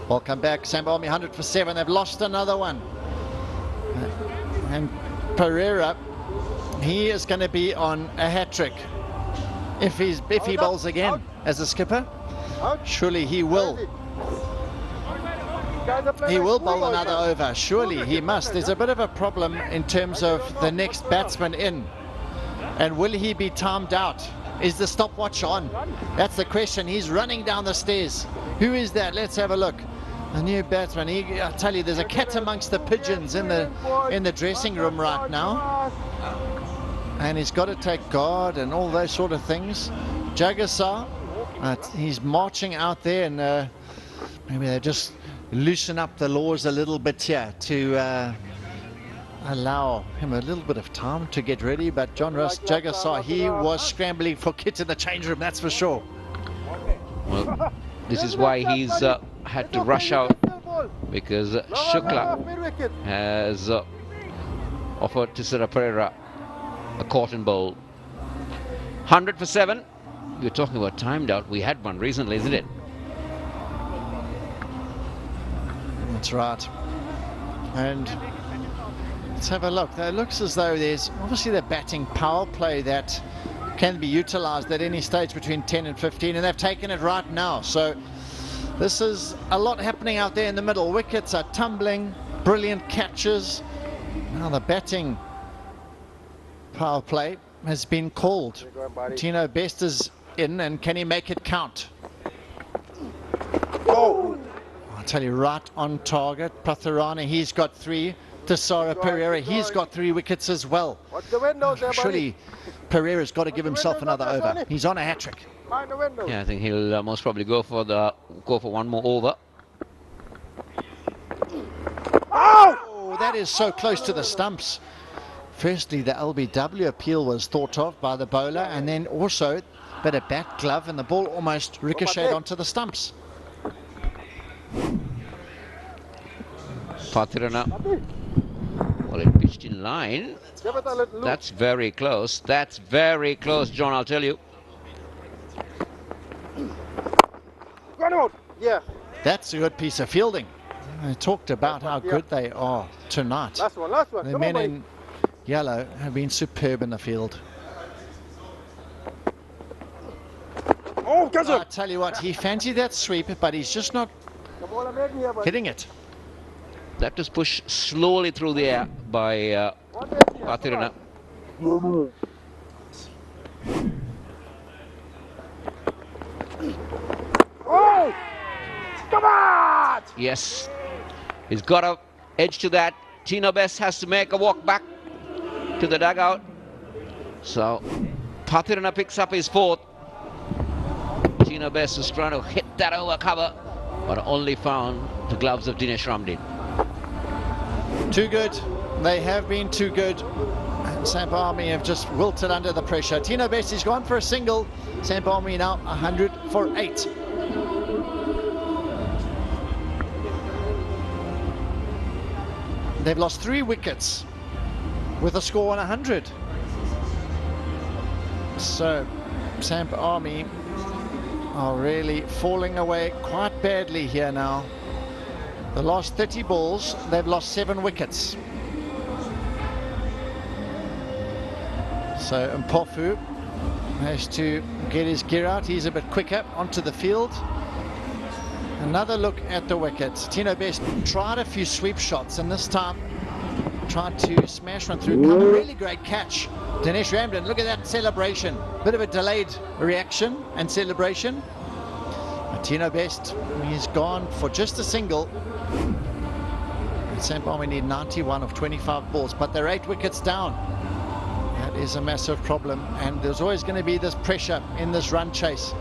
Ball come back, Samp Army 100 for 7. They've lost another one. And Pereira, he is going to be on a hat-trick. If he bowls again as a skipper, surely he will. He will bowl another over. Surely he must. There's a bit of a problem in terms of the next batsman in. And will he be timed out? Is the stopwatch on? That's the question. He's running down the stairs. Who is that? Let's have a look. A new batsman. I tell you, there's a cat amongst the pigeons in the dressing room right now. And he's got to take guard and all those sort of things. Jagasar, he's marching out there, and maybe they just loosen up the laws a little bit here to allow him a little bit of time to get ready. But John Ross Jagasar, he was scrambling for kit in the change room, that's for sure. Well, this is why he's had to rush out, because Shukla has offered Thisara Pereira a cotton bowl. 100 for 7. You're talking about timed out. We had one recently, isn't it? That's right. And let's have a look. It looks as though there's obviously the batting power play that can be utilized at any stage between 10 and 15, and they've taken it right now. So this is a lot happening out there in the middle. Wickets are tumbling, brilliant catches. Now the batting power play has been called. Tino Best is in, and can he make it count? Oh, I'll tell you, right on target. Patharana, he's got 3. Thisara Pereira, he's got 3 wickets as well. Surely Pereira's got to give himself another over. He's on a hat-trick. Yeah, I think he'll most probably go for one more over. Oh, that is so close to the stumps. Firstly, the LBW appeal was thought of by the bowler, and then also a bit of bat glove, and the ball almost ricocheted onto the stumps. Pathirana, well, it pitched in line. That's very close. That's very close, John, I'll tell you. Yeah. That's a good piece of fielding. I talked about how good they are tonight. Last one. The men in yellow have been superb in the field. Oh, I tell you what, he fancied that sweep, but he's just not hitting it. That was pushed slowly through the air by Pathirana. Oh! Come on! Yes, He's got a edge to that. Tino Best has to make a walk back to the dugout. So Pathirana picks up his fourth. Tino Best is trying to hit that over cover, but only found the gloves of Dinesh Ramdin. Too good. They have been too good. Samp Army have just wilted under the pressure. Tino Best is gone for a single. Samp Army now 100 for 8. They've lost 3 wickets with a score on 100. So Samp Army are really falling away quite badly here now. The last 30 balls, they've lost 7 wickets. So Mpofu has to get his gear out. He's a bit quicker onto the field. Another look at the wickets. Tino Best tried a few sweep shots, and this time tried to smash one through. A really great catch. Dinesh Ramdin, look at that celebration. Bit of a delayed reaction and celebration. But Tino Best, he's gone for just a single. And Samp Army need 91 of 25 balls, but they're 8 wickets down. That is a massive problem, and there's always going to be this pressure in this run chase.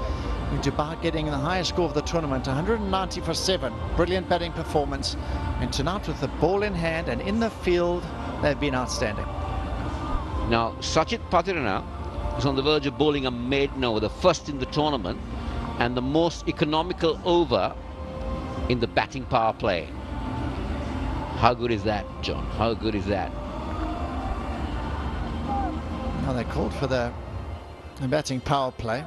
Dubai getting the highest score of the tournament, 190 for 7. Brilliant batting performance. And tonight with the ball in hand and in the field, they've been outstanding. Now, Sachit Pathirana is on the verge of bowling a maiden over, the first in the tournament, and the most economical over in the batting power play. How good is that, John? How good is that? Now they called for the batting power play,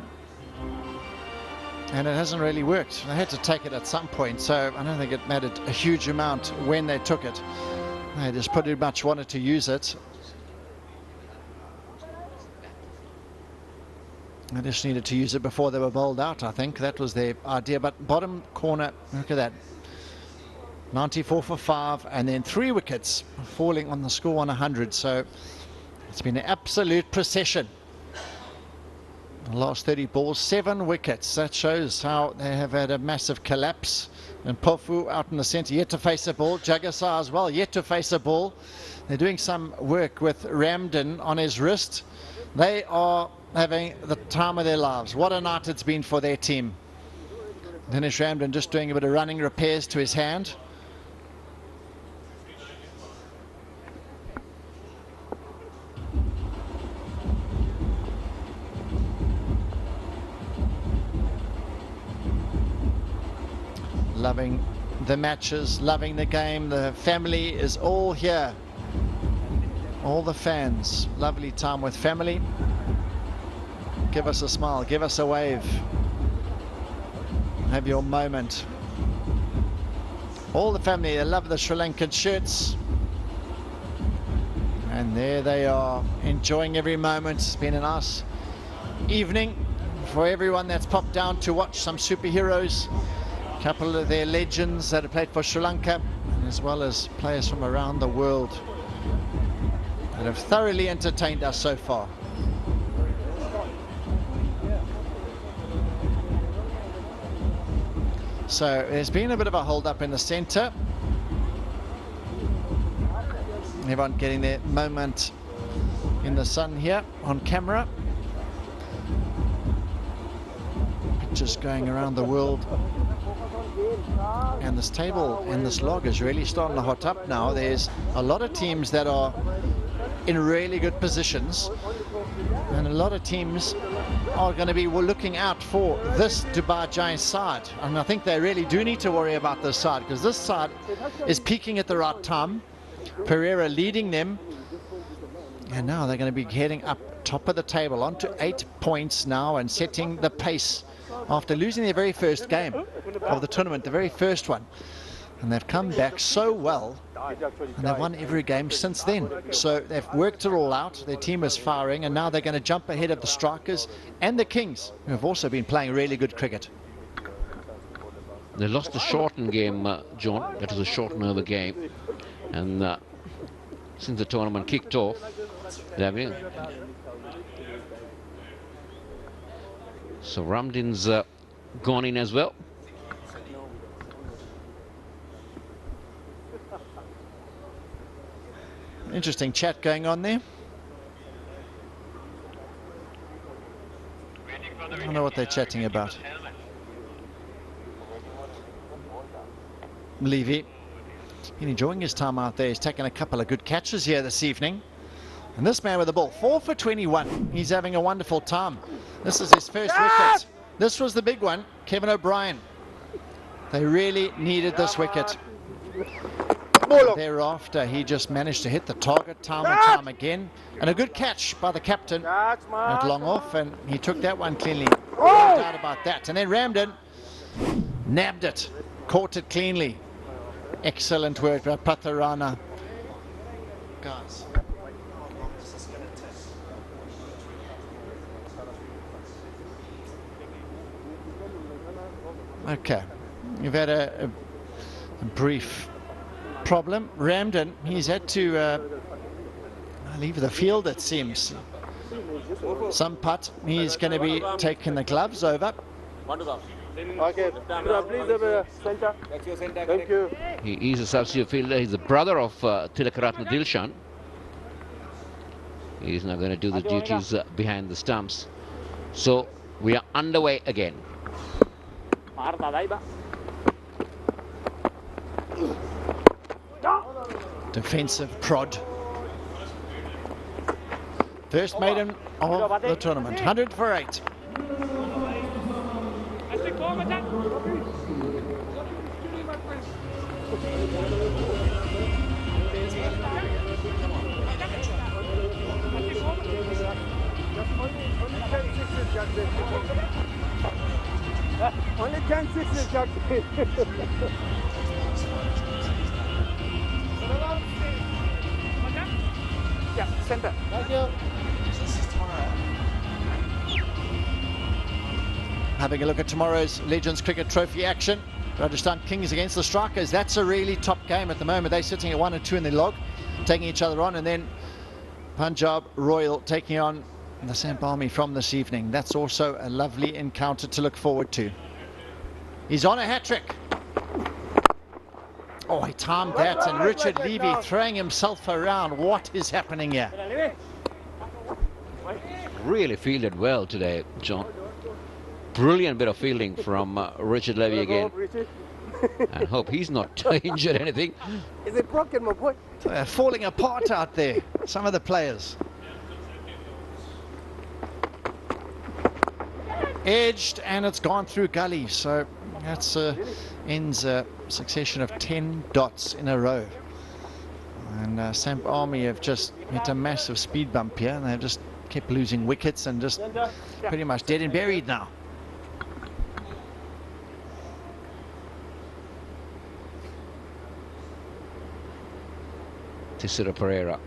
and it hasn't really worked. They had to take it at some point, so I don't think it mattered a huge amount when they took it. They just pretty much wanted to use it. They just needed to use it before they were bowled out, I think. That was their idea. But bottom corner, look at that. 94 for 5, and then 3 wickets falling on the score on 100. So it's been an absolute procession. The last 30 balls, 7 wickets. That shows how they have had a massive collapse. And Pofu out in the centre, yet to face a ball. Jagasar as well, yet to face a ball. They're doing some work with Ramdin on his wrist. They are having the time of their lives. What a night it's been for their team. Dinesh Ramdin just doing a bit of running repairs to his hand. Loving the matches, loving the game. The family is all here. All the fans. Lovely time with family. Give us a smile, give us a wave. Have your moment. All the family, they love the Sri Lankan shirts. And there they are, enjoying every moment. It's been a nice evening for everyone that's popped down to watch some superheroes. A couple of their legends that have played for Sri Lanka, as well as players from around the world that have thoroughly entertained us so far. So there's been a bit of a hold up in the centre. Everyone getting their moment in the sun here on camera. Pictures going around the world. And this table and this log is really starting to hot up now. There's a lot of teams that are in really good positions, and a lot of teams are going to be looking out for this Dubai Giants side. And I think they really do need to worry about this side, because this side is peaking at the right time. Pereira leading them, and now they're going to be heading up top of the table onto 8 points now and setting the pace after losing their very first game of the tournament, the very first one. And they've come back so well, and they've won every game since then. So they've worked it all out. Their team is firing, and now they're going to jump ahead of the Strikers and the Kings, who have also been playing really good cricket. They lost the shortened game, John. That was a shortened over game. And since the tournament kicked off, they've been... So Ramdin's gone in as well. Interesting chat going on there. I don't know what they're chatting about. Levy, been enjoying his time out there. He's taken a couple of good catches here this evening. And this man with the ball, 4 for 21. He's having a wonderful time. This is his first wicket. This was the big one, Kevin O'Brien. They really needed this wicket. Thereafter, he just managed to hit the target time and time again. And a good catch by the captain at long off, and he took that one cleanly. No doubt about that. And then Ramden nabbed it, caught it cleanly. Excellent work by Patharana. Guys. Okay, you've had a brief problem. Ramden, he's had to leave the field, it seems. Some putt, he's going to be taking the gloves over. Okay, please, center. Thank you. He is a substitute fielder. He's the brother of Tilakaratna Dilshan. He's now going to do the duties behind the stumps. So we are underway again. Defensive prod. First maiden of the tournament. 100 for 8. Only 10 sixes, Jack. Yeah, center. Thank you. Having a look at tomorrow's Legends Cricket Trophy action. Rajasthan Kings against the Strikers. That's a really top game at the moment. They're sitting at 1 and 2 in the log, taking each other on, and then Punjab Royal taking on the Samp Army from this evening. That's also a lovely encounter to look forward to. He's on a hat-trick. Oh, he timed that, and Richard Levy throwing himself around. What is happening here? Really fielded well today, John. Brilliant bit of fielding from Richard Levy again. And hope he's not injured anything. Is it broken, my boy? They're falling apart out there, some of the players. Edged, and it's gone through gully, so that's ends a succession of 10 dots in a row. And Samp Army have just hit a massive speed bump here, and they've just kept losing wickets and just pretty much dead and buried now. Tisira Pereira.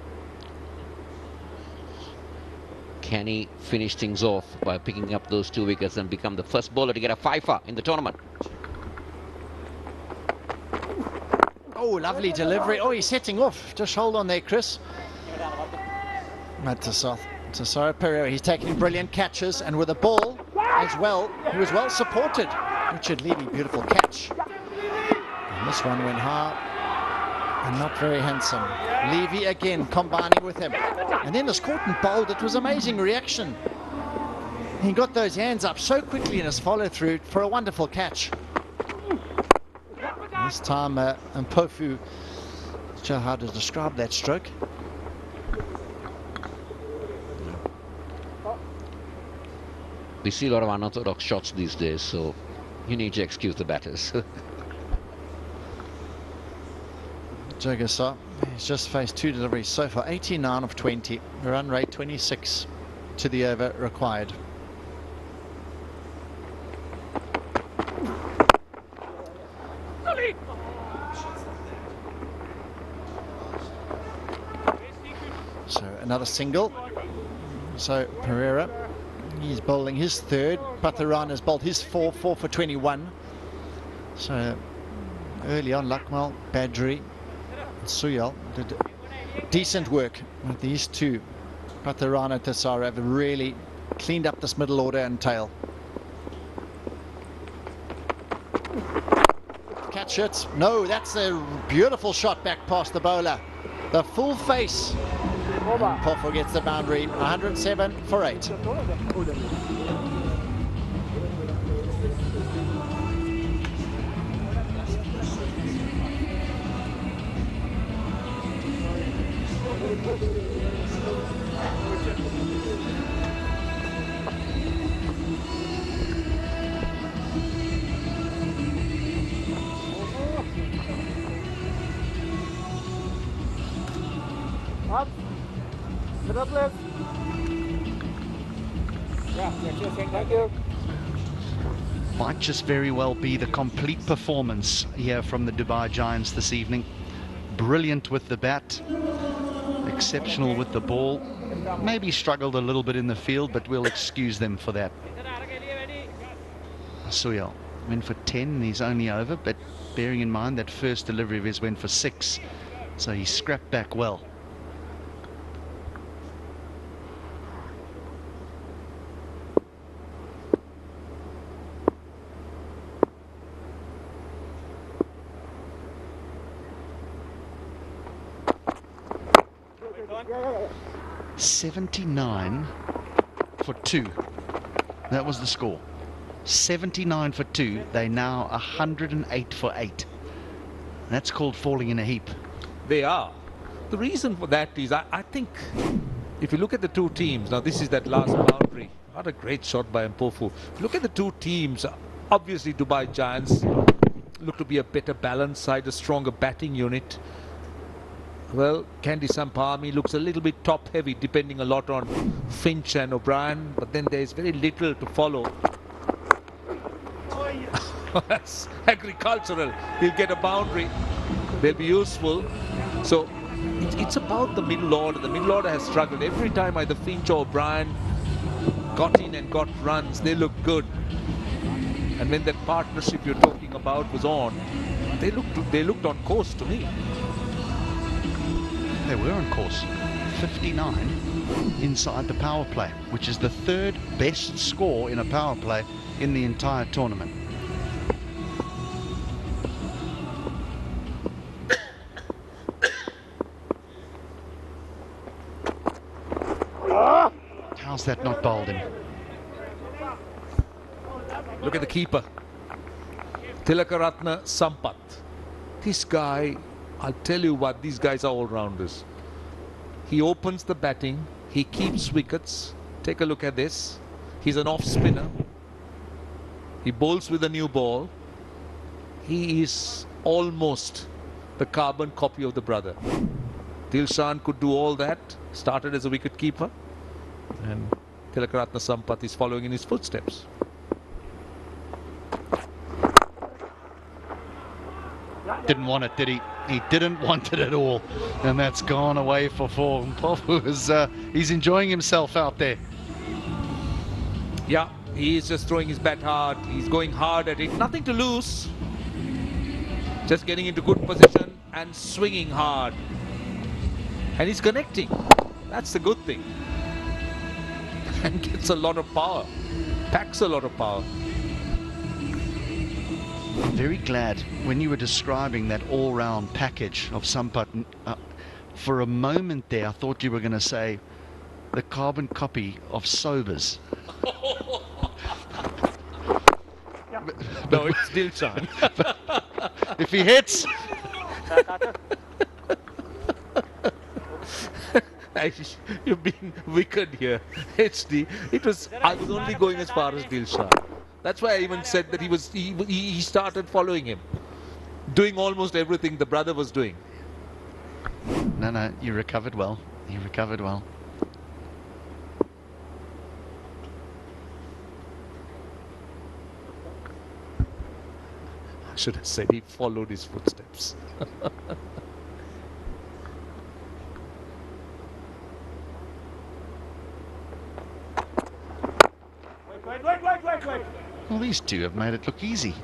Can he finish things off by picking up those 2 wickets and become the first bowler to get a fifer in the tournament? Oh, lovely delivery. Oh, he's setting off. Just hold on there, Chris. Tisira Pereira, he's taking brilliant catches, and with a ball as well, he was well supported. Richard Levy, beautiful catch. And this one went high and not very handsome. Levy again combining with him. And then the Scorton bowled. It was amazing reaction. He got those hands up so quickly in his follow-through for a wonderful catch. This time, Mpofu, not sure how to describe that stroke. We see a lot of unorthodox shots these days, so you need to excuse the batters. Jagasa, he's just faced 2 deliveries so far, 89 of 20, run rate 26 to the over required. So another single. So Pereira, he's bowling his 3rd. Patharana's bowled his 4 for 21. So early on, Lakmal, Badri, Suyal did decent work with these 2. Patharana, Tisira have really cleaned up this middle order and tail. Catch it. No, that's a beautiful shot back past the bowler. The full face. And Pofu gets the boundary, 107 for 8. Up. Sit up, left. Thank you. Might just very well be the complete performance here from the Dubai Giants this evening. Brilliant with the bat, exceptional with the ball. Maybe struggled a little bit in the field, but we'll excuse them for that. Suyal went for 10 and he's only over, but bearing in mind that first delivery of his went for 6, so he scrapped back well. Yeah. 79 for 2. That was the score. 79 for 2. They now 108 for 8. That's called falling in a heap. They are. The reason for that is, I think, if you look at the two teams, now this is that last boundary. What a great shot by Mpofu. If you look at the two teams, obviously Dubai Giants look to be a better balanced side, a stronger batting unit. Well, Kandy Samp looks a little bit top heavy, depending a lot on Finch and O'Brien, but then there's very little to follow. That's agricultural. He'll get a boundary. They'll be useful. So it's about the middle order. The middle order has struggled. Every time either Finch or O'Brien got in and got runs, they looked good. And when that partnership you're talking about was on, they looked on course to me. They were on course. 59 inside the power play, which is the 3rd best score in a power play in the entire tournament. How's that not bowled him? Look at the keeper, Tilakaratne Sampath. This guy, I'll tell you what, these guys are all-rounders. He opens the batting, he keeps wickets. Take a look at this. He's an off-spinner. He bowls with a new ball. He is almost the carbon copy of the brother. Dilshan could do all that, started as a wicket-keeper, and Tilakaratne Sampath is following in his footsteps. Didn't want it, did he? He didn't want it at all, and that's gone away for 4. Pofu is he's enjoying himself out there. Yeah, he's just throwing his bat hard. He's going hard at it. Nothing to lose. Just getting into good position and swinging hard. And he's connecting. That's the good thing. And gets a lot of power. Packs a lot of power. I'm very glad when you were describing that all-round package of Sampath, for a moment there I thought you were going to say the carbon copy of Sobers. No, it's Dilshan. If he hits... You've been wicked here. HD. I was only going as far as Dilshan. That's why I even said that he started following him, doing almost everything the brother was doing. No, you recovered well. You recovered well. I should have said he followed his footsteps. Wait. Well, these two have made it look easy.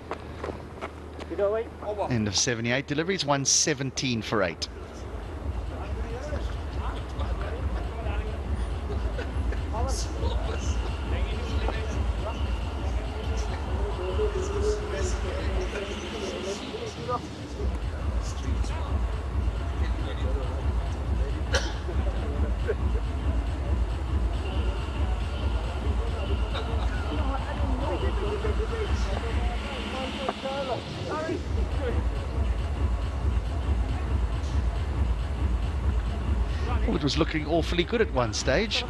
End of 78 deliveries, 117 for 8. Well, it was looking awfully good at one stage.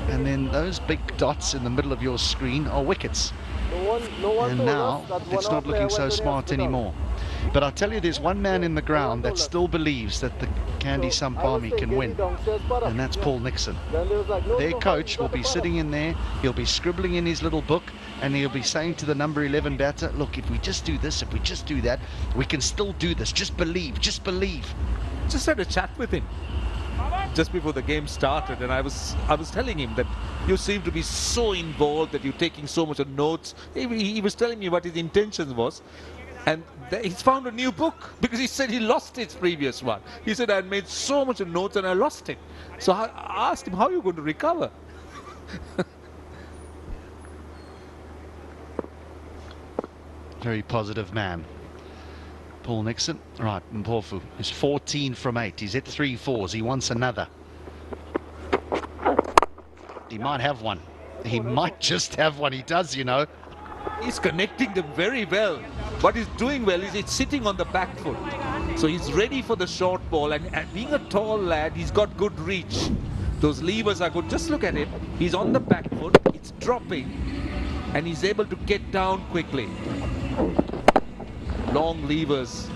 And then those big dots in the middle of your screen are wickets. And now it's not looking so smart anymore. But I'll tell you, there's one man in the ground that still believes that the Kandy Samp army can win, and that's Paul Nixon. Their coach will be sitting in there, he'll be scribbling in his little book, and he'll be saying to the number 11 batter, look, if we just do this, if we just do that, we can still do this. Just believe, just believe. Just had a chat with him just before the game started, and I was telling him that you seem to be so involved, that you're taking so much of notes. He was telling me what his intention was, and he's found a new book, because he said he lost his previous one. He said, I made so much of notes and I lost it. So I asked him, how are you going to recover? Very positive man, Paul Nixon. Right, Mpofu is 14 from 8. He's hit 3 fours. He wants another. He might have one. He might just have one. He does, you know. He's connecting them very well. What he's doing well is he's sitting on the back foot. So he's ready for the short ball, and being a tall lad, he's got good reach. Those levers are good. Just look at him. He's on the back foot. It's dropping, and he's able to get down quickly. Long levers.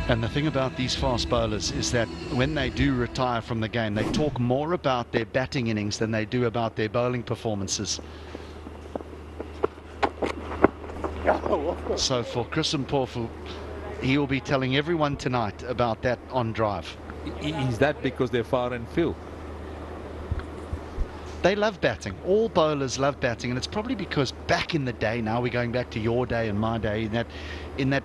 And the thing about these fast bowlers is that when they do retire from the game, they talk more about their batting innings than they do about their bowling performances. So for Chris Mpofu, he will be telling everyone tonight about that on drive. Is that because they're far and few? They love batting. All bowlers love batting, and it's probably because back in the day, now we're going back to your day and my day, in that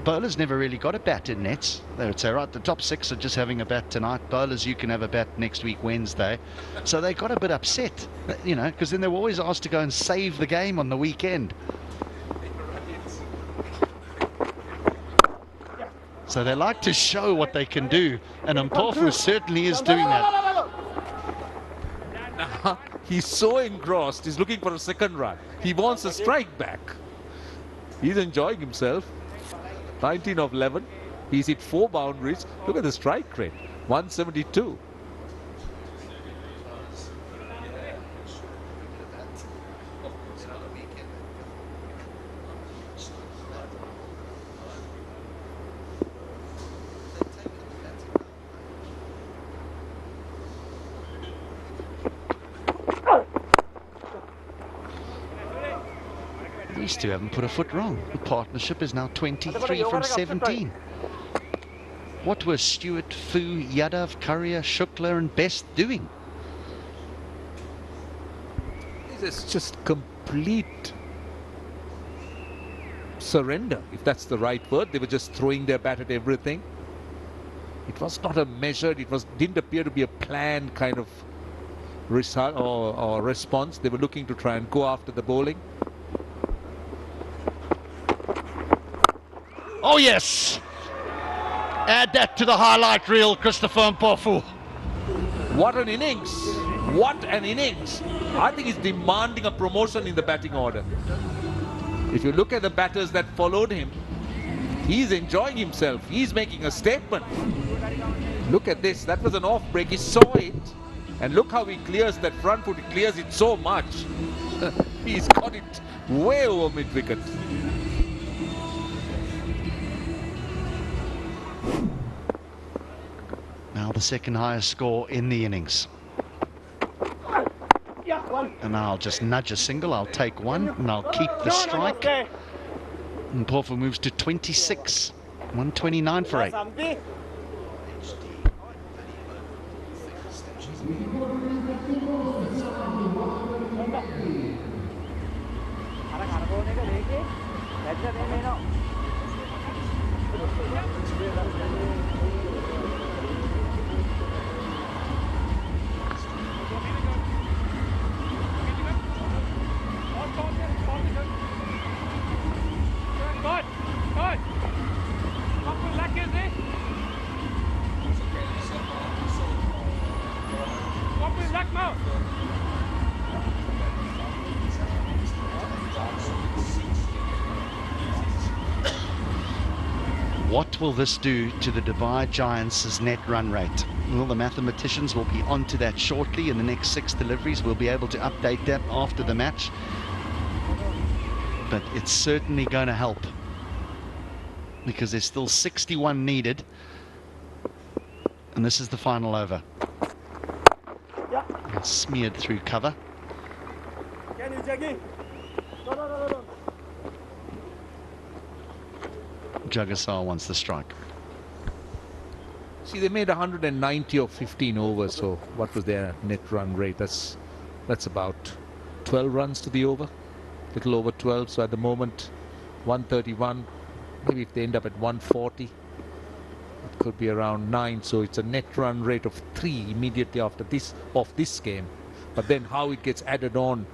bowlers never really got a bat in nets. They would say, right, the top 6 are just having a bat tonight. Bowlers, you can have a bat next week, Wednesday. So they got a bit upset, you know, because then they were always asked to go and save the game on the weekend. So they like to show what they can do, and Mpofu certainly is doing that. He's so engrossed, he's looking for a second run. He wants a strike back. He's enjoying himself. 19 of 11. He's hit 4 boundaries. Look at the strike rate, 172. These two haven't put a foot wrong. The partnership is now 23 from 17. What were Stewart, Fu, Yadav, Currier, Shukla and Best doing? This is just complete surrender, if that's the right word. They were just throwing their bat at everything. It was not a measured, didn't appear to be a planned kind of result or response. They were looking to try and go after the bowling. Oh yes! Add that to the highlight reel, Christopher Mpofu. What an innings! What an innings! I think he's demanding a promotion in the batting order. If you look at the batters that followed him, he's enjoying himself. He's making a statement. Look at this. That was an off break. He saw it. And look how he clears that front foot. He clears it so much. He's got it way over mid-wicket. Now the second highest score in the innings. And I'll just nudge a single. I'll take one and I'll keep the strike. And Mpofu moves to 26. 129 for 8. What will this do to the Dubai Giants' net run rate? Well, the mathematicians will be onto that shortly in the next 6 deliveries. We'll be able to update that after the match. But it's certainly going to help, because there's still 61 needed. And this is the final over. It's smeared through cover. Jagasar wants the strike. See, they made 190 or 15 overs, so what was their net run rate? That's about 12 runs to the over, little over 12. So at the moment, 131. Maybe if they end up at 140, it could be around 9. So it's a net run rate of 3 immediately after this game. But then how it gets added on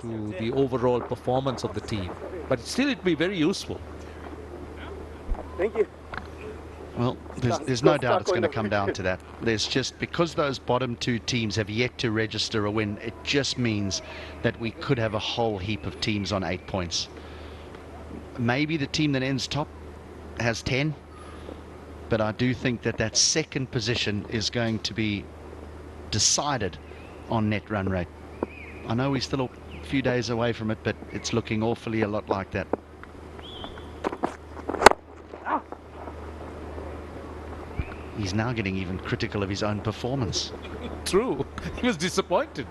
to the overall performance of the team. But still, it'd be very useful. Thank you. Well, there's no doubt it's going to come down to that. There's just, because those bottom 2 teams have yet to register a win, it just means that we could have a whole heap of teams on 8 points. Maybe the team that ends top has 10, but I do think that that second position is going to be decided on net run rate. I know we're still a few days away from it, but it's looking awfully a lot like that. He's now getting even critical of his own performance. True. He was disappointed.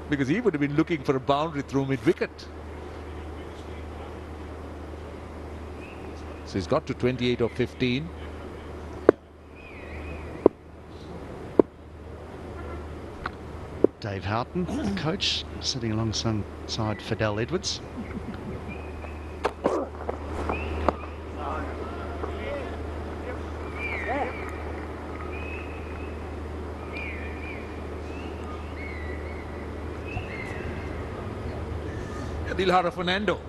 Because he would have been looking for a boundary through mid-wicket. So he's got to 28 or 15. Dave Houghton, the coach, sitting alongside Fidel Edwards. Dilhara Fernando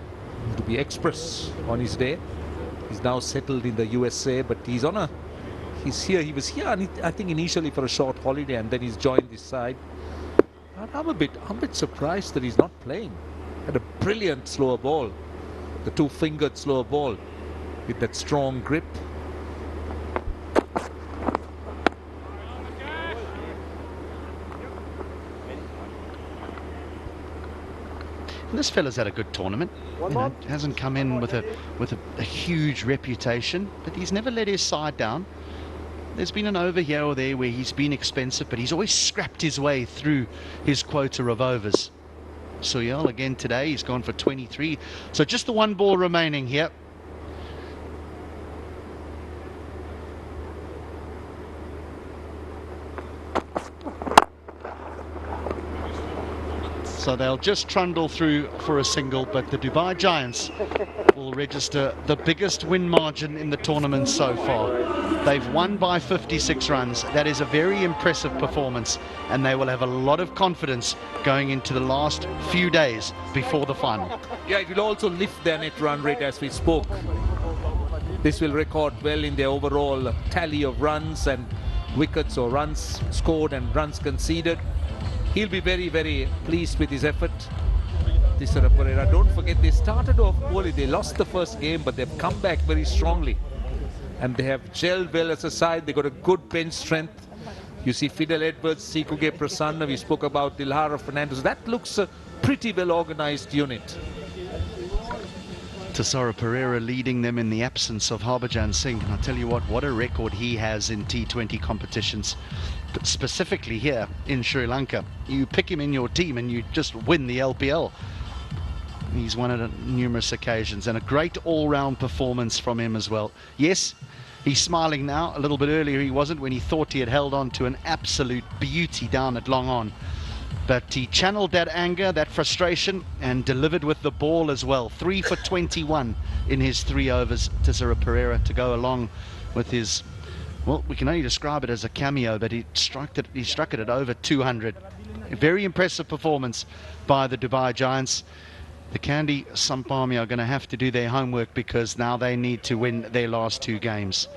to be express on his day. He's now settled in the USA, but he's here. He was here, I think, initially for a short holiday, and then he's joined this side. And I'm a bit surprised that he's not playing. Had a brilliant slower ball, the 2-fingered slower ball with that strong grip. This fella's had a good tournament. You know, hasn't come in with a huge reputation, but he's never let his side down. There's been an over here or there where he's been expensive, but he's always scrapped his way through his quota of overs. Soyal again today, he's gone for 23. So just the 1 ball remaining here. So they'll just trundle through for a single, but the Dubai Giants will register the biggest win margin in the tournament so far. They've won by 56 runs. That is a very impressive performance, and they will have a lot of confidence going into the last few days before the final. Yeah, it will also lift their net run rate as we spoke. This will record well in their overall tally of runs and wickets, or runs scored and runs conceded. He'll be very, very pleased with his effort. Thisara Pereira, don't forget, they started off poorly. They lost the first game, but they've come back very strongly. And they have gelled well as a side. They got a good bench strength. You see Fidel Edwards, Sikuge Prasanna, we spoke about Dilhara Fernandez. That looks a pretty well organized unit. Thisara Pereira leading them in the absence of Harbhajan Singh. And I'll tell you what a record he has in T20 competitions. But specifically here in Sri Lanka, you pick him in your team and you just win the LPL. He's won it on numerous occasions, and a great all-round performance from him as well. Yes, he's smiling now. A little bit earlier he wasn't, when he thought he had held on to an absolute beauty down at long on. But he channeled that anger, that frustration, and delivered with the ball as well. 3 for 21 in his 3 overs, Thisara Pereira, to go along with his, well, we can only describe it as a cameo, but he struck it at over 200. A very impressive performance by the Dubai Giants. The Kandy Samp Army are going to have to do their homework, because now they need to win their last 2 games.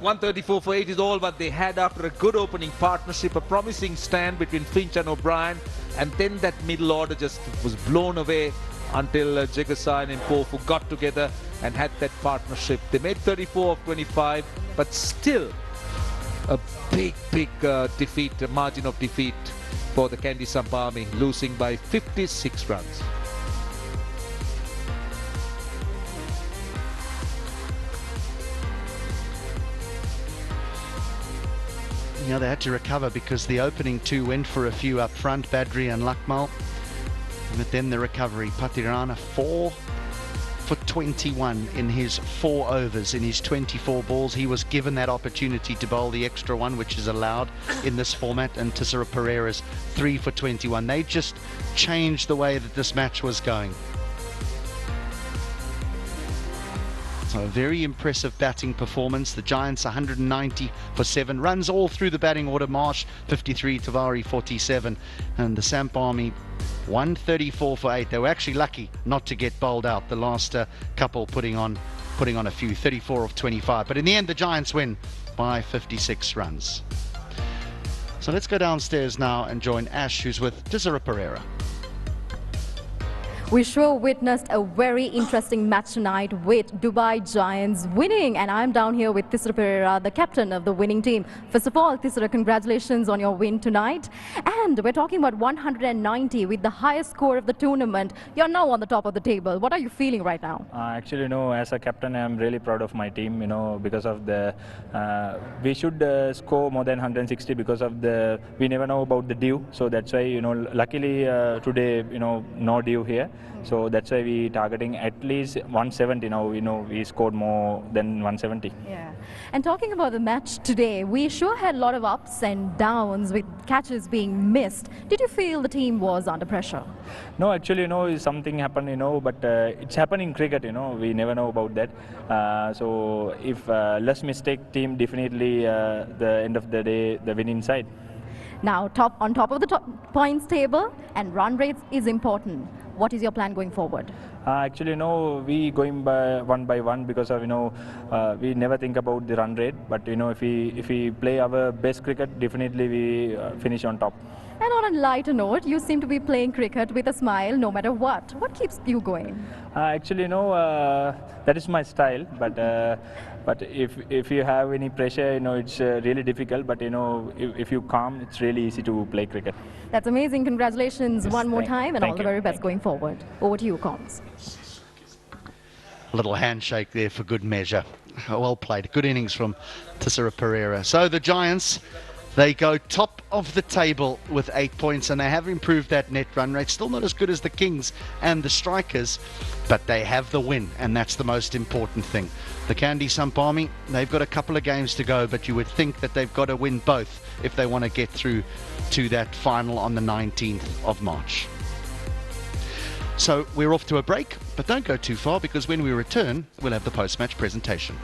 134 for 8 is all what they had after a good opening partnership, a promising stand between Finch and O'Brien, and then that middle order just was blown away until Jegasai and Mpofu got together and had that partnership. They made 34 of 25, but still a big defeat, a margin of defeat for the Kandy Samp Army, losing by 56 runs. Yeah, they had to recover because the opening two went for a few up front, Badri and Lakmal. But then the recovery, Patirana 4 for 21 in his 4 overs, in his 24 balls. He was given that opportunity to bowl the extra one, which is allowed in this format, and Tisera Pereira's 3 for 21. They just changed the way that this match was going. So a very impressive batting performance. The Giants 190 for 7 runs all through the batting order. Marsh 53, Tavari 47, and the Samp Army 134 for 8. They were actually lucky not to get bowled out. The last couple putting on a few, 34 of 25. But in the end, the Giants win by 56 runs. So let's go downstairs now and join Ash, who's with Tisera Pereira. We sure witnessed a very interesting match tonight with Dubai Giants winning, and I'm down here with Tisera Pereira, the captain of the winning team. First of all, Tisera, congratulations on your win tonight. And we're talking about 190 with the highest score of the tournament. You're now on the top of the table. What are you feeling right now? Actually, as a captain, I'm really proud of my team, because of the, we should score more than 160 because of the, we never know about the dew. So that's why, luckily today, no dew here. So that's why we targeting at least 170 now. We scored more than 170. Yeah. And talking about the match today, we sure had a lot of ups and downs with catches being missed. Did you feel the team was under pressure? No, actually, something happened, but it's happened in cricket, we never know about that. So if less mistake team, definitely the end of the day, the winning side. Now, on top of the points table, and run rates is important. What is your plan going forward? Actually, we going by one because of we never think about the run rate. But if we play our best cricket, definitely we finish on top. And on a lighter note, you seem to be playing cricket with a smile no matter what. What keeps you going? Actually, that is my style. But if you have any pressure, it's really difficult. But if you calm, it's really easy to play cricket. That's amazing. Congratulations one more time, and all the very best Thank going forward. Over to you, Combs. A little handshake there for good measure. Well played. Good innings from Tisera Pereira. So the Giants, they go top of the table with 8 points, and they have improved that net run rate. Still not as good as the Kings and the Strikers, but they have the win, and that's the most important thing. The Kandy Samp Army, they've got a couple of games to go, but you would think that they've got to win both if they want to get through to that final on the 19th of March. So we're off to a break, but don't go too far, because when we return, we'll have the post-match presentation.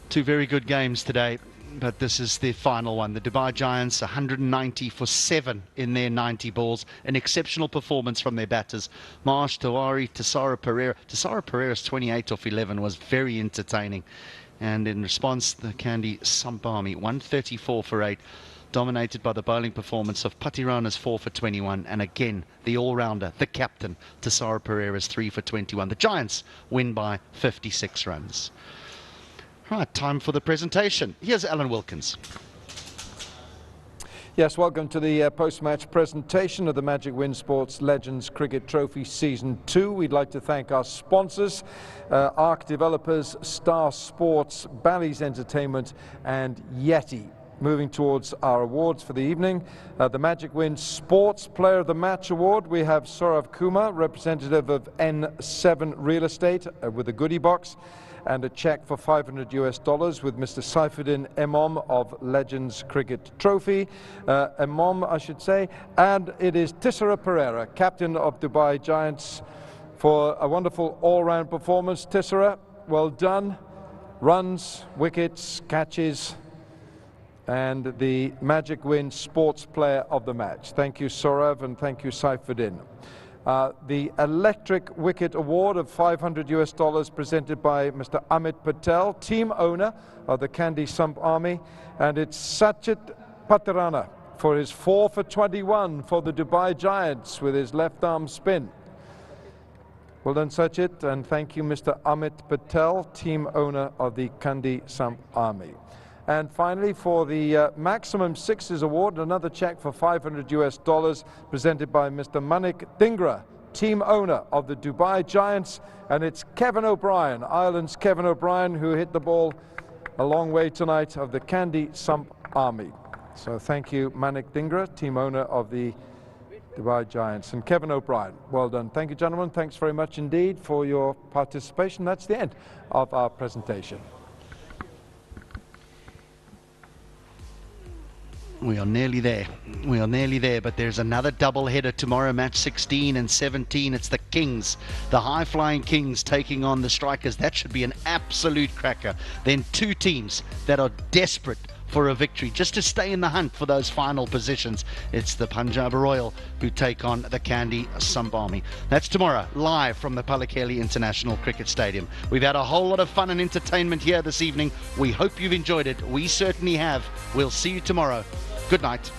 Two very good games today, but this is the final one. The Dubai Giants 190 for 7 in their 90 balls. An exceptional performance from their batters. Marsh, Tawari, Tisera Pereira. Tisera Pereira's 28 off 11 was very entertaining. And in response, the Kandy Samp Army, 134 for 8, dominated by the bowling performance of Patirana's 4 for 21, and again, the all-rounder, the captain, Tessara Pereira's 3 for 21. The Giants win by 56 runs. Right, time for the presentation. Here's Alan Wilkins. Yes, welcome to the post-match presentation of the Magic Win Sports Legends Cricket Trophy Season 2. We'd like to thank our sponsors, ARC Developers, Star Sports, Bally's Entertainment and Yeti. Moving towards our awards for the evening, the Magic Win Sports Player of the Match Award, we have Saurav Kumar, representative of N7 Real Estate, with a goodie box and a check for $500 with Mr. Saifuddin Imam of Legends Cricket Trophy. Imam, I should say. And it is Tessara Pereira, captain of Dubai Giants, for a wonderful all-round performance. Tessara, well done. Runs, wickets, catches, and the Magic Win Sports Player of the Match. Thank you, Saurav, and thank you, Saifuddin. The Electric Wicket Award of $500 presented by Mr. Amit Patel, team owner of the Kandy Samp Army, and it's Sachit Patirana for his 4 for 21 for the Dubai Giants with his left arm spin. Well done, Sachit, and thank you, Mr. Amit Patel, team owner of the Kandy Samp Army. And finally, for the Maximum Sixes Award, another check for $500 presented by Mr. Manik Dhingra, team owner of the Dubai Giants. And it's Kevin O'Brien, Ireland's Kevin O'Brien, who hit the ball a long way tonight of the Kandy Samp Army. So thank you, Manik Dhingra, team owner of the Dubai Giants. And Kevin O'Brien, well done. Thank you, gentlemen. Thanks very much indeed for your participation. That's the end of our presentation. We are nearly there. We are nearly there, but there's another double header tomorrow, match 16 and 17. It's the Kings, the high-flying Kings taking on the Strikers. That should be an absolute cracker. Then two teams that are desperate for a victory, just to stay in the hunt for those final positions. It's the Punjab Royal who take on the Kandy Samp Army. That's tomorrow, live from the Palakkele International Cricket Stadium. We've had a whole lot of fun and entertainment here this evening. We hope you've enjoyed it. We certainly have. We'll see you tomorrow. Good night.